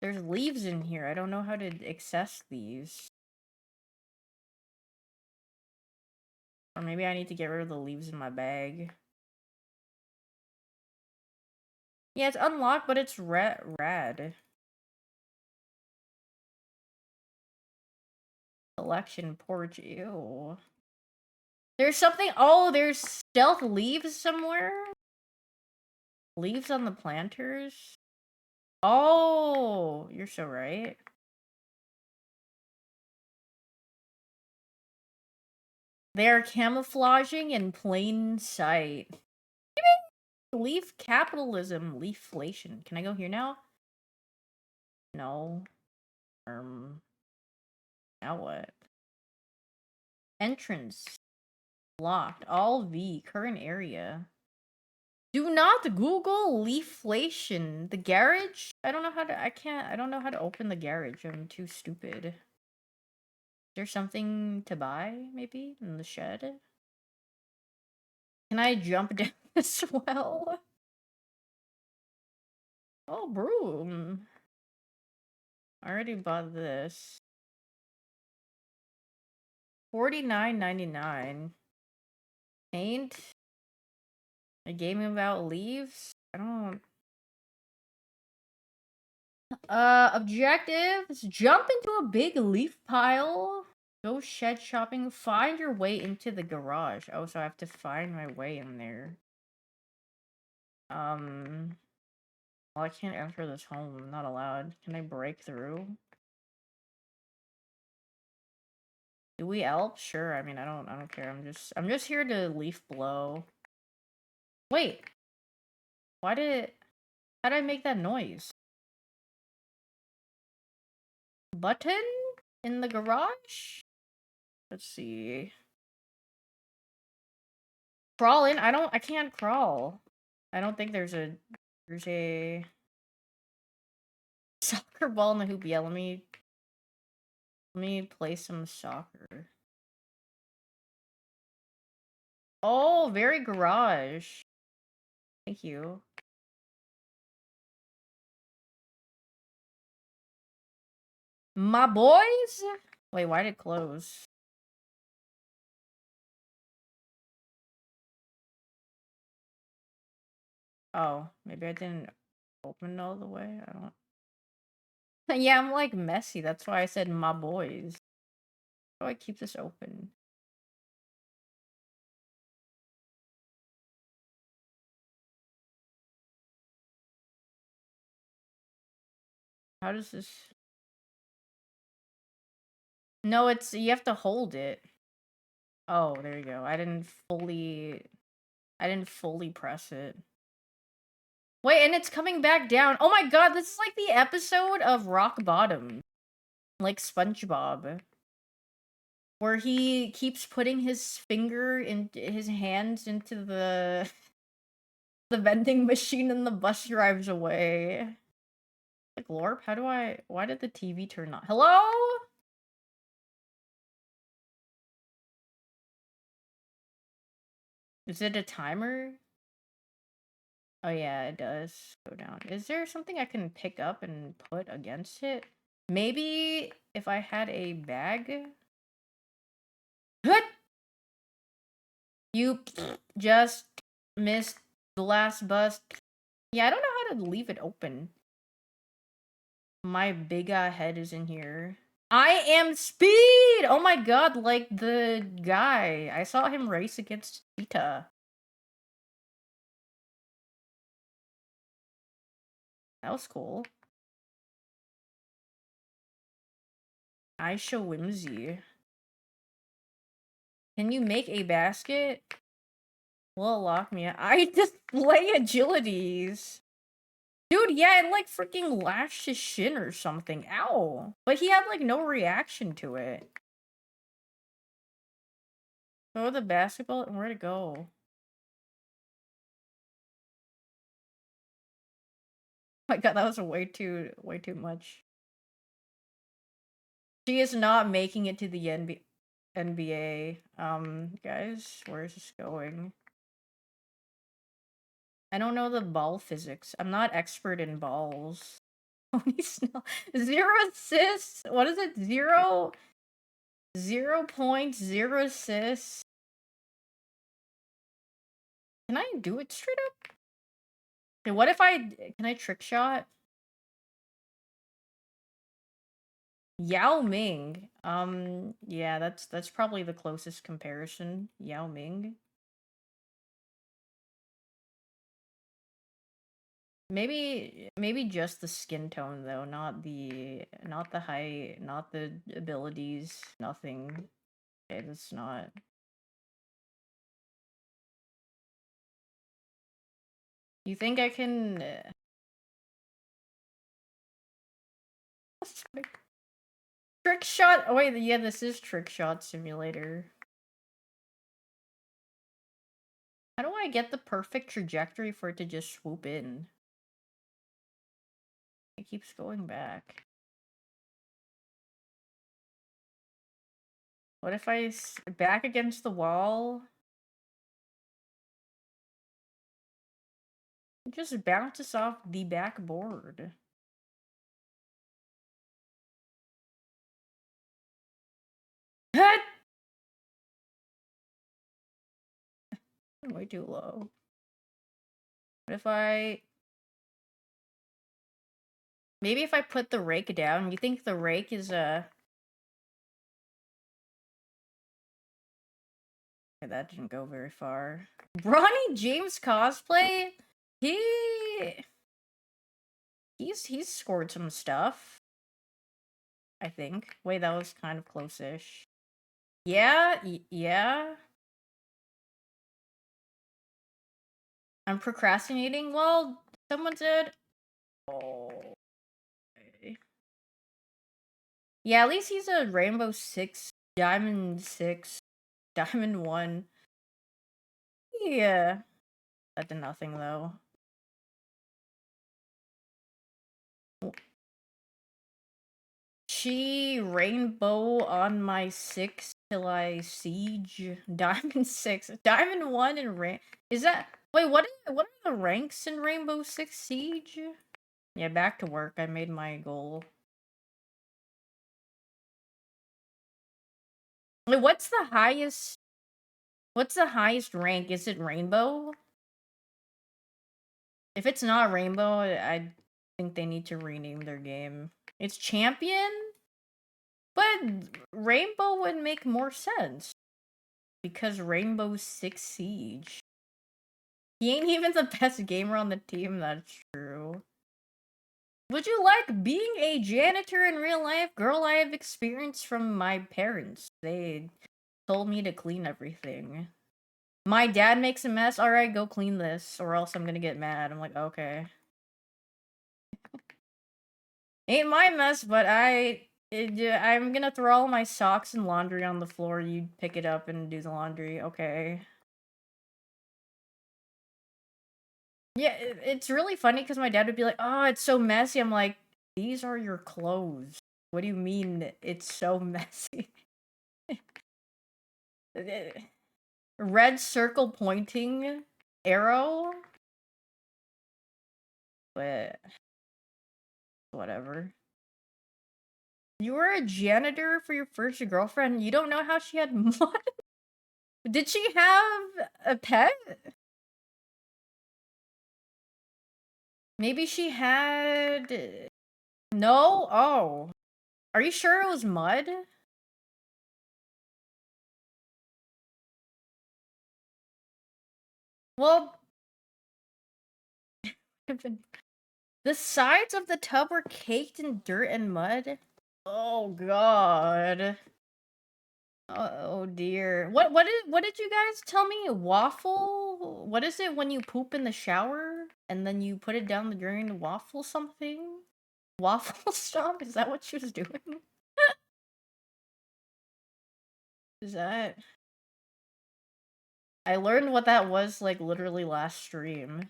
There's leaves in here. I don't know how to access these. Or maybe I need to get rid of the leaves in my bag. Yeah, it's unlocked, but it's rad. Election porch. Ew. There's something. Oh, there's stealth leaves somewhere. Leaves on the planters. Oh, you're so right. They're camouflaging in plain sight. Leaf capitalism, leaflation. Can I go here now? No. Now what? Entrance. Locked. All V. Current area. Do not Google leaflation. The garage? I don't know how to, I don't know how to open the garage. I'm too stupid. Is there something to buy, maybe? In the shed? Can I jump down as well? Oh, broom. I already bought this. $49.99. Paint? A game about leaves? I don't... Objectives? Jump into a big leaf pile. Go shed shopping. Find your way into the garage. Oh, so I have to find my way in there. Well, I can't enter this home. I'm not allowed. Can I break through? Do we help? Sure. I mean, I don't care. I'm just here to leaf blow. Wait. How did I make that noise? Button? In the garage? Let's see. Crawl in? I can't crawl. I don't think there's a soccer ball in the hoop. Yeah, let me play some soccer. Oh, very garage. Thank you. My boys? Wait, why did it close? Oh, maybe I didn't open all the way. I don't. Yeah, I'm like messy. That's why I said my boys. How do I keep this open? How does this? No, it's you have to hold it. Oh, there you go. I didn't fully press it. Wait, and it's coming back down. Oh my god, this is like the episode of Rock Bottom. Like SpongeBob. Where he keeps putting his finger in his hands into the the vending machine and the bus drives away. Like, Lorp, why did the TV turn on? Hello? Is it a timer? Oh yeah, it does go down. Is there something I can pick up and put against it? Maybe if I had a bag? Hut! You just missed the last bus. Yeah, I don't know how to leave it open. My big head is in here. I am Speed! Oh my god, like the guy. I saw him race against Cheetah. That was cool. I show whimsy. Can you make a basket? Well, lock me out. I display agilities. Dude, yeah, it like freaking lashed his shin or something. Ow. But he had like no reaction to it. Throw the basketball and where'd it go? Oh my god, that was way too much. She is not making it to the NBA. Guys, where is this going? I don't know the ball physics. I'm not expert in balls. Tony Snell. 0 assists? What is it? 0.0 assists? Can I do it straight up? Okay, what if can I trick shot? Yao Ming. Yeah, that's probably the closest comparison. Yao Ming. Maybe just the skin tone though, not the height, not the abilities, nothing. Okay, that's not. You think I can trick shot? Oh wait, yeah, this is trick shot simulator. How do I get the perfect trajectory for it to just swoop in? It keeps going back. What if I back against the wall? It just bounces off the backboard. Hut! Way too low. What if maybe if I put the rake down, you think the rake is okay, that didn't go very far. Bronny James cosplay? He's scored some stuff. I think. Wait, that was kind of close-ish. Yeah, yeah. I'm procrastinating? Well, someone said... Oh. Okay. Yeah, at least he's a Rainbow 6, Diamond 6, Diamond 1. Yeah. That did nothing, though. She rainbow on my 6 till I siege. Diamond 6. Diamond 1 and is that... Wait, what are the ranks in Rainbow Six Siege? Yeah, back to work. I made my goal. Wait, what's the highest... What's the highest rank? Is it Rainbow? If it's not Rainbow, I think they need to rename their game. It's Champion? But Rainbow would make more sense. Because Rainbow Six Siege. He ain't even the best gamer on the team, that's true. Would you like being a janitor in real life? Girl, I have experience from my parents. They told me to clean everything. My dad makes a mess. Alright, go clean this, or else I'm gonna get mad. I'm like, okay. Ain't my mess, but I'm gonna throw all my socks and laundry on the floor. You pick it up and do the laundry. Okay. Yeah, it's really funny because my dad would be like, "Oh, it's so messy." I'm like, "These are your clothes. What do you mean it's so messy?" Red circle pointing arrow? But whatever. You were a janitor for your first girlfriend? You don't know how she had mud? Did she have a pet? Maybe she had... No? Oh. Are you sure it was mud? Well... The sides of the tub were caked in dirt and mud? Oh god. Oh dear. What did you guys tell me? Waffle? What is it when you poop in the shower and then you put it down the drain? Waffle something? Waffle stop? Is that what she was doing? Is that... I learned what that was like literally last stream.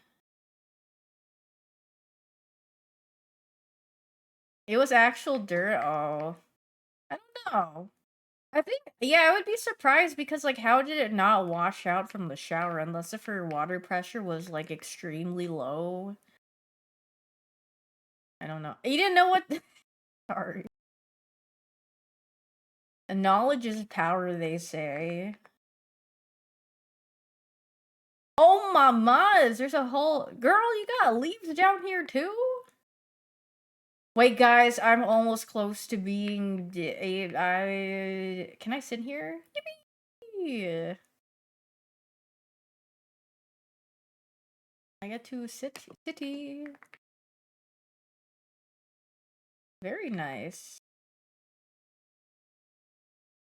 It was actual dirt. Oh. I don't know. I think, yeah, I would be surprised because, like, how did it not wash out from the shower unless if her water pressure was, like, extremely low? I don't know. You didn't know what... Sorry. Knowledge is power, they say. Oh my maz, there's a whole... Girl, you got leaves down here too? Wait, guys, I'm almost close to being... Can I sit here? Yippee! I get to city. Very nice.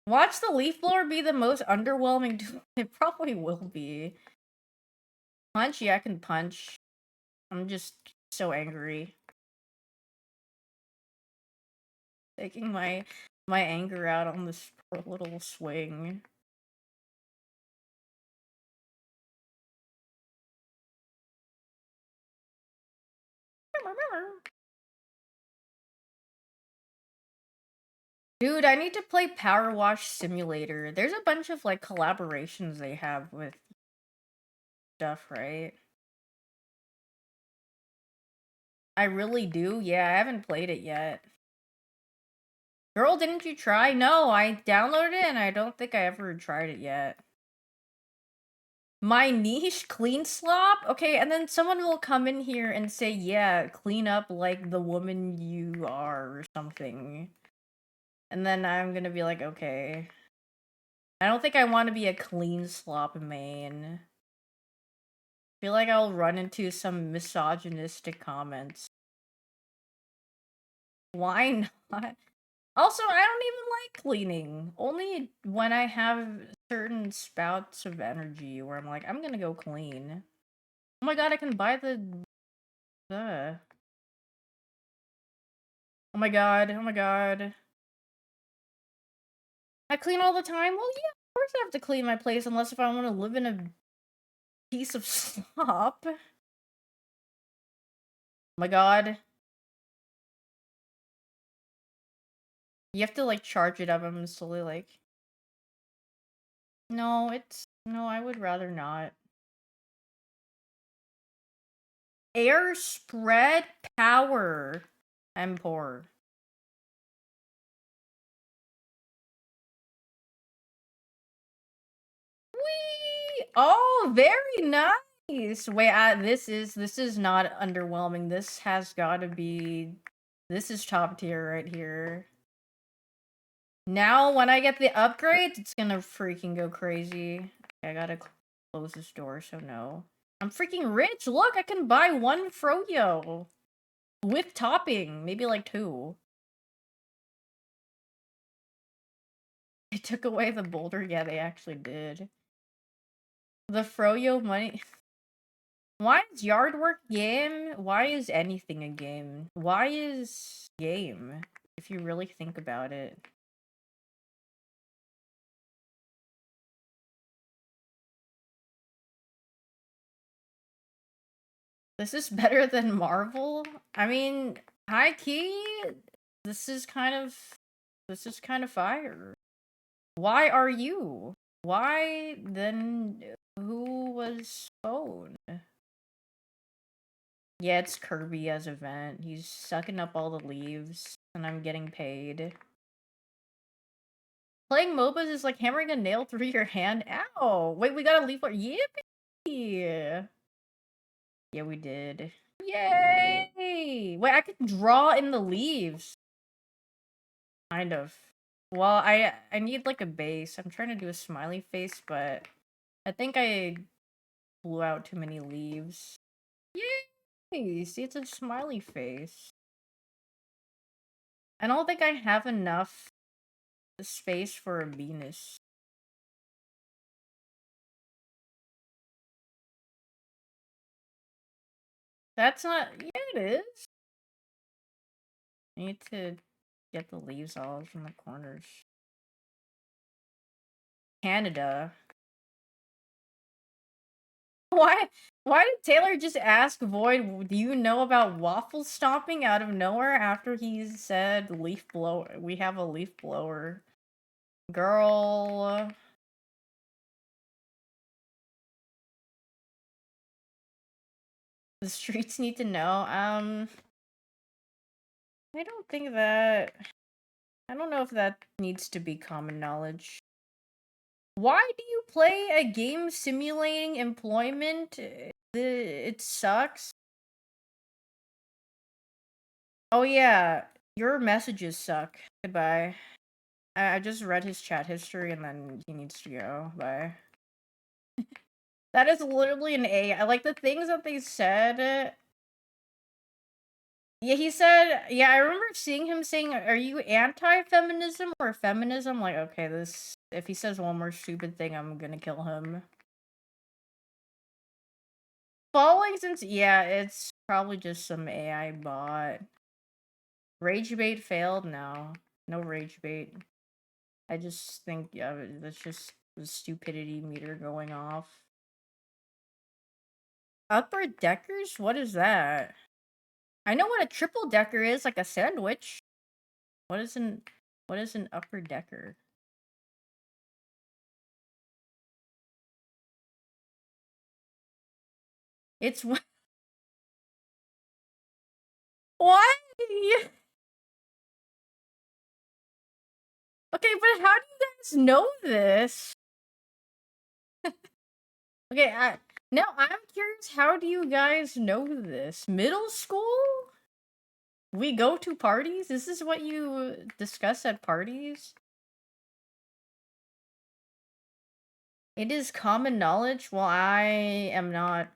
Watch the leaf blower be the most underwhelming tool. It probably will be. Punch? Yeah, I can punch. I'm just so angry. Taking my anger out on this poor little swing. Dude, I need to play Power Wash Simulator. There's a bunch of, like, collaborations they have with stuff, right? I really do? Yeah, I haven't played it yet. Girl, didn't you try? No, I downloaded it and I don't think I ever tried it yet. My niche? Clean slop? Okay, and then someone will come in here and say, yeah, clean up like the woman you are or something. And then I'm gonna be like, okay. I don't think I want to be a clean slop main. I feel like I'll run into some misogynistic comments. Why not? Also, I don't even like cleaning. Only when I have certain spouts of energy where I'm like, I'm gonna go clean. Oh my god, I can buy the... Oh my god, oh my god. I clean all the time? Well, yeah, of course I have to clean my place unless if I want to live in a piece of slop. Oh my god. You have to, like, charge it up. I'm slowly, like... No, it's... No, I would rather not. Air spread power. I'm poor. Whee! Oh, very nice. Wait, this is not underwhelming. This has got to be... This is top tier right here. Now, when I get the upgrades, it's gonna freaking go crazy. I gotta close this door, so no. I'm freaking rich! Look, I can buy one froyo! With topping! Maybe like 2. They took away the boulder? Yeah, they actually did. The froyo money... Why is yard work game? Why is anything a game? Why is game? If you really think about it. This is better than Marvel? I mean, high key, this is kind of fire. Why are you? Why then who was phone? Yeah, it's Kirby as a vent. He's sucking up all the leaves and I'm getting paid. Playing MOBAs is like hammering a nail through your hand. Ow! Wait, we got a leaf. Yippee! Yeah, we did. Yay! Wait, I could draw in the leaves. Kind of. Well, I need like a base. I'm trying to do a smiley face, but I think I blew out too many leaves. Yay! See, it's a smiley face. I don't think I have enough space for a Venus. That's not. Yeah, it is. I need to get the leaves all from the corners. Canada. Why? Why did Taylor just ask Void, do you know about waffle stomping out of nowhere after he said leaf blower? We have a leaf blower. Girl. The streets need to know. I don't think that... I don't know if that needs to be common knowledge. Why do you play a game simulating employment? It sucks. Oh yeah, your messages suck. Goodbye. I just read his chat history and then he needs to go. Bye. That is literally an A. I like the things that they said. Yeah, he said, yeah, I remember seeing him saying, are you anti-feminism or feminism? Like, okay, this, if he says one more stupid thing, I'm gonna kill him. Falling since, yeah, it's probably just some AI bot. Rage bait failed? No. No rage bait. I just think, yeah, that's just the stupidity meter going off. Upper deckers? What is that? I know what a triple decker is, like a sandwich. What is an upper decker? It's what? Why? Okay, but how do you guys know this? Okay, now I'm curious, how do you guys know this? Middle school? We go to parties? Is this what you discuss at parties? It is common knowledge? Well, I am not.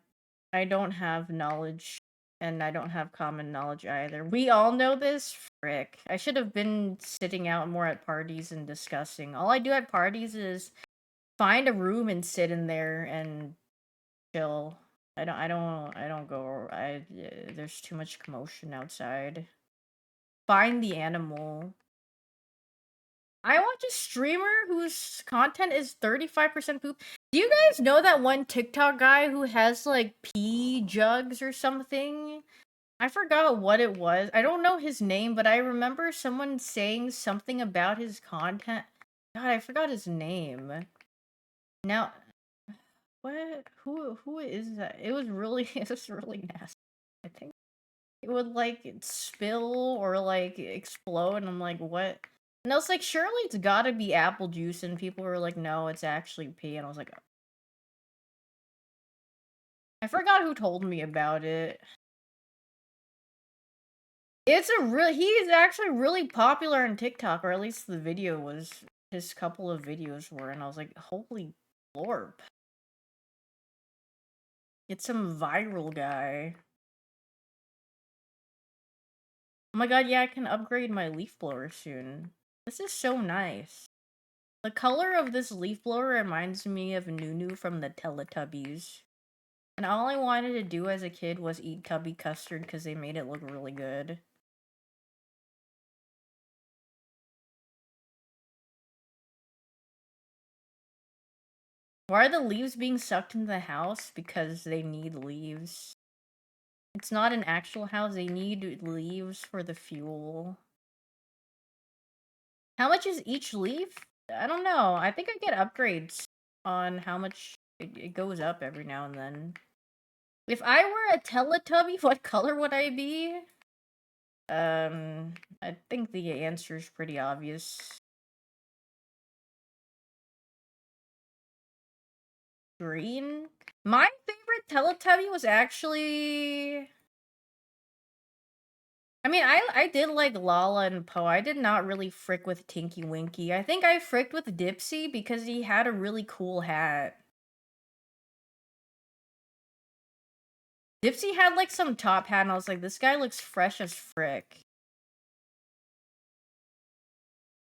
I don't have knowledge. And I don't have common knowledge either. We all know this? Frick. I should have been sitting out more at parties and discussing. All I do at parties is find a room and sit in there and chill. I don't go, there's too much commotion outside. Find the animal. I watch a streamer whose content is 35% poop. Do you guys know that one TikTok guy who has like pee jugs or something? I forgot what it was. I don't know his name, but I remember someone saying something about his content. God, I forgot his name. Now, what? Who is that? It was really nasty. I think it would like spill or like explode, and I'm like, what? And I was like, surely it's gotta be apple juice, and people were like, no, it's actually pee, and I was like, I forgot who told me about it. It's a real. He's actually really popular on TikTok, or at least the video was. His couple of videos were, and I was like, holy lord. It's some viral guy. Oh my god, yeah, I can upgrade my leaf blower soon. This is so nice. The color of this leaf blower reminds me of Nunu from the Teletubbies. And all I wanted to do as a kid was eat Tubby custard because they made it look really good. Why are the leaves being sucked into the house? Because they need leaves. It's not an actual house, they need leaves for the fuel. How much is each leaf? I don't know. I think I get upgrades on how much it goes up every now and then. If I were a Teletubby, what color would I be? I think the answer is pretty obvious. screen. My favorite Teletubby was actually... I mean, I did like Lala and Poe. I did not really frick with Tinky Winky. I think I fricked with Dipsy because he had a really cool hat. Dipsy had like some top hat and I was like, this guy looks fresh as frick.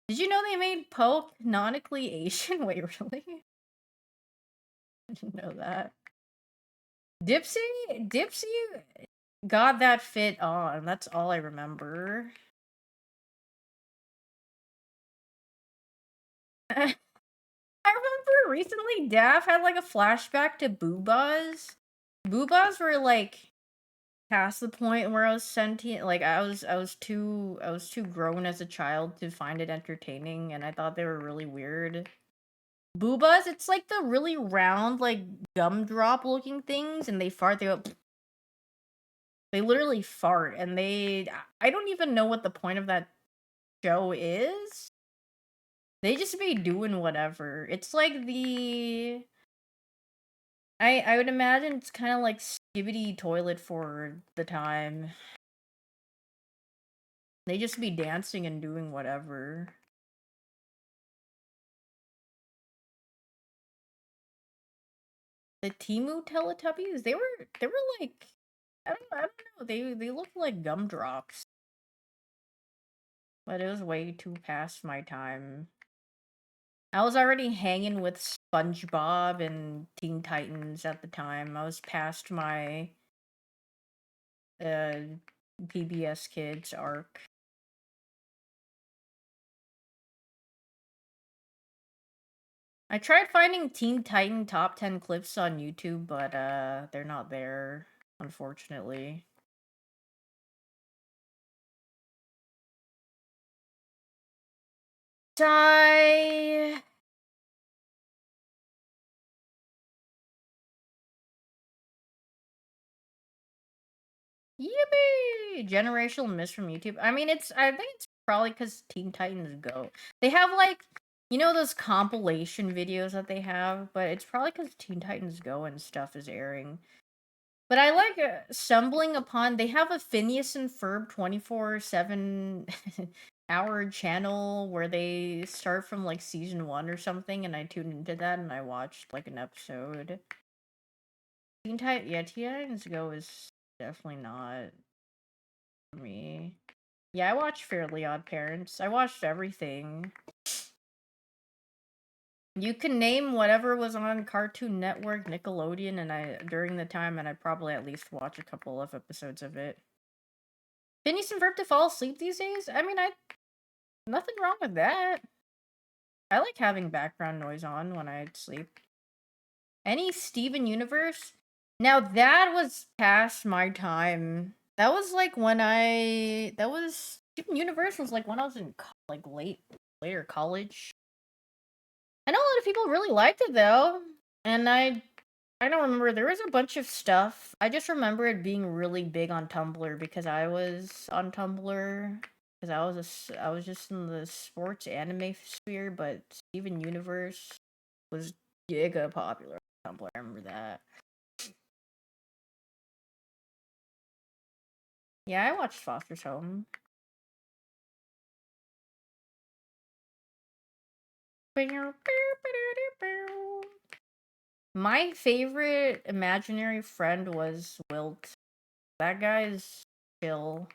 Did you know they made Poe canonically Asian? Wait, really? I didn't know that. Dipsy got that fit on. That's all I remember. I remember recently Daff had like a flashback to Boobas. Boobas were like past the point where I was sentient. Like I was too grown as a child to find it entertaining, and I thought they were really weird. Boobas, it's like the really round, like gumdrop looking things, and they fart. They literally fart, and I don't even know what the point of that show is. They just be doing whatever. It's like I would imagine it's kind of like Skibidi Toilet for the time. They just be dancing and doing whatever. The Timu Teletubbies, they were like I don't know. They looked like gumdrops. But it was way too past my time. I was already hanging with SpongeBob and Teen Titans at the time. I was past my PBS Kids arc. I tried finding Teen Titan top 10 clips on YouTube, but they're not there, unfortunately. Die. Yippee! Generational miss from YouTube. I mean, I think it's probably because Teen Titans Go. They have, like, you know those compilation videos that they have? But it's probably because Teen Titans Go and stuff is airing. But I like stumbling upon... They have a Phineas and Ferb 24/7 hour channel where they start from, like, season 1 or something, and I tuned into that and I watched, like, an episode. Teen Titans Go is definitely not for me. Yeah, I watched Fairly Odd Parents. I watched everything. You can name whatever was on Cartoon Network, Nickelodeon, and during the time, and I probably at least watch a couple of episodes of it. Phineas and Ferb to fall asleep these days? I mean, nothing wrong with that. I like having background noise on when I sleep. Any Steven Universe? Now that was past my time. That was like when Steven Universe was like when I was in like later college. I know a lot of people really liked it though, and I don't remember. There was a bunch of stuff. I just remember it being really big on Tumblr because I was on Tumblr because I was just in the sports anime sphere, but Steven Universe was giga popular on Tumblr. I remember that. Yeah, I watched Foster's Home. My favorite imaginary friend was Wilt. That guy's chill.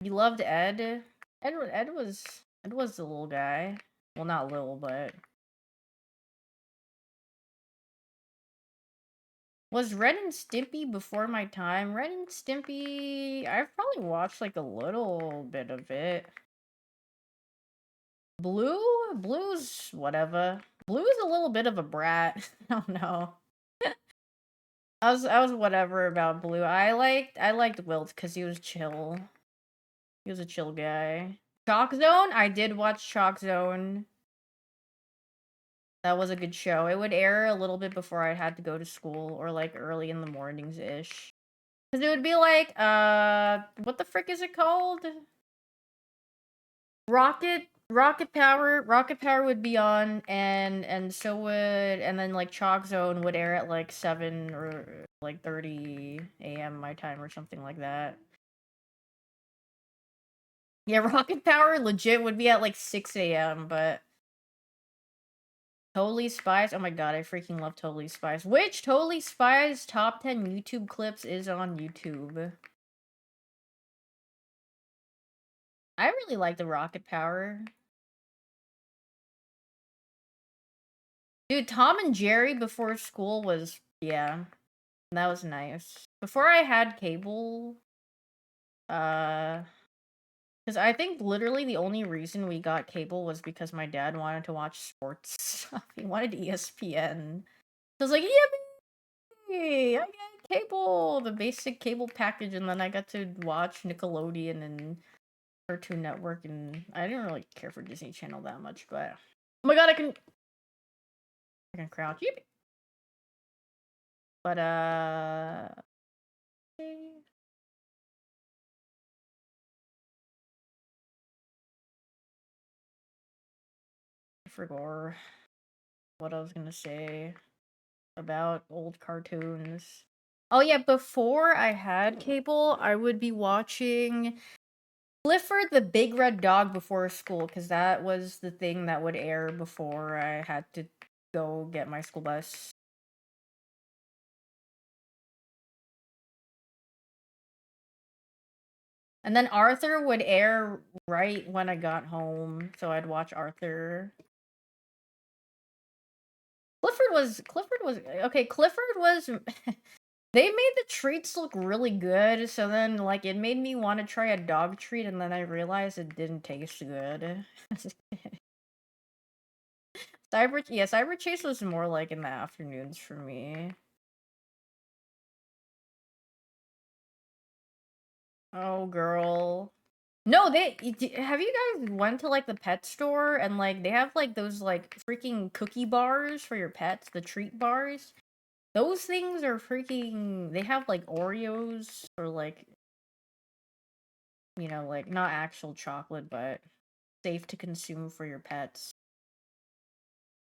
You loved Ed? Ed was the little guy. Well, not little, but... Was Ren and Stimpy before my time? Ren and Stimpy... I've probably watched, like, a little bit of it. Blue? Blue's whatever. Blue's a little bit of a brat. I don't know. I was whatever about Blue. I liked Wilt because he was chill. He was a chill guy. Chalk Zone? I did watch Chalk Zone. That was a good show. It would air a little bit before I had to go to school, or like early in the mornings-ish. Because it would be like, what the frick is it called? Rocket Power would be on, and so would, and then like Chalk Zone would air at like 7 or like 30 a.m. my time or something like that. Yeah, Rocket Power legit would be at like 6 a.m. But Totally Spies, oh my god, I freaking love Totally Spies. Which Totally Spies top 10 YouTube clips is on YouTube? I really like the Rocket Power. Dude, Tom and Jerry before school was, yeah, that was nice. Before I had cable, because I think literally the only reason we got cable was because my dad wanted to watch sports stuff. He wanted ESPN. So I was like, yippee! I got cable! The basic cable package, and then I got to watch Nickelodeon and Cartoon Network, and I didn't really care for Disney Channel that much, but... Oh my god, I can crouch. Yippee! But, I forgot what I was gonna say about old cartoons. Oh yeah, before I had cable, I would be watching Clifford the Big Red Dog before school, because that was the thing that would air before I had to go get my school bus. And then Arthur would air right when I got home, so I'd watch Arthur. Clifford was okay, Clifford was they made the treats look really good, so then like it made me want to try a dog treat, and then I realized it didn't taste good. Cyber Chase was more like in the afternoons for me. Oh girl. No, have you guys went to like the pet store and like they have like those like freaking cookie bars for your pets, the treat bars? Those things are freaking, they have like Oreos or like, you know, like not actual chocolate, but safe to consume for your pets.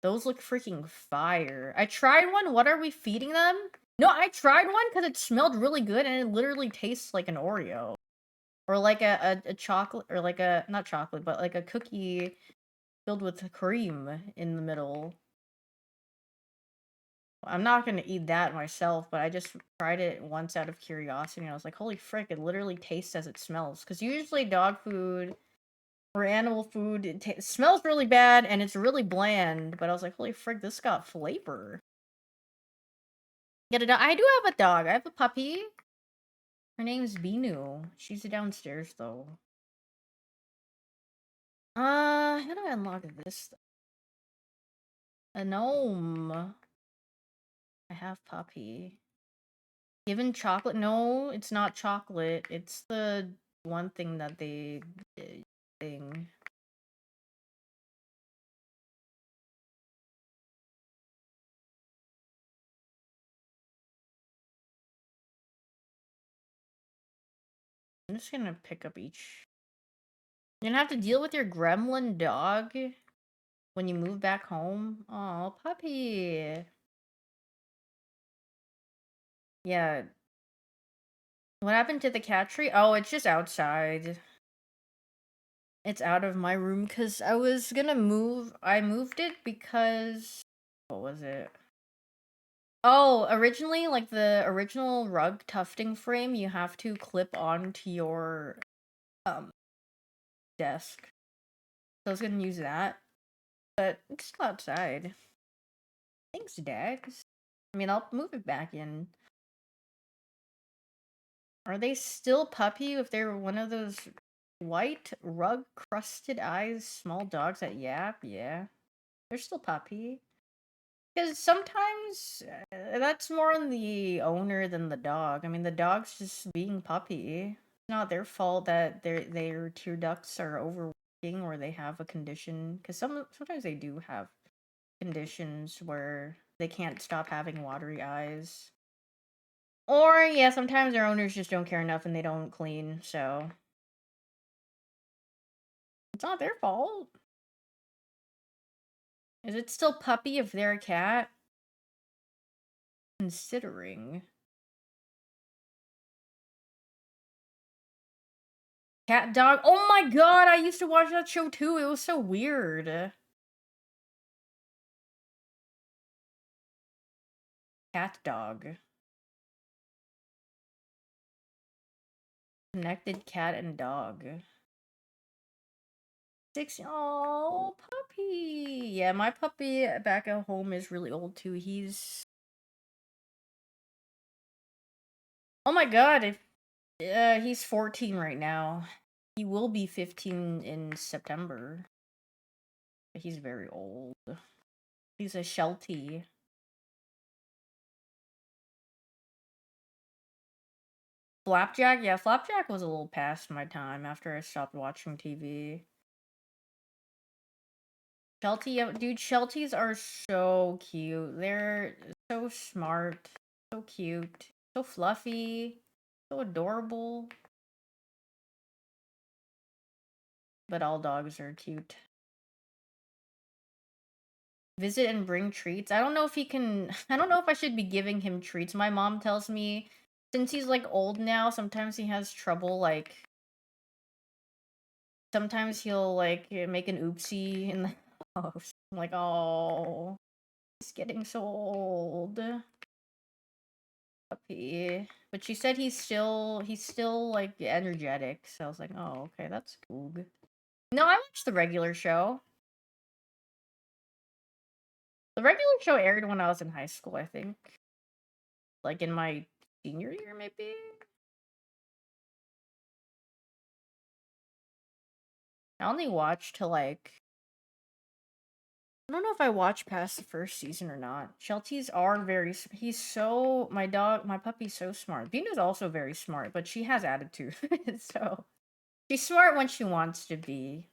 Those look freaking fire. I tried one. What are we feeding them? No, I tried one because it smelled really good and it literally tastes like an Oreo. Or like a chocolate, or like a, not chocolate, but like a cookie filled with cream in the middle. I'm not gonna eat that myself, but I just tried it once out of curiosity, and I was like, holy frick, it literally tastes as it smells. Because usually dog food or animal food, it smells really bad, and it's really bland, but I was like, holy frick, this got flavor. Get it? I do have a dog. I have a puppy. Her name's Binu. She's downstairs, though. How do I unlock this? A gnome. I have puppy. Given chocolate? No, it's not chocolate. It's the one thing that they thing. I'm just gonna pick up each. You're gonna have to deal with your gremlin dog when you move back home. Oh, puppy. Yeah. What happened to the cat tree? Oh, it's just outside. It's out of my room because I was gonna move. I moved it because... What was it? Oh, originally, like the original rug tufting frame, you have to clip onto your desk. So I was gonna use that, but it's still outside. Thanks, Dags. I mean, I'll move it back in. Are they still puppy if they're one of those white rug crusted eyes small dogs that yap? Yeah, they're still puppy. Because sometimes that's more on the owner than the dog. I mean, the dog's just being puppy. It's not their fault that their tear ducts are overworking or they have a condition. Because sometimes they do have conditions where they can't stop having watery eyes. Or, yeah, sometimes their owners just don't care enough and they don't clean, so it's not their fault. Is it still puppy if they're a cat? Considering. Cat dog? Oh my god, I used to watch that show too, it was so weird. Cat dog. Connected cat and dog. Oh, puppy. Yeah, my puppy back at home is really old too. Oh my god, he's 14 right now. He will be 15 in September. He's very old. He's a Sheltie. Flapjack? Yeah, Flapjack was a little past my time after I stopped watching TV. Sheltie, dude, Shelties are so cute. They're so smart, so cute, so fluffy, so adorable. But all dogs are cute. Visit and bring treats. I don't know if he can. I don't know if I should be giving him treats. My mom tells me since he's like old now, sometimes he has trouble like. Sometimes he'll like make an oopsie in the house. I'm like, oh, he's getting so old. Puppy. But she said he's still like energetic. So I was like, oh, okay, that's cool. No, I watched the regular show. The regular show aired when I was in high school, I think. Like in my senior year, maybe? I only watched till like I don't know if I watched past the first season or not. Shelties are my puppy's so smart. Bina's also very smart, but she has attitude. So she's smart when she wants to be.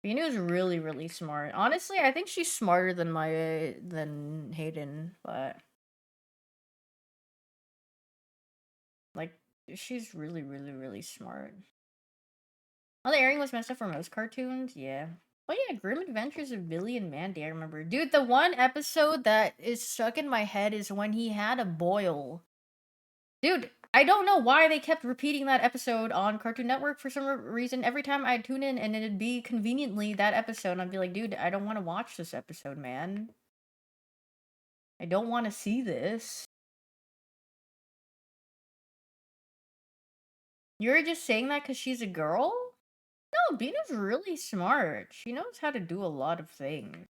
Bina's really, really smart. Honestly, I think she's smarter than Hayden, but like she's really, really, really smart. Oh, the airing was messed up for most cartoons? Yeah. Oh yeah, Grim Adventures of Billy and Mandy, I remember. Dude, the one episode that is stuck in my head is when he had a boil. Dude, I don't know why they kept repeating that episode on Cartoon Network for some reason. Every time I'd tune in and it'd be conveniently that episode, and I'd be like, dude, I don't want to watch this episode, man. I don't want to see this. You're just saying that because she's a girl? No, Bina's really smart. She knows how to do a lot of things.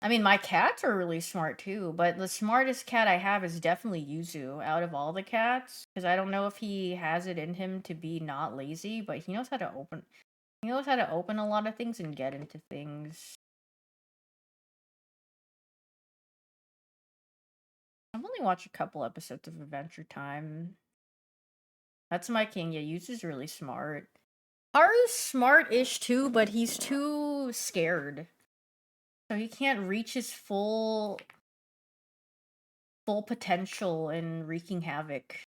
I mean, my cats are really smart too, but the smartest cat I have is definitely Yuzu out of all the cats. Because I don't know if he has it in him to be not lazy, but he knows how to open. He knows how to open a lot of things and get into things. I've only watched a couple episodes of Adventure Time. That's my king. Yeah, Yuzu's really smart. Haru's smart-ish too, but he's too scared. So he can't reach his full potential in wreaking havoc.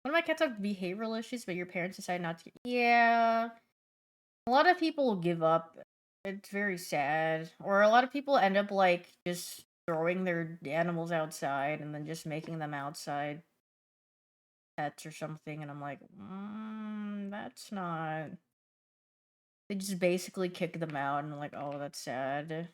One of my cats have behavioral issues, but your parents decide not to. Yeah. A lot of people will give up. It's very sad. Or a lot of people end up, like, just throwing their animals outside and then just making them outside pets or something. And I'm like, that's not. They just basically kick them out, and I'm like, oh, that's sad.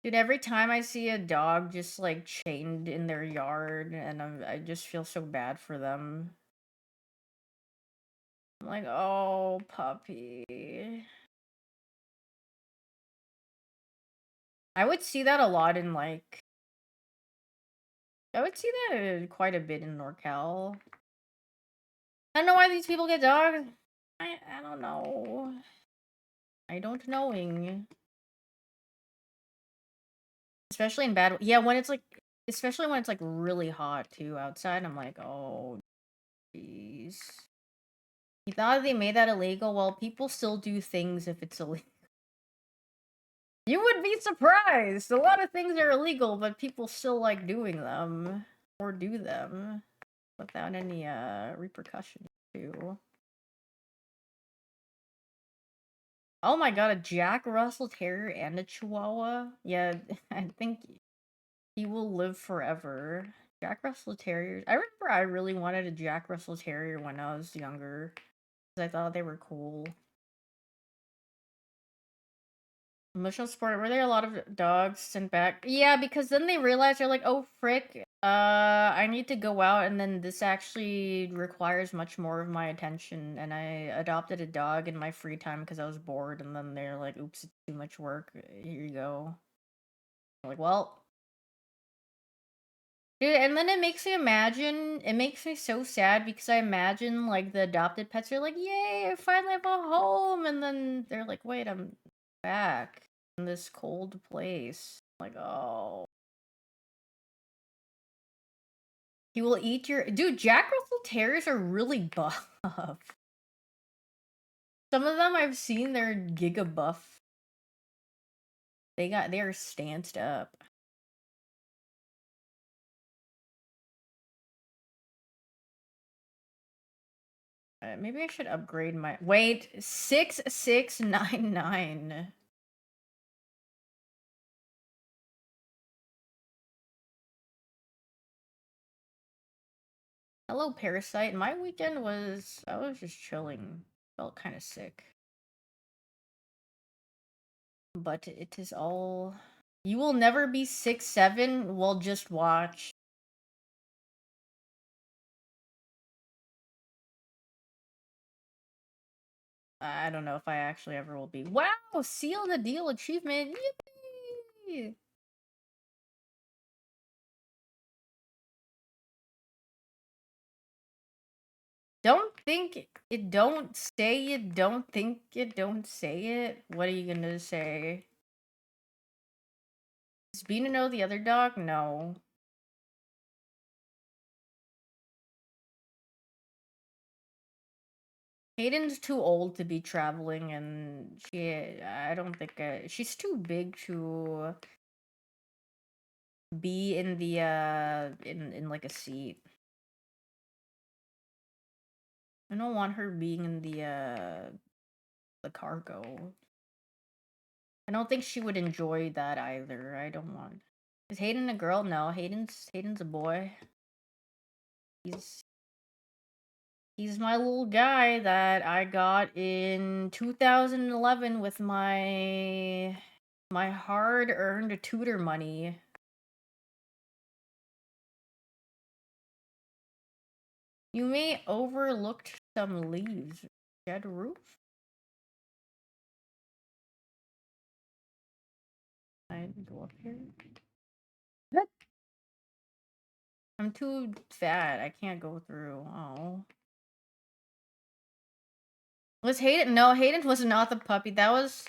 Dude, every time I see a dog just, like, chained in their yard, and I just feel so bad for them. I'm like, oh, puppy. I would see that a lot in, like... I would see that quite a bit in NorCal. I don't know why these people get dogs. I don't know. I don't knowing. Especially in bad... Yeah, when it's, like... especially when it's like really hot too outside. I'm like, oh, jeez. You thought they made that illegal? Well, people still do things if it's illegal. You would be surprised. A lot of things are illegal, but people still like doing them or do them without any repercussions too. Oh my god, a Jack Russell Terrier and a Chihuahua? Yeah, I think he will live forever. Jack Russell Terriers. I remember I really wanted a Jack Russell Terrier when I was younger. Because I thought they were cool. Emotional support. Were there a lot of dogs sent back? Yeah, because then they realized they're like, oh frick, I need to go out, and then this actually requires much more of my attention. And I adopted a dog in my free time because I was bored, and then they're like, oops, it's too much work. Here you go. I'm like, well, dude, and then it makes me imagine, it makes me so sad because I imagine like the adopted pets are like, yay, I finally have a home, and then they're like, wait, I'm back in this cold place. Like, oh. He will eat your dude, Jack Russell Terriers are really buff. Some of them I've seen they're giga buff. They are stanced up. Maybe I should upgrade my wait, 6699. Hello, Parasite. My weekend was I was just chilling. Felt kind of sick. But it is all you will never be 6'7". Well, just watch. I don't know if I actually ever will be. Wow, seal the deal achievement. Yippee! Don't think it, don't say it, don't think it, don't say it. What are you gonna say? Is Beano know the other dog? No. Hayden's too old to be traveling, and I don't think, she's too big to be in the, in like a seat. I don't want her being in the cargo. I don't think she would enjoy that either. I don't want. Is Hayden a girl? No, Hayden's a boy. He's my little guy that I got in 2011 with my hard-earned tutor money. You may overlooked some leaves. Shed roof? I go up here. What? I'm too fat. I can't go through. Oh. Was Hayden? No, Hayden was not the puppy. That was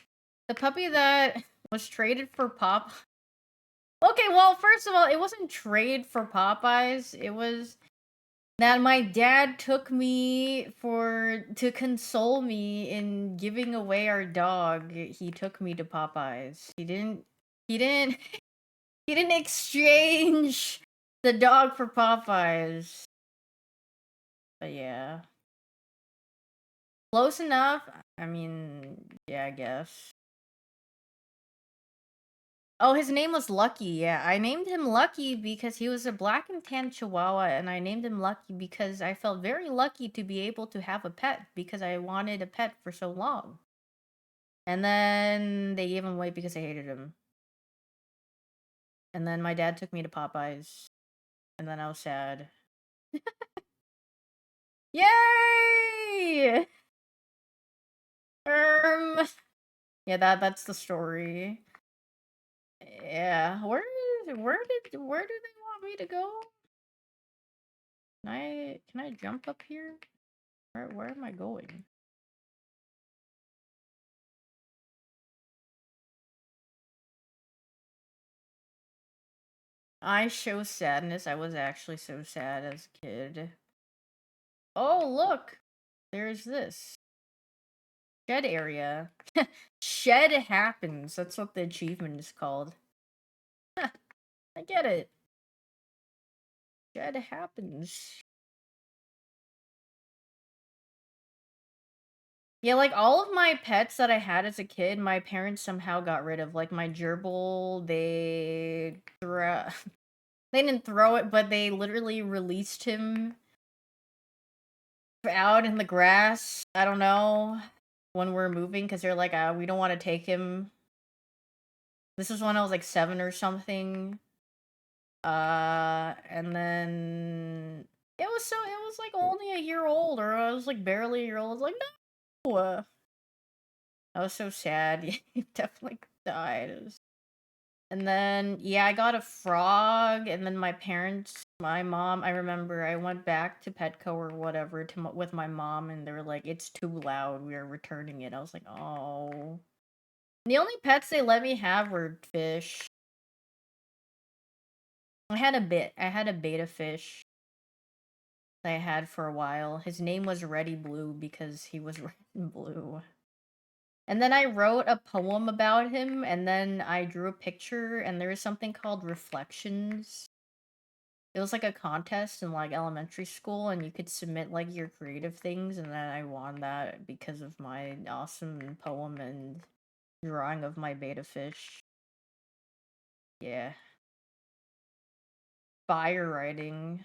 the puppy that was traded for Pop. Okay, well, first of all, it wasn't trade for Popeyes. It was that my dad took me to console me in giving away our dog. He took me to Popeyes. He didn't he didn't exchange the dog for Popeyes. But yeah. Close enough. I mean, yeah, I guess. Oh, his name was Lucky. Yeah, I named him Lucky because he was a black and tan Chihuahua, and I named him Lucky because I felt very lucky to be able to have a pet because I wanted a pet for so long. And then they gave him away because I hated him. And then my dad took me to Popeyes, and then I was sad. Yay! Yeah, that's the story. Yeah, where do they want me to go? Can I jump up here? Where am I going? I show sadness. I was actually so sad as a kid. Oh, look! There's this. Shed area. Shed happens. That's what the achievement is called. I get it. Shed happens. Yeah, like, all of my pets that I had as a kid, my parents somehow got rid of. Like, my gerbil, they threw they didn't throw it, but they literally released him out in the grass. I don't know, when we're moving, because 'cause they're like, we don't wanna take him." This was when I was, like, 7 or something. And then it was, like, only a year old, or I was, like, barely a year old. I was like, "No!" I was so sad. He definitely died. And then, yeah, I got a frog, and then my mom, I remember I went back to Petco or whatever with my mom, and they were like, "It's too loud. We are returning it." I was like, "Oh." The only pets they let me have were fish. I had a beta fish that I had for a while. His name was Reddy Blue because he was red and blue. And then I wrote a poem about him, and then I drew a picture, and there was something called Reflections. It was like a contest in like elementary school, and you could submit like your creative things, and then I won that because of my awesome poem and drawing of my beta fish. Yeah. Fire writing.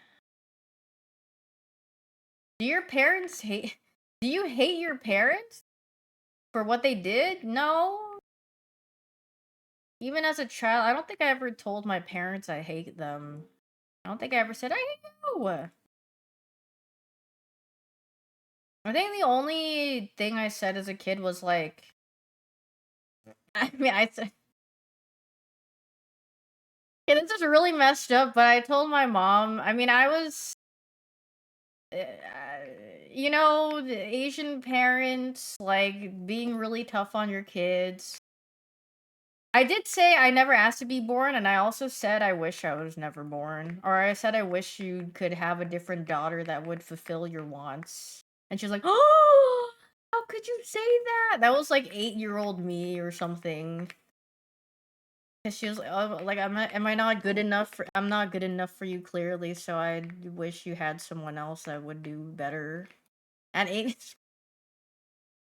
Do your parents hate Do you hate your parents for what they did? No. Even as a child, I don't think I ever told my parents I hate them. I don't think I ever said I hate you. I think the only thing I said as a kid was like, I said, yeah, this is really messed up, but I told my mom, I mean, I was, uh, the Asian parents, like, being really tough on your kids. I did say I never asked to be born, and I also said I wish I was never born. Or I said I wish you could have a different daughter that would fulfill your wants. And she was like, "Oh, how could you say that?" That was like 8-year-old me or something. Cause she was like, "Oh, like am I not good enough I'm not good enough for you clearly, so I wish you had someone else that would do better." At 8,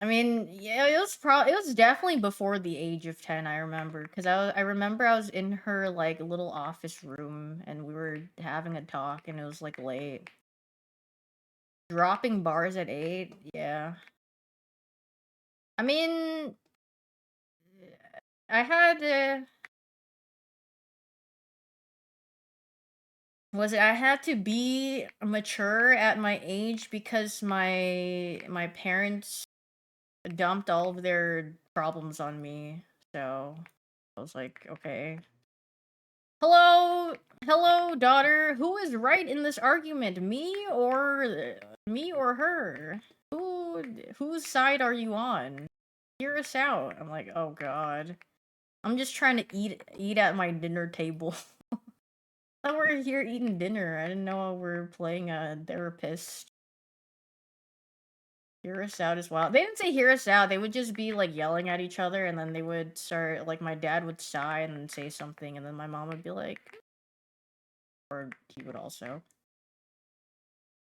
I mean, yeah, it was definitely before the age of 10, I remember, cause I remember I was in her like little office room, and we were having a talk, and it was like late. Dropping bars at 8, yeah. I mean, I had I had to be mature at my age because my parents dumped all of their problems on me. So I was like, okay. Hello, hello, daughter. Who is right in this argument? Me or her? Whose side are you on? Hear us out. I'm like, oh god. I'm just trying to eat at my dinner table. I thought we were here eating dinner. I didn't know we're playing a therapist. Hear us out as well. They didn't say hear us out. They would just be like yelling at each other, and then they would start like my dad would sigh and then say something, and then my mom would be like, or he would also.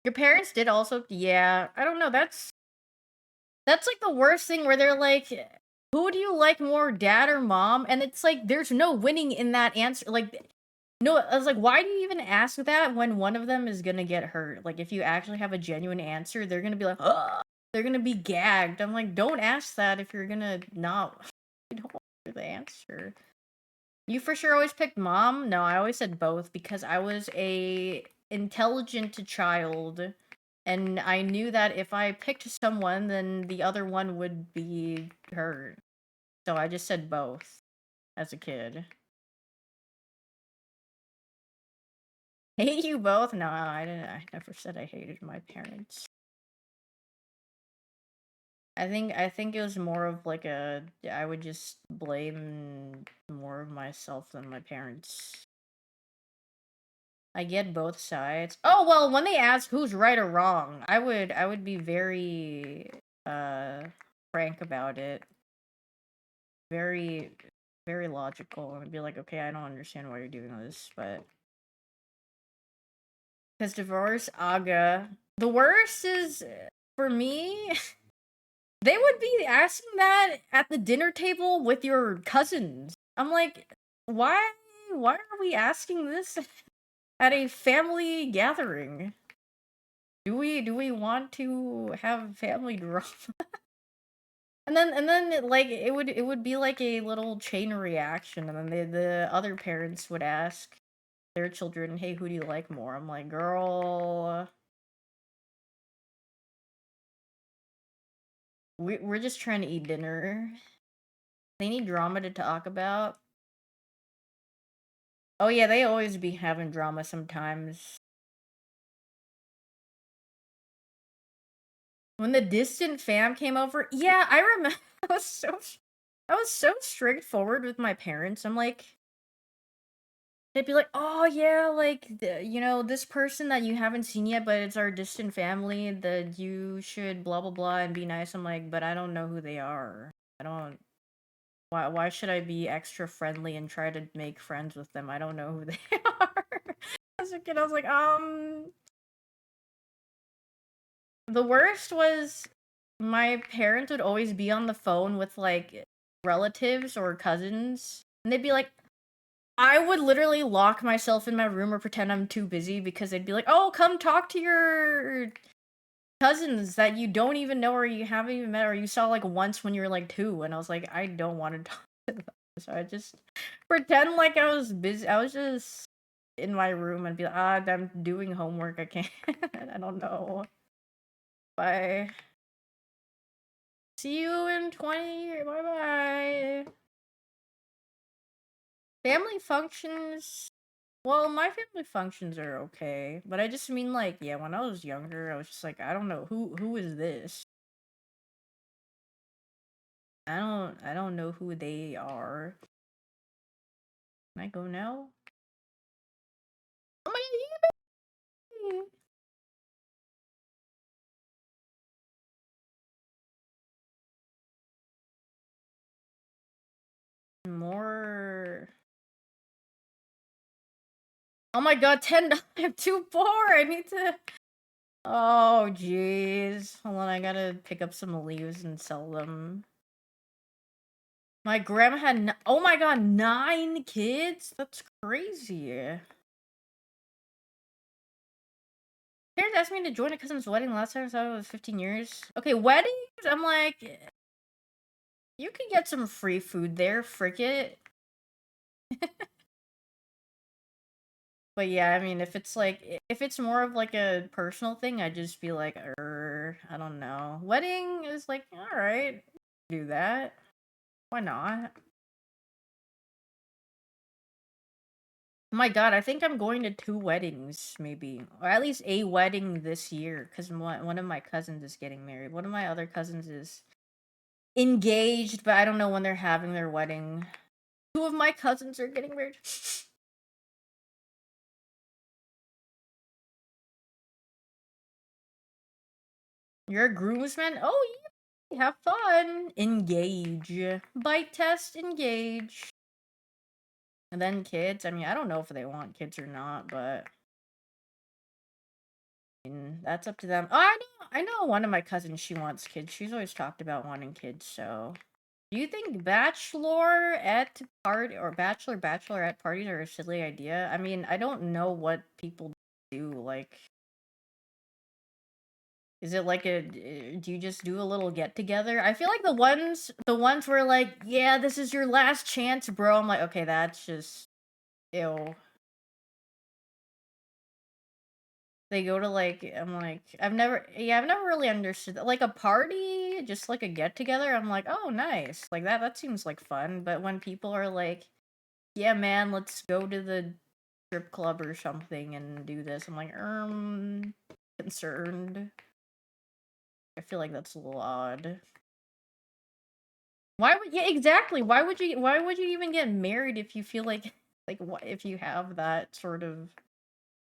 Your parents did also, yeah. I don't know. That's like the worst thing where they're like, who do you like more, dad or mom? And it's like there's no winning in that answer. Like, no, I was like, why do you even ask that when one of them is gonna get hurt? Like, if you actually have a genuine answer, they're gonna be like, oh, they're gonna be gagged. I'm like, don't ask that if you're gonna not. You don't want to hear the answer. You for sure always picked mom? No, I always said both because I was a intelligent child, and I knew that if I picked someone, then the other one would be hurt. So I just said both as a kid. Hate you both? No, I didn't. I never said I hated my parents. I think it was more of like I would just blame more of myself than my parents. I get both sides. Oh, well, when they ask who's right or wrong, I would be very frank about it. Very very logical and be like, "Okay, I don't understand why you're doing this, but because divorce, aga. The worst is for me, they would be asking that at the dinner table with your cousins. I'm like, why are we asking this at a family gathering? Do we want to have family drama? And then like it would be like a little chain reaction, and then the other parents would ask their children, "Hey, who do you like more?" I'm like, "Girl, we're just trying to eat dinner. They need drama to talk about." Oh yeah, they always be having drama sometimes. When the distant fam came over, yeah, I remember. I was so straightforward with my parents. I'm like, they'd be like, "Oh yeah, like this person that you haven't seen yet, but it's our distant family that you should blah blah blah and be nice." I'm like, "But I don't know who they are. I don't. Why should I be extra friendly and try to make friends with them? I don't know who they are." As a kid, I was like, the worst was my parents would always be on the phone with like relatives or cousins, and they'd be like, I would literally lock myself in my room or pretend I'm too busy because they'd be like, "Oh, come talk to your cousins that you don't even know or you haven't even met or you saw like once when you were like 2." And I was like, "I don't want to talk to them." So I just pretend like I was busy. I was just in my room and be like, I'm doing homework. I can't. I don't know. Bye. See you in 20 years. Bye bye. Family functions. Well, my family functions are okay, but I just mean like, yeah, when I was younger, I was just like, I don't know who is this? I don't know who they are. Can I go now? Oh my god! More. Oh my god, I'm too poor. I need to. Oh jeez. Hold on, I gotta pick up some leaves and sell them. My grandma had. Oh my god, 9 kids. That's crazy. Parents asked me to join a cousin's wedding last time, so I was 15 years. Okay, weddings? I'm like, you could get some free food there, frick it. But yeah, I mean, if it's like, if it's more of like a personal thing, I'd just be like, I don't know. Wedding is like, alright, do that. Why not? Oh my god, I think I'm going to 2 weddings, maybe. Or at least a wedding this year, because one of my cousins is getting married. One of my other cousins is engaged, but I don't know when they're having their wedding. 2 of my cousins are getting married. You're a groomsman? Oh, yeah. Have fun. Engage. Bite test, engage. And then kids. I mean, I don't know if they want kids or not, but I mean, that's up to them. Oh, I know one of my cousins, she wants kids. She's always talked about wanting kids, so. Do you think bachelorette party or bachelorette parties are a silly idea? I mean, I don't know what people do. Like, is it like do you just do a little get together? I feel like the ones where like, yeah, this is your last chance, bro. I'm like, okay, that's just ew. They go to like, I'm like, I've never really understood that. Like a party, just like a get together. I'm like, oh, nice. Like that seems like fun. But when people are like, yeah, man, let's go to the strip club or something and do this, I'm like, concerned. I feel like that's a little odd. Why would yeah, exactly. Why would you even get married if you feel like what if you have that sort of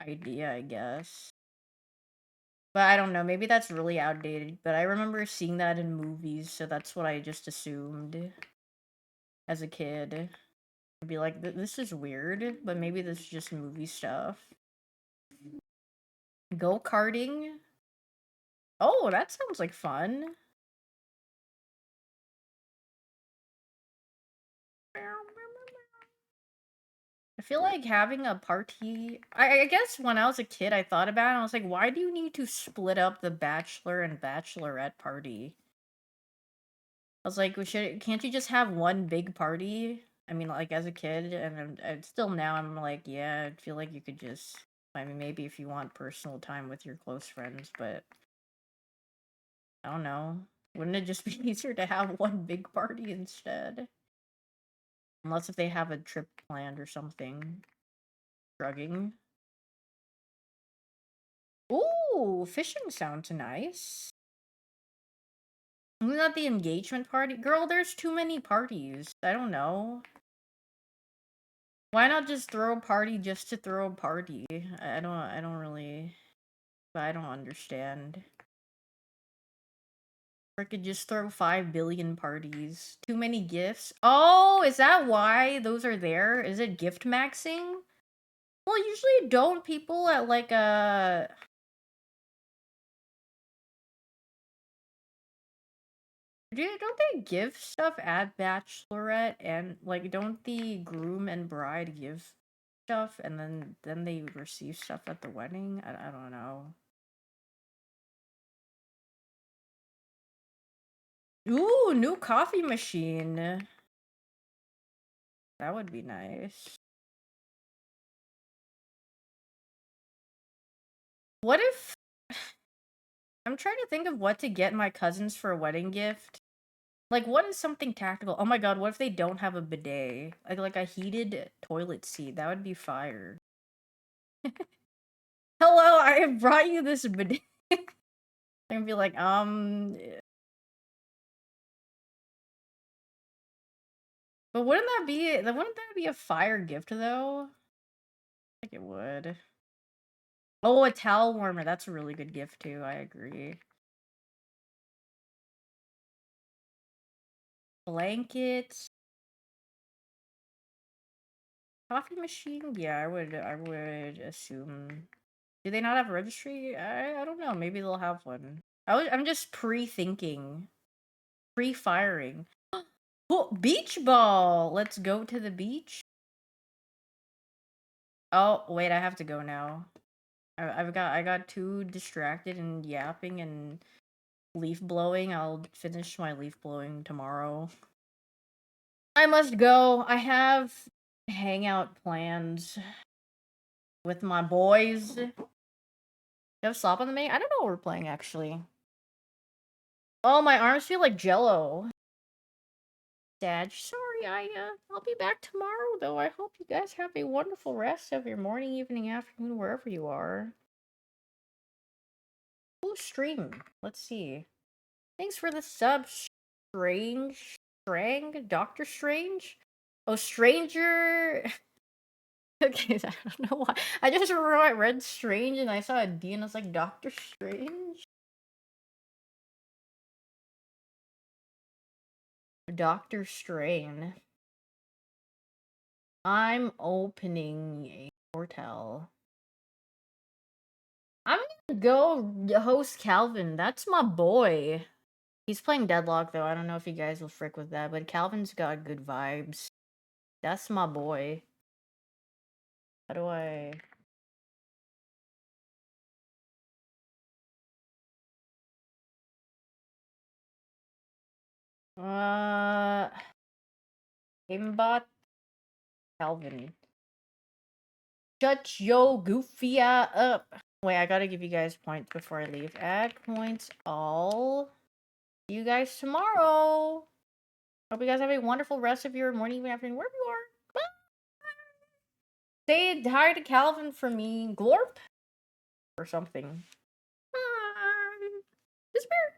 idea, I guess. But I don't know, maybe that's really outdated, but I remember seeing that in movies, so that's what I just assumed as a kid. I'd be like, this is weird, but maybe this is just movie stuff. Go-karting? Oh, that sounds like fun. I feel like having a party... I guess when I was a kid, I thought about it, I was like, why do you need to split up the bachelor and bachelorette party? I was like, can't you just have one big party? I mean, like, as a kid, and still now, I'm like, yeah, I feel like you could just... I mean, maybe if you want personal time with your close friends, but... I don't know. Wouldn't it just be easier to have one big party instead? Unless if they have a trip planned or something. Drugging. Ooh, fishing sounds nice. Isn't that the engagement party? Girl, there's too many parties. I don't know. Why not just throw a party just to throw a party? I don't really... I don't understand. Or could just throw 5 billion parties. Too many gifts. Oh, is that why those are there? Is it gift maxing? Well, usually don't people at like a... Don't they give stuff at Bachelorette and like don't the groom and bride give stuff and then they receive stuff at the wedding? I don't know. Ooh, new coffee machine. That would be nice. What if... I'm trying to think of what to get my cousins for a wedding gift. Like, what is something tactical? Oh my god, what if they don't have a bidet? Like a heated toilet seat. That would be fire. Hello, I have brought you this bidet. I'm gonna be like, but wouldn't that be a fire gift though? I think it would. Oh, a towel warmer. That's a really good gift too. I agree. Blankets. Coffee machine? Yeah, I would assume. Do they not have a registry? I don't know. Maybe they'll have one. I'm just pre-thinking. Pre-firing. Oh, beach ball! Let's go to the beach. Oh, wait, I have to go now. I got too distracted and yapping and leaf blowing. I'll finish my leaf blowing tomorrow. I must go. I have hangout plans with my boys. You have slop on the main? I don't know what we're playing actually. Oh, my arms feel like jello. Dad, sorry, I'll be back tomorrow though. I hope you guys have a wonderful rest of your morning, evening, afternoon, wherever you are. Ooh, stream. Let's see. Thanks for the sub, Doctor Strange? Oh, Stranger... Okay, I don't know why. I just read Strange and I saw a D and I was like, Doctor Strange? Doctor Strain. I'm opening a portal. I'm gonna go host Calvin. That's my boy. He's playing Deadlock though. I don't know if you guys will frick with that, but Calvin's got good vibes. That's my boy. How do I... Aimbot Calvin. Shut yo goofy up. Wait, I gotta give you guys points before I leave. Add points all. See you guys tomorrow. Hope you guys have a wonderful rest of your morning, evening, afternoon, wherever you are. Bye. Say hi to Calvin for me. Glorp? Or something. Bye. Disappear.